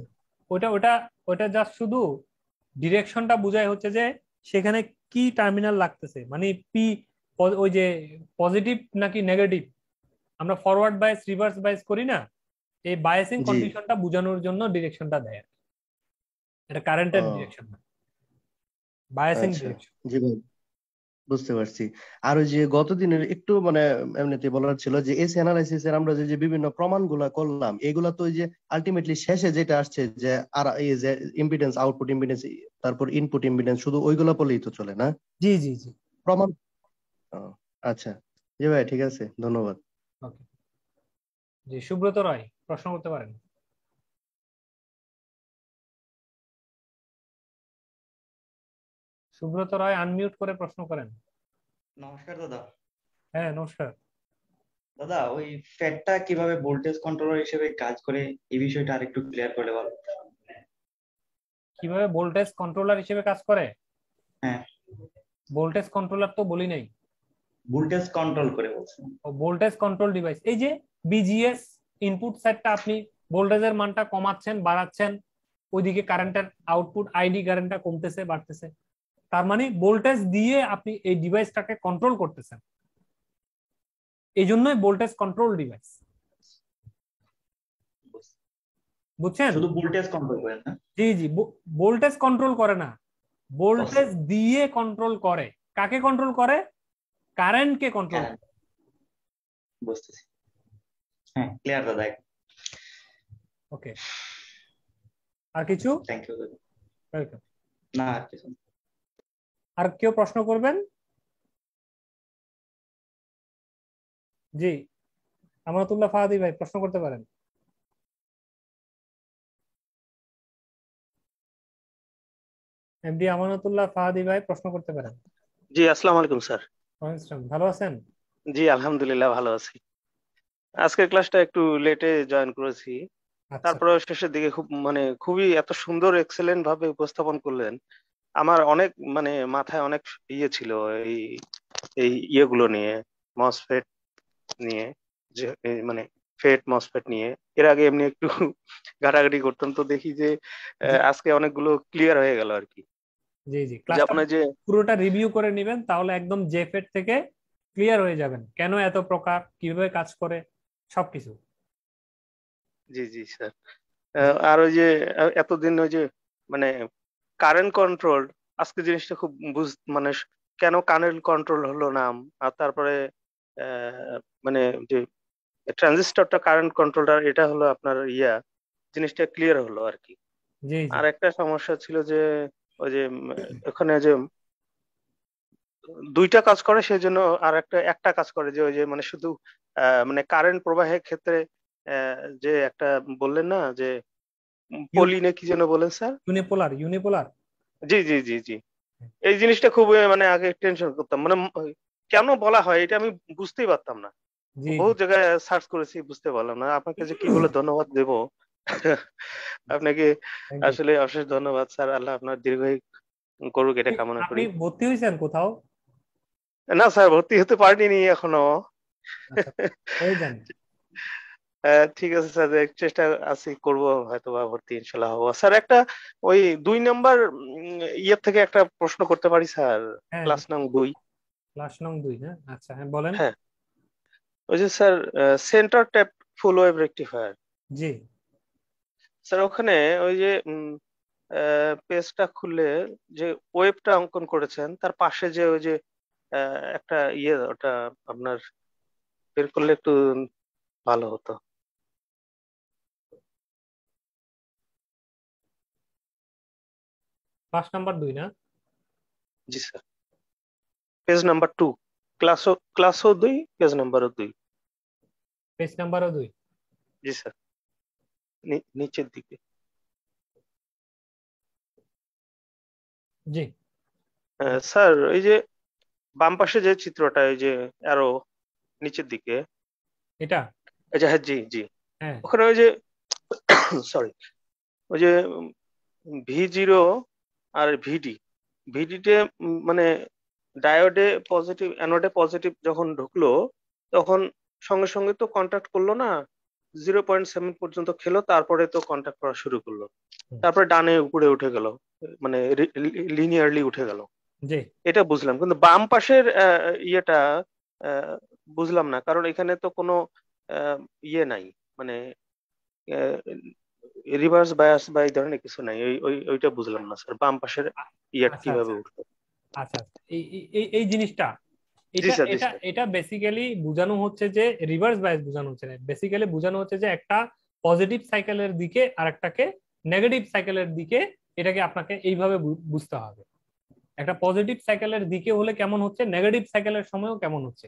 ওটা ওটা ওটা জাস্ট শুধু ডিরেকশনটা বুঝায়, হচ্ছে যে সেখানে কি টার্মিনাল লাগতেছে, মানে পি, ওই যে পজিটিভ নাকি নেগেটিভ, আমরা ফরওয়ার্ড বায়াস রিভার্স বায়াস করি না, এই বায়াসিং জি। কন্ডিশনটা বোঝানোর জন্য ডিরেকশনটা দেয়। এটা কারেন্টের ও ডিরেকশন না, বায়াসিং আচ্ছা। ডিরেকশন। জি ভাই, বুঝতে পারছি। আর ওই যে গতদিনের একটু মানে এমনিতে বলার ছিল যে এস অ্যানালাইসিস এর আমরা যে যে বিভিন্ন প্রমাণগুলা করলাম, এগুলা তো ওই যে আলটিমেটলি শেষে যেটা আসছে যে আর এই যে ইম্পিডেন্স, আউটপুট ইম্পিডেন্স, তারপর ইনপুট ইম্পিডেন্স, শুধু ওইগুলা বলেই তো চলে না? জি জি জি। প্রমাণ। ও, আচ্ছা। জি ভাই, ঠিক আছে, ধন্যবাদ। ওকে, জি সুব্রত রায় প্রশ্ন করতে পারেন। সুব্রত রায় আনমিউট করে প্রশ্ন করেন। নমস্কার দাদা। হ্যাঁ নমস্কার। দাদা, ওই ফ্যাটটা কিভাবে ভোল্টেজ কন্ট্রোলার হিসেবে কাজ করে এই বিষয়টা আরেকটু ক্লিয়ার করলে ভালো। কিভাবে ভোল্টেজ কন্ট্রোলার হিসেবে কাজ করে? হ্যাঁ, ভোল্টেজ কন্ট্রোলার তো বলি নাই। ভোল্টেজ কন্ট্রোল করে বলছেন। ও ভোল্টেজ কন্ট্রোল ডিভাইস, এই যে বিজিএস ইনপুট সাইডটা আপনি ভোল্টেজের মানটা কমাচ্ছেন বাড়াচ্ছেন, ওইদিকে কারেন্টের আউটপুট আইডি কারেন্টটা কমতেছে বাড়তেছে, তার মানে ভোল্টেজ দিয়ে আপনি এই ডিভাইসটাকে কন্ট্রোল করতেছেন, এই জন্যই ভোল্টেজ কন্ট্রোল ডিভাইস। বুঝছেন? শুধু ভোল্টেজ কন্ট্রোল করেন না? জি জি, ভোল্টেজ কন্ট্রোল করে না, বুঝছি। ভোল্টেজ দিয়ে কন্ট্রোল করে। কাকে কন্ট্রোল করে? কারেন্টকে কন্ট্রোল হ্যাঁ, করে। বুঝতেছি। হ্যাঁ, ক্লিয়ার দাদা। ওকে, আর কিছু? থ্যাংক ইউ দাদা। ওয়েলকাম। না, আর কিছু না। আর কেউ প্রশ্ন করবেন? জি, আমানুল্লাহ ফাহাদি ভাই প্রশ্ন করতে পারেন। এমডি আমানুল্লাহ ফাহাদি ভাই প্রশ্ন করতে পারেন। জি, আসসালামু আলাইকুম স্যার। ওয়ালাইকুম আসসালাম, ভালো আছেন? জি, আলহামদুলিল্লাহ ভালো আছি। আজকের ক্লাসটা একটু লেটে জয়েন করেছি, আচ্ছা। তারপরে শেষের দিকে খুব মানে খুবই এত সুন্দর এক্সেলেন্ট ভাবে উপস্থাপন করলেন। আমার অনেক মানে মাথায় অনেক ইয়ে ছিল এই এই ইয়েগুলো নিয়ে, মসফেট নিয়ে, যে মানে ফেট মসফেট নিয়ে। এর আগে এমনি একটু ঘাটাঘাটি করতাম, তো দেখি যে জি আজকে অনেকগুলো ক্লিয়ার হয়ে গেল আর কি। জি জি, ক্লাসটা যেমন এই যে পুরোটা রিভিউ করে নেবেন, তাহলে একদম জেফেট থেকে ক্লিয়ার হয়ে যাবেন, কেন এত প্রকার, কিভাবে কাজ করে, সবকিছু। জি জি স্যার। আর ওই যে এতদিন ওই যে মানে কারেন্ট কন্ট্রোল, আজকে জিনিসটা খুব মানে কেন কারেন্ট কন্ট্রোল হলো নাম, আর তারপরে আহ, মানে যে ট্রানজিস্টরটা কারেন্ট কন্ট্রোলার, এটা হলো আপনার ইয়া, জিনিসটা ক্লিয়ার হলো আর কি। জি জি আর একটা সমস্যা ছিল যে ওই যে ওখানে যে দুইটা কাজ করে, সেই জন্য আর একটা কাজ করে যে ওই যে মানে শুধু মানে কারেন্ট প্রবাহের ক্ষেত্রে যে একটা বললেন না যে পলিনে কি যেন বলেন স্যার? ইউনিপোলার। জি জি জি জি, এই জিনিসটা খুব মানে আগে টেনশন করতাম, মানে কেন বলা হয় এটা আমি বুঝতেই পারতাম না। জি বহু জায়গায় সার্চ করেছি, বুঝতে পারলাম না। আপনাকে যে কি বলে ধন্যবাদ দেব আপনাকে থ্যাংক ইউ। আসলে অশেষ ধন্যবাদ স্যার। আল্লাহ আপনার দীর্ঘায়ু করুক, এটা কামনা আপনি করি। ভর্তি হয়েছেন কোথাও? না স্যার, ভর্তি হতে পারিনি এখনো। আচ্ছা, হয়ে যান। ঠিক আছে স্যার, চেষ্টা আছি, করব, হয়তো বা ভর্তি ইনশাল্লাহ হবো। স্যার একটা ওই 2 নম্বর ইয়ে থেকে একটা প্রশ্ন করতে পারি স্যার? হ্যাঁ, ক্লাস নং 2। ক্লাস নং 2 না? আচ্ছা, হ্যাঁ বলেন। হ্যাঁ, ওই যে sir centre tap full wave rectifier, জি, স্যার ওখানে ওই যে পেজটা খুললে যে ওয়েবটা অঙ্কন করেছেন তার পাশে যে ওই যে একটা ইয়ে, ওটা আপনার বের করলে একটু ভালো হতো। ক্লাস নাম্বার 2 না? জি স্যার, পেজ নাম্বার 2, ক্লাসও 2, পেজ নাম্বারও 2। পেজ নাম্বারও 2। জি স্যার, নিচের দিকে। জি, স্যার এই যে বাম পাশে যে চিত্রটা, এই যে আরো নিচের দিকে, এটা। এই যে, হ্যাঁ জি জি, হ্যাঁ, ওখানে ওই যে সরি, ওই যে V0 আর ভিডিতে মানে ডায়োডে পজিটিভ, অ্যানোডে পজিটিভ যখন ঢুকলো তখন সঙ্গে সঙ্গে তো কন্ট্যাক্ট করলো না, 0.7 পর্যন্ত খেলো, তারপরে তো কন্ট্যাক্ট করা শুরু করলো, হুম, তারপরে ডানে উপরে উঠে গেল, মানে লিনিয়ারলি উঠে গেল। জি। এটা বুঝলাম, কিন্তু বাম পাশের ইয়েটা আহ, বুঝলাম না, কারণ এখানে তো কোনো আহ, ইয়ে নাই, মানে রিভার্স বায়াস বা এই ধরনের কিছু নাই। ওইটা বুঝলাম না স্যার, বাম পাশের ইয়েটা আচ্ছা, কিভাবে আচ্ছা, উঠলো? আচ্ছা, আচ্ছা। এই এই এই- এই জিনিসটা, জি এটা স্যার, জি এটা স্যার। এটা বেসিক্যালি বোঝানো হচ্ছে যে রিভার্স বায়াস বোঝানো হচ্ছে না, বেসিক্যালি বোঝানো হচ্ছে যে একটা পজিটিভ সাইকেলের দিকে আর একটাকে নেগেটিভ সাইকেলের দিকে, এটাকে আপনাকে এইভাবে বুঝতে হবে। একটা পজিটিভ সাইকেলের দিকে হলে কেমন হচ্ছে, নেগেটিভ সাইকেলের সময়ও কেমন হচ্ছে,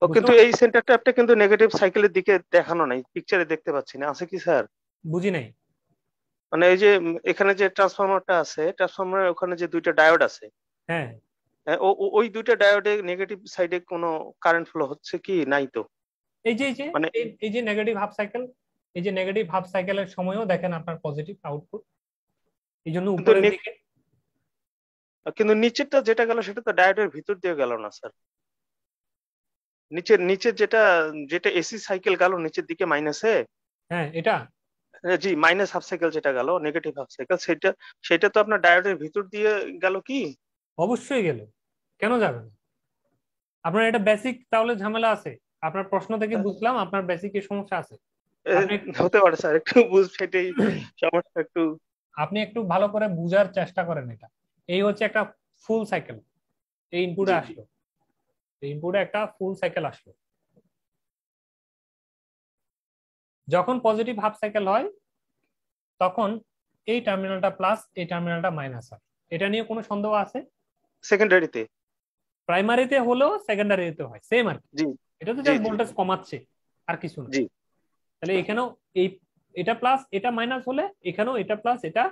ও বুঝতে কিন্তু পারছেন? এই সেন্টার ট্যাপটা কিন্তু নেগেটিভ সাইকেলের দিকে দেখানো নাই, পিকচারে দেখতে পাচ্ছি না, আছে কি স্যার? বুঝি নাই। মানে এই যে এখানে যে ট্রান্সফরমারটা আছে, ট্রান্সফরমারের ওখানে যে 2টা ডায়োড আছে, হ্যাঁ, ওই 2টা ডায়োডে নেগেটিভ সাইডে কোনো কারেন্ট ফ্লো হচ্ছে কি? নাই তো। এই যে এই যে মানে এই যে নেগেটিভ হাফ সাইকেল, এই যে নেগেটিভ হাফ সাইকেলের সময়ও দেখেন আপনার পজিটিভ আউটপুট, এই জন্য কিন্তু উপরের দিকে। কিন্তু নিচেরটা যেটা গেল সেটা তো ডায়োডের ভিতর দিয়ে গেল না স্যার। নিচের যেটা যেটা এসি সাইকেল গেল নিচের দিকে মাইনাসে, হ্যাঁ, এটা জি মাইনাস হাফ সাইকেল যেটা গেল, নেগেটিভ হাফ সাইকেল, সেটা তো আপনার ডায়োডের ভিতর দিয়ে গেল কি? অবশ্যই গেল, কেন যাবে না? আপনার এটা বেসিক তাহলে ঝামেলা আছে, আপনার প্রশ্ন থেকে বুঝলাম আপনার বেসিক এর সমস্যা আছে। এ, আপনি হতে পারে স্যার, একটু সেটাই সমস্যা একটু। আপনি একটু ভালো করে বুঝার চেষ্টা করেন। এটা এই হচ্ছে একটা ফুল সাইকেল, এই ইনপুটে জি জি আসলো, এই ইনপুটে একটা ফুল সাইকেল আসলো। যখন পজিটিভ হাফ সাইকেল হয় তখন এই টার্মিনালটা প্লাস, এই টার্মিনালটা মাইনাস হয়। এটা নিয়ে কোনো সন্দেহ আছে? সেকেন্ডারিতে। প্রাইমারিতে হলেও সেকেন্ডারিতে হয়, সেম আর কি। জি এটা তো জি জাস্ট জি ভোল্টেজ কমাচ্ছে, আর কিছু না। জি, তাহলে এখানেও এই, এটা প্লাস এটা মাইনাস হলে এখানেও এটা প্লাস এটা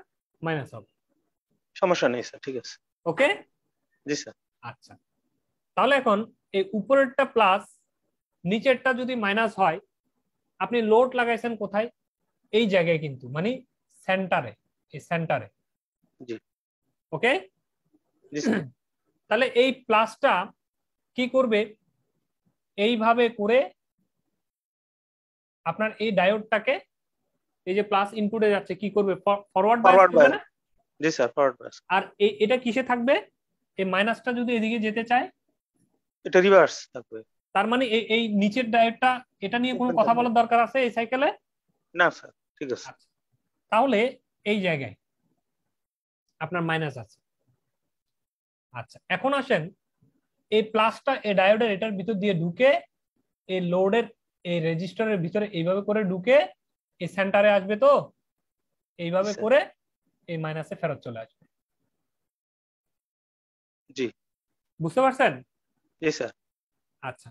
মাইনাস হবে। সমস্যা নেই স্যার, ঠিক আছে। ওকে, জি স্যার। আচ্ছা। তাহলে এখন এই উপরেরটা প্লাস, নিচেরটা যদি মাইনাস হয়, আপনি লোড লাগাইছেন কোথায়? এই জায়গায়, কিন্তু মানে সেন্টারে, এই সেন্টারে। জি ওকে, জি স্যার। তাহলে এই প্লাসটা কি করবে, এইভাবে করে আপনার এই ডায়োডটাকে, এই যে প্লাস ইনপুটে যাচ্ছে, কি করবে, ফরওয়ার্ড বায়াস ফরওয়ার্ড করবে বায়াস। না? জি স্যার, ফরওয়ার্ড বায়াস। আর এটা কিসে থাকবে, এই মাইনাসটা যদি এদিকে যেতে চায়, এটা রিভার্স থাকবে। তার মানে এই নিচের ডায়োডটা, এটা নিয়ে কোনো ওপেন কথা থাকবে বলার দরকার আছে এই সাইকেলে? না স্যার, ঠিক আছে। আচ্ছা, তাহলে এই জায়গায় আপনার মাইনাস আছে। আচ্ছা, এখন আসেন, এই প্লাসটা এই ডায়োডের এটার ভিতর দিয়ে ঢুকে এই লোডের এই রেজিস্টারের ভিতরে এইভাবে করে ঢুকে এই সেন্টারে আসবে, তো এইভাবে স্যার করে এই মাইনাসে ফেরত চলে আসবে। জি বুঝতে পারছেন? জি স্যার। আচ্ছা,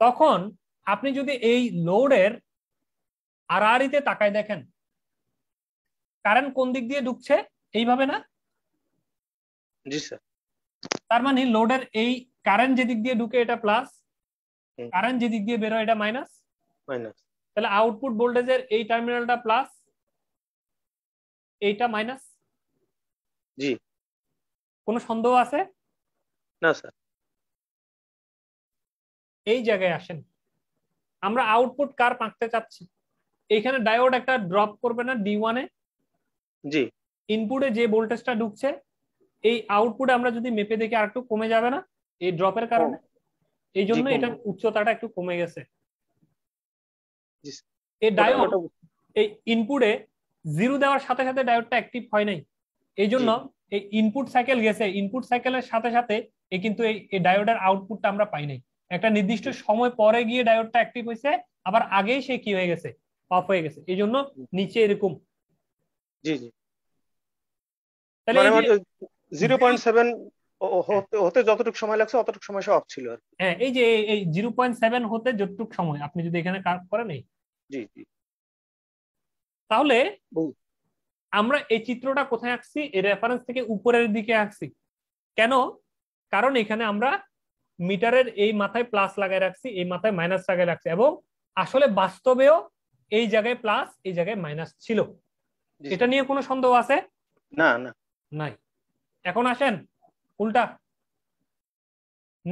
তখন আপনি যদি এই লোডের আড়াআড়িতে তাকায় দেখেন, কারেন্ট কোন দিক দিয়ে ঢুকছে, এইভাবে না? জি স্যার। তার মানে লোডের এই কারেন্ট যেদিক দিয়ে ঢুকে এটা প্লাস, কারেন্ট যেদিক দিয়ে বেরোয় এটা মাইনাস। মাইনাস। তাহলে আউটপুট ভোল্টেজের এই টার্মিনালটা প্লাস, এইটা মাইনাস। জি। কোনো সন্দেহ আছে? না স্যার। এই জায়গায় আসেন, আমরা আউটপুট কার আঁকতে চাচ্ছি। এইখানে ডায়োড একটা ড্রপ করবে না D1 এ? জি। ইনপুটে যে ভোল্টেজটা ঢুকছে এই আউটপুটে আমরা যদি মেপে দেখি আর একটু কমে যাবে না এই ড্রপের কারণে? এই জন্য এটার উচ্চতাটা একটু কমে গেছে। এই ডায়োড এই ইনপুটে 0 দেওয়ার সাথে সাথে ডায়োডটা অ্যাক্টিভ হয় নাই, এই জন্য এই ইনপুট সাইকেল গেছে, ইনপুট সাইকেলের সাথে সাথে এই কিন্তু এই ডায়োডের আউটপুটটা আমরা পাই নাই। একটা নির্দিষ্ট সময় পরে গিয়ে ডায়োডটা অ্যাক্টিভ হয়েছে, আবার আগেই সে কি হয়ে গেছে, অফ হয়ে গেছে, এই জন্য নিচে এরকম। জি জি। তাহলে মানে 0.7 হতে যতটুকু সময় লাগছে অতটুকু সময় সে অফ ছিল আর কি। হ্যাঁ, এই যে এই 0.7 হতে যতটুকু সময় আপনি যদি এখানে কাট করেন এই, জি জি। তাহলে আমরা এই চিত্রটা কোথায় আঁকছি? এই রেফারেন্স থেকে উপরের দিকে আঁকছি। কেন? কারণ এখানে আমরা মিটারের এই মাথায় প্লাস লাগাই রাখছি, এই মাথায় মাইনাস লাগাই রাখছি, এবং আসলে বাস্তবেও এই জায়গায় প্লাস এই জায়গায় মাইনাস ছিল। এটা নিয়ে কোনো সন্দেহ আছে? না না, নাই। এখন আসেন উল্টা,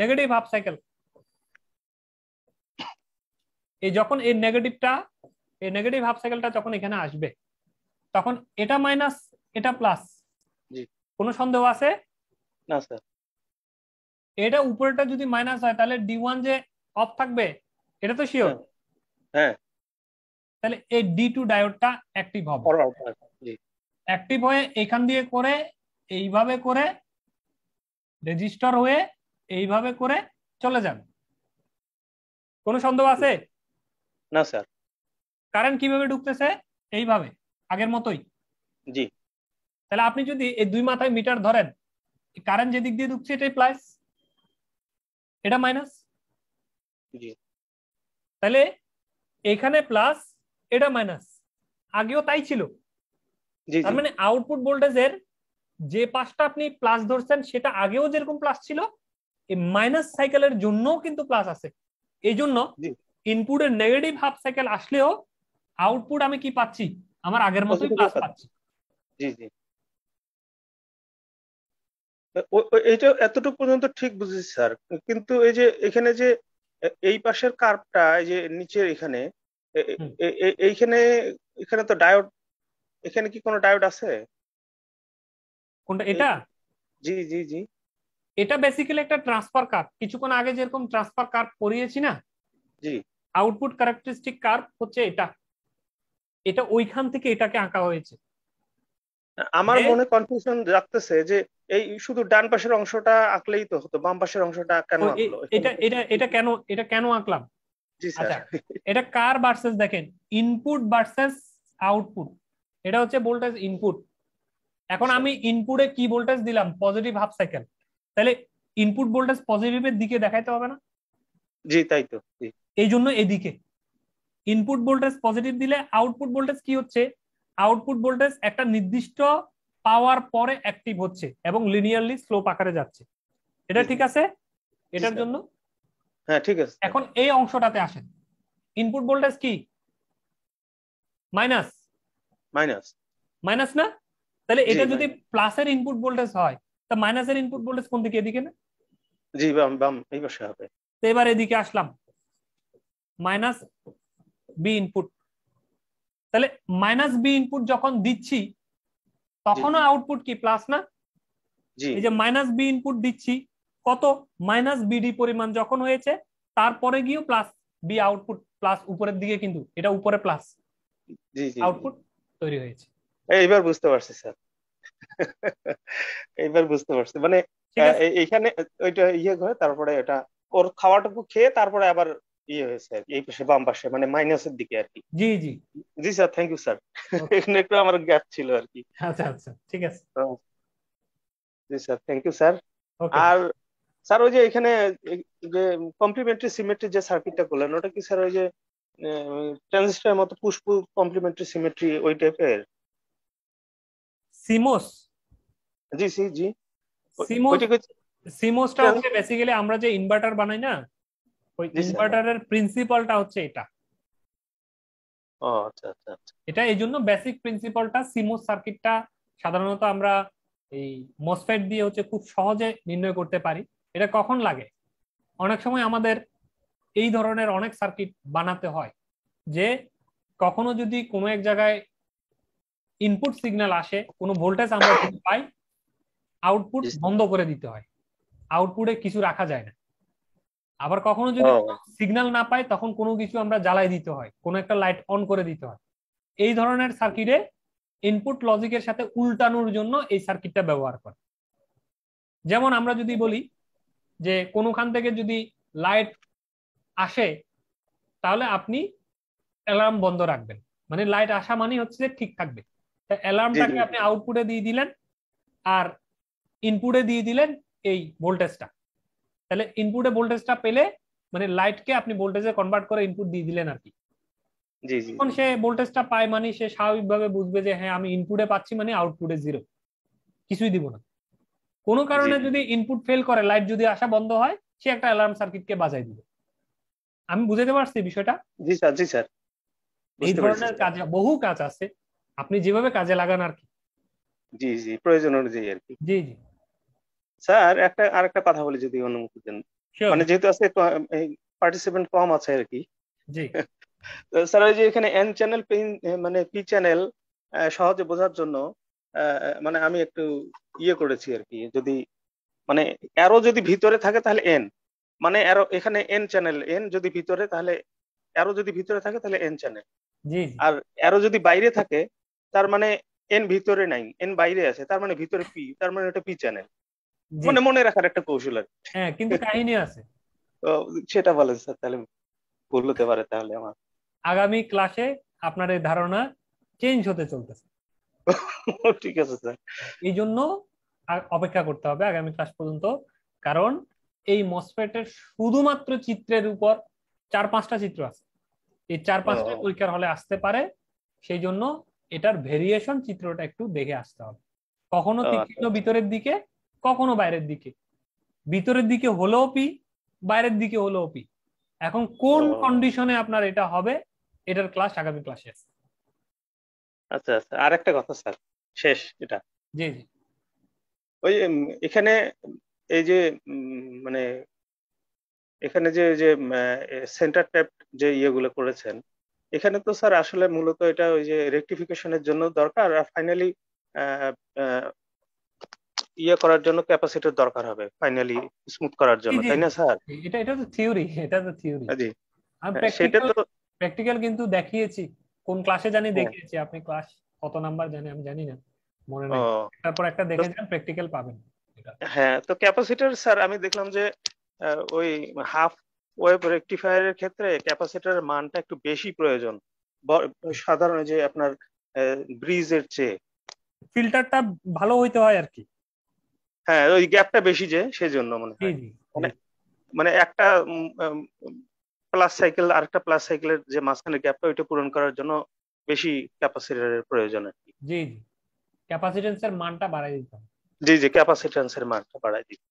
নেগেটিভ হাফ সাইকেল। এই যখন এই নেগেটিভ হাফ সাইকেলটা যখন এখানে আসবে, তখন এটা মাইনাস এটা প্লাস। কোনো সন্দেহ আছে? না স্যার। এটা উপরেটা যদি মাইনাস হয় তাহলে D1 যে অফ থাকবে, এটা তো শিওর। হ্যাঁ। তাহলে এই D2 ডায়োডটা অ্যাক্টিভ হবে, অ্যাক্টিভ হয়ে এখান দিয়ে করে এইভাবে করে রেজিস্টার হয়ে এইভাবে করে চলে যাবে। কোনো সন্দেহ আছে? না স্যার। কারেন্ট কিভাবে ঢুকতেছে? এইভাবে, আগের মতোই। জি। তাহলে আপনি যদি এই দুই মাথায় মিটার ধরেন, কারেন্ট যেদিক দিয়ে ঢুকছে এটাই প্লাস, এটা মাইনাস। জি। তাহলে এখানে প্লাস, এটা মাইনাস, আগেও তাই ছিল। তার মানে আউটপুট ভোল্টেজের যে পাশটা আপনি প্লাস ধরছেন সেটা আগেও যেরকম প্লাস ছিল, এই মাইনাস সাইকেলের জন্যও কিন্তু প্লাস আছে। এই জন্য ইনপুটের নেগেটিভ হাফ সাইকেল আসলেও আউটপুট আমি কি পাচ্ছি? আমার আগের মতোই প্লাস পাচ্ছি। জি জি। এইটা এতটুকু পর্যন্ত ঠিক বুঝেছি স্যার, কিন্তু এই যে এখানে যে এই পাশের কার্ভটা, এই যে নিচের এখানে এইখানে এখানে তো ডায়োড, এখানে কি কোনো ডায়োড আছে? কোনটা? এটা? জি জি জি। এটা বেসিক্যালি একটা ট্রান্সফার কার্ভ। কিছুক্ষণ আগে যেরকম ট্রান্সফার কার্ভ পড়িয়েছি না, জি, আউটপুট ক্যারেক্টারিস্টিক কার্ভ হচ্ছে এটা। এটা ওইখান থেকে এটাকে আঁকা হয়েছে। আমার মনে কনফিউশন রাখতেছে যে এই শুধু ডান পাশের অংশটা আঁকলেই তো হতো, বাম পাশের অংশটা কেন আঁকলো? এটা কেন আঁকলাম? জি স্যার। এটা কার ভার্সেস, দেখেন ইনপুট ভার্সেস আউটপুট। এটা হচ্ছে ভোল্টেজ ইনপুট। এখন আমি ইনপুটে কি ভোল্টেজ দিলাম? Positive half cycle. তাহলে ইনপুট ভোল্টেজ পজিটিভের দিকে দেখাইতে হবে না? জি তাই তো। এই জন্য এদিকে ইনপুট ভোল্টেজ পজিটিভ দিলে আউটপুট ভোল্টেজ কি হচ্ছে? আউটপুট ভোল্টেজ একটা নির্দিষ্ট পাওয়ার পরে অ্যাক্টিভ হচ্ছে এবং লিনিয়ারলি স্লোপ আকারে যাচ্ছে। এটা ঠিক আছে এটার জন্য? হ্যাঁ ঠিক আছে। এখন এই অংশটাতে আসেন, ইনপুট ভোল্টেজ কি? মাইনাস। মাইনাস। মাইনাস না? তাহলে এটা যদি প্লাসের ইনপুট ভোল্টেজ হয় তা মাইনাসের ইনপুট ভোল্টেজ কোন দিকে? এদিকে না? জি, বাম বাম এই পাশে হবে। তো এবার এদিকে আসলাম, মাইনাস বি ইনপুট। তাহলে মাইনাস বি ইনপুট যখন দিচ্ছি তখনও আউটপুট কি প্লাস না? এই যে মাইনাস বি ইনপুট দিচ্ছি কত? মাইনাস বিডি পরিমাণ যখন হয়েছে তারপরে গিয়েও প্লাস বি আউটপুট প্লাস উপরের দিকে, কিন্তু এটা উপরে প্লাস আউটপুট তৈরি হয়েছে। এইবার বুঝতে পারছি স্যার, এইবার বুঝতে পারছি। মানে এইখানে ওইটা ইয়ে করে তারপরে এটা ওর খাওয়াটুকু খেয়ে তারপরে আবার ইয়ে হয়েছে এই পাশে বাম পাশে, মানে মাইনাসের দিকে আর কি। জি জি জি স্যার, থ্যাংক ইউ স্যার। এখানে একটু আমার গ্যাপ ছিল আর কি। আচ্ছা আচ্ছা, ঠিক আছে। জি sir, thank you sir. Okay. আর স্যার ওই যে এখানে যে কমপ্লিমেন্টারি সিমেট্রি যে সার্কিটটা করলেন ওটা কি স্যার ওই যে ট্রানজিস্টরের মতো পুশ পুল কমপ্লিমেন্টারি সিমেট্রি ওই টাইপের? সিমোস জি জি জি। সিমোস ওইটা কি? সিমোসটা হচ্ছে বেসিক্যালি আমরা যে ইনভার্টার বানাই না, ওই জি স্যার। ইনভার্টারের প্রিন্সিপালটা হচ্ছে এটা। ও আচ্ছা আচ্ছা আচ্ছা। এটা এই জন্য বেসিক প্রিন্সিপালটা সিমোস সার্কিটটা সাধারণত আমরা এই মসফেট দিয়ে হচ্ছে খুব সহজে নির্ণয় করতে পারি। এটা কখন লাগে? অনেক সময় আমাদের এই ধরনের অনেক সার্কিট বানাতে হয় যে কখনো যদি কোনো এক জায়গায় ইনপুট সিগন্যাল আসে, কোনো ভোল্টেজ আমরা যদি পাই, আউটপুট বন্ধ করে দিতে হয়, আউটপুটে কিছু রাখা যায় না। আবার কখনো যদি সিগন্যাল না পাই তখন কোনো কিছু আমরা জ্বালাই দিতে হয়, কোনো একটা লাইট অন করে দিতে হয়। এই ধরনের সার্কিটে ইনপুট লজিকের সাথে উল্টানোর জন্য এই সার্কিটটা ব্যবহার করে। যেমন আমরা যদি বলি যে কোনোখান থেকে যদি লাইট আসে তাহলে আপনি অ্যালার্ম বন্ধ রাখবেন, মানে লাইট আসা মানে হচ্ছে যে ঠিক থাকবে। অ্যালার্মটাকে আপনি আউটপুটে দিয়ে দিলেন আর ইনপুটে দিয়ে দিলেন এই ভোল্টেজটা। তাহলে ইনপুটে ভোল্টেজটা পেলে মানে লাইটকে আপনি ভোল্টেজে কনভার্ট করে ইনপুট দিয়ে দিলেন আর কি। যখন সে ভোল্টেজটা পায় মানে সে স্বাভাবিকভাবে বুঝবে যে হ্যাঁ আমি ইনপুটে পাচ্ছি, মানে আউটপুটে জিরো, কিছুই দিব না। কোনো কারণে যদি ইনপুট ফেল করে, লাইট যদি আসা বন্ধ হয়, সে একটা অ্যালার্ম সার্কিটকে বাজাই দিবে। আমি বুঝাতে পারছি বিষয়টা? জি স্যার জি স্যার। এই ধরনের কাজে বহু কাজ আছে, আপনি যেভাবে কাজে লাগান আর কি। জি জি, প্রয়োজন অনুযায়ী আর কি। জি জি স্যার আরেকটা কথা বলি যদি অনুমতি দেন। মানে যেহেতু আজকে পার্টিসিপেন্ট কম আছে আর কি। জি স্যার ওই যে এখানে এন চ্যানেল মানে পি চ্যানেল সহজে বোঝার জন্য মানে আমি একটু ইয়ে করেছি আর কি, যদি মানে অ্যারো যদি ভিতরে থাকে তাহলে এন, মানে অ্যারো এখানে এন চ্যানেল, এন যদি ভিতরে তাহলে অ্যারো যদি ভিতরে থাকে তাহলে এন চ্যানেল, জি আর অ্যারো যদি বাইরে থাকে তার মানে এন ভিতরে নাই, এন বাইরে আছে, তার মানে ভিতরে পি, তার মানে এটা পি চ্যানেল। মানে মনে রাখার একটা কৌশল আর কি। হ্যাঁ, কিন্তু কাহিনী আছে। তো সেটা বলেন স্যার, তাহলে ভুল হতে পারে তাহলে আমার। আগামী ক্লাসে আপনার এই ধারণা চেঞ্জ হতে চলতেছে। ঠিক আছে স্যার। এই জন্য অপেক্ষা করতে হবে আগামী ক্লাস পর্যন্ত, কারণ এই মসফেটের শুধুমাত্র চিত্রের উপর 4-5টা চিত্র আছে, এই 4-5টা পরীক্ষার হলে আসতে পারে। সেই জন্য এটার ভেরিয়েশন চিত্রটা একটু দেখে আসতে হবে, কখনো তীক্ষ্ণ ভিতরের দিকে, কখনো বাইরের দিকে। ভিতরের দিকে হলেও পি, বাইরের দিকে হলেও পি। এখন কোন কন্ডিশনে আপনার এটা হবে, এটার ক্লাস আগামী ক্লাসে আছে। আচ্ছা আচ্ছা, আর একটা কথা স্যার, শেষ এটা। জি জি। ওই এখানে এই যে মানে এখানে যে যে সেন্টার ট্যাপ যে ইয়েগুলো করেছেন, এখানে তো স্যার আসলে মূলত এটা ওই যে রেকটিফিকেশনের জন্য দরকার, আর ফাইনালি ইয়ে করার জন্য ক্যাপাসিটর দরকার হবে ফাইনালি স্মুথ করার জন্য, তাই না স্যার? এটা তো থিওরি, এটা তো থিওরি। জি আমি সেটা তো প্র্যাকটিক্যাল কিন্তু দেখিয়েছি, কোন ক্লাসে জানি দেখিয়েছি, আপনি ক্লাস কত নাম্বার জানি আমি জানি না, মনে নাই। তারপর একটা দেখে যান, প্র্যাকটিক্যাল পাবেন। হ্যাঁ, তো ক্যাপাসিটর স্যার আমি দেখলাম যে ওই হাফ ওয়েভ রেকটিফায়ারের ক্ষেত্রে ক্যাপাসিটরের মানটা একটু বেশি প্রয়োজন সাধারণ যে আপনার ব্রিজের চেয়ে। ফিল্টারটা ভালো হইতে হয় আর কি। হ্যাঁ, ওই গ্যাপটা বেশি যে সেজন্য মনে হয়, মানে একটা প্লাস সাইকেল আর একটা প্লাস সাইকেলের যে মাঝখানে গ্যাপটা ওইটা পূরণ করার জন্য বেশি ক্যাপাসিটরের প্রয়োজন আর কি। জি জি, ক্যাপাসিটেন্সের মানটা বাড়াই দিতে হবে। জি জি, ক্যাপাসিটেন্সের মানটা বাড়াই দিতে।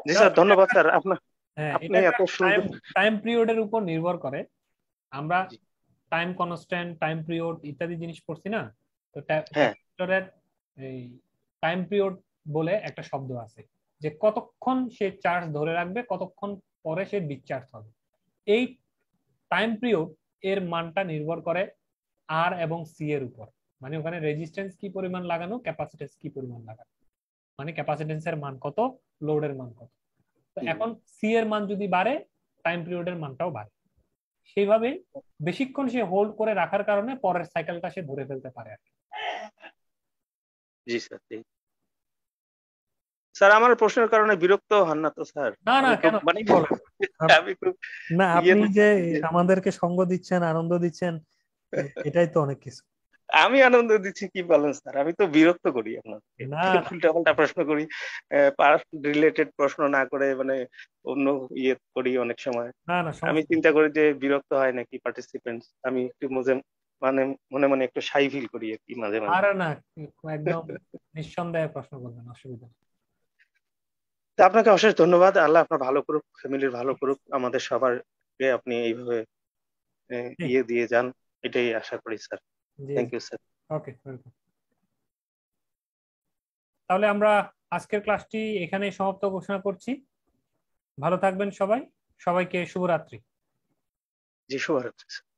জি স্যার, ধন্যবাদ স্যার আপনার। হ্যাঁ, আপনি এত সুন্দর টাইম পিরিয়ডের উপর নির্ভর করে। আমরা টাইম কনস্ট্যান্ট, টাইম পিরিয়ড ইত্যাদি জিনিস পড়ছি না, তো ক্যাপাসিটরের এই টাইম পিরিয়ড বলে একটা শব্দ আছে, যে কতক্ষণ সে চার্জ ধরে রাখবে, কতক্ষণ পরে সে ডিসচার্জ হবে। এই টাইম পিরিয়ড এর মানটা নির্ভর করে আর এবং সি এর উপর, মানে ওখানে রেজিস্ট্যান্স কি পরিমাণ লাগানো, ক্যাপাসিটেন্স কি পরিমাণ লাগানো, মানে ক্যাপাসিটেন্সের মান কত, লোডের মান কত। তো এখন সি এর মান যদি বাড়ে, টাইম পিরিয়ডের মানটাও বাড়ে। সেইভাবে বেশিক্ষণ সে হোল্ড করে রাখার কারণে পরের সাইকেলটা সে ধরে ফেলতে পারে আর কি। জি স্যার। স্যার আমার প্রশ্নের কারণে বিরক্ত হন না তো স্যার? না না, কেন, মানে আমি খুব না, আপনি যে আমাদেরকে সঙ্গ দিচ্ছেন, আনন্দ দিচ্ছেন, এটাই তো অনেক কিছু। আমি আনন্দ দিচ্ছি কি বলেন স্যার, আমি তো বিরক্ত করি আপনাকে, না উল্টা পাল্টা প্রশ্ন করি, পাস্ট রিলেটেড প্রশ্ন না করে মানে অন্য ইয়ে করি অনেক সময়। না না আমি সমস্যা নেই। চিন্তা করি যে বিরক্ত হয় নাকি পার্টিসিপেন্টস, আমি একটু মানে মনে মনে একটু শাই ফিল করি আর কি মাঝে মাঝে। আরে না, একদম নিঃসন্দেহে প্রশ্ন করবেন, অসুবিধা নেই। তো আপনাকে অশেষ ধন্যবাদ, আল্লাহ আপনার ভালো করুক, ফ্যামিলির ভালো করুক, আমাদের সবারকে আপনি এইভাবে জি ইয়ে দিয়ে যান, এটাই আশা করি স্যার। জি thank you sir. Okay welcome. তাহলে আমরা আজকের ক্লাসটি এখানেই সমাপ্ত ঘোষণা করছি। ভালো থাকবেন সবাই, সবাইকে শুভরাত্রি। জি শুভরাত্রি স্যার।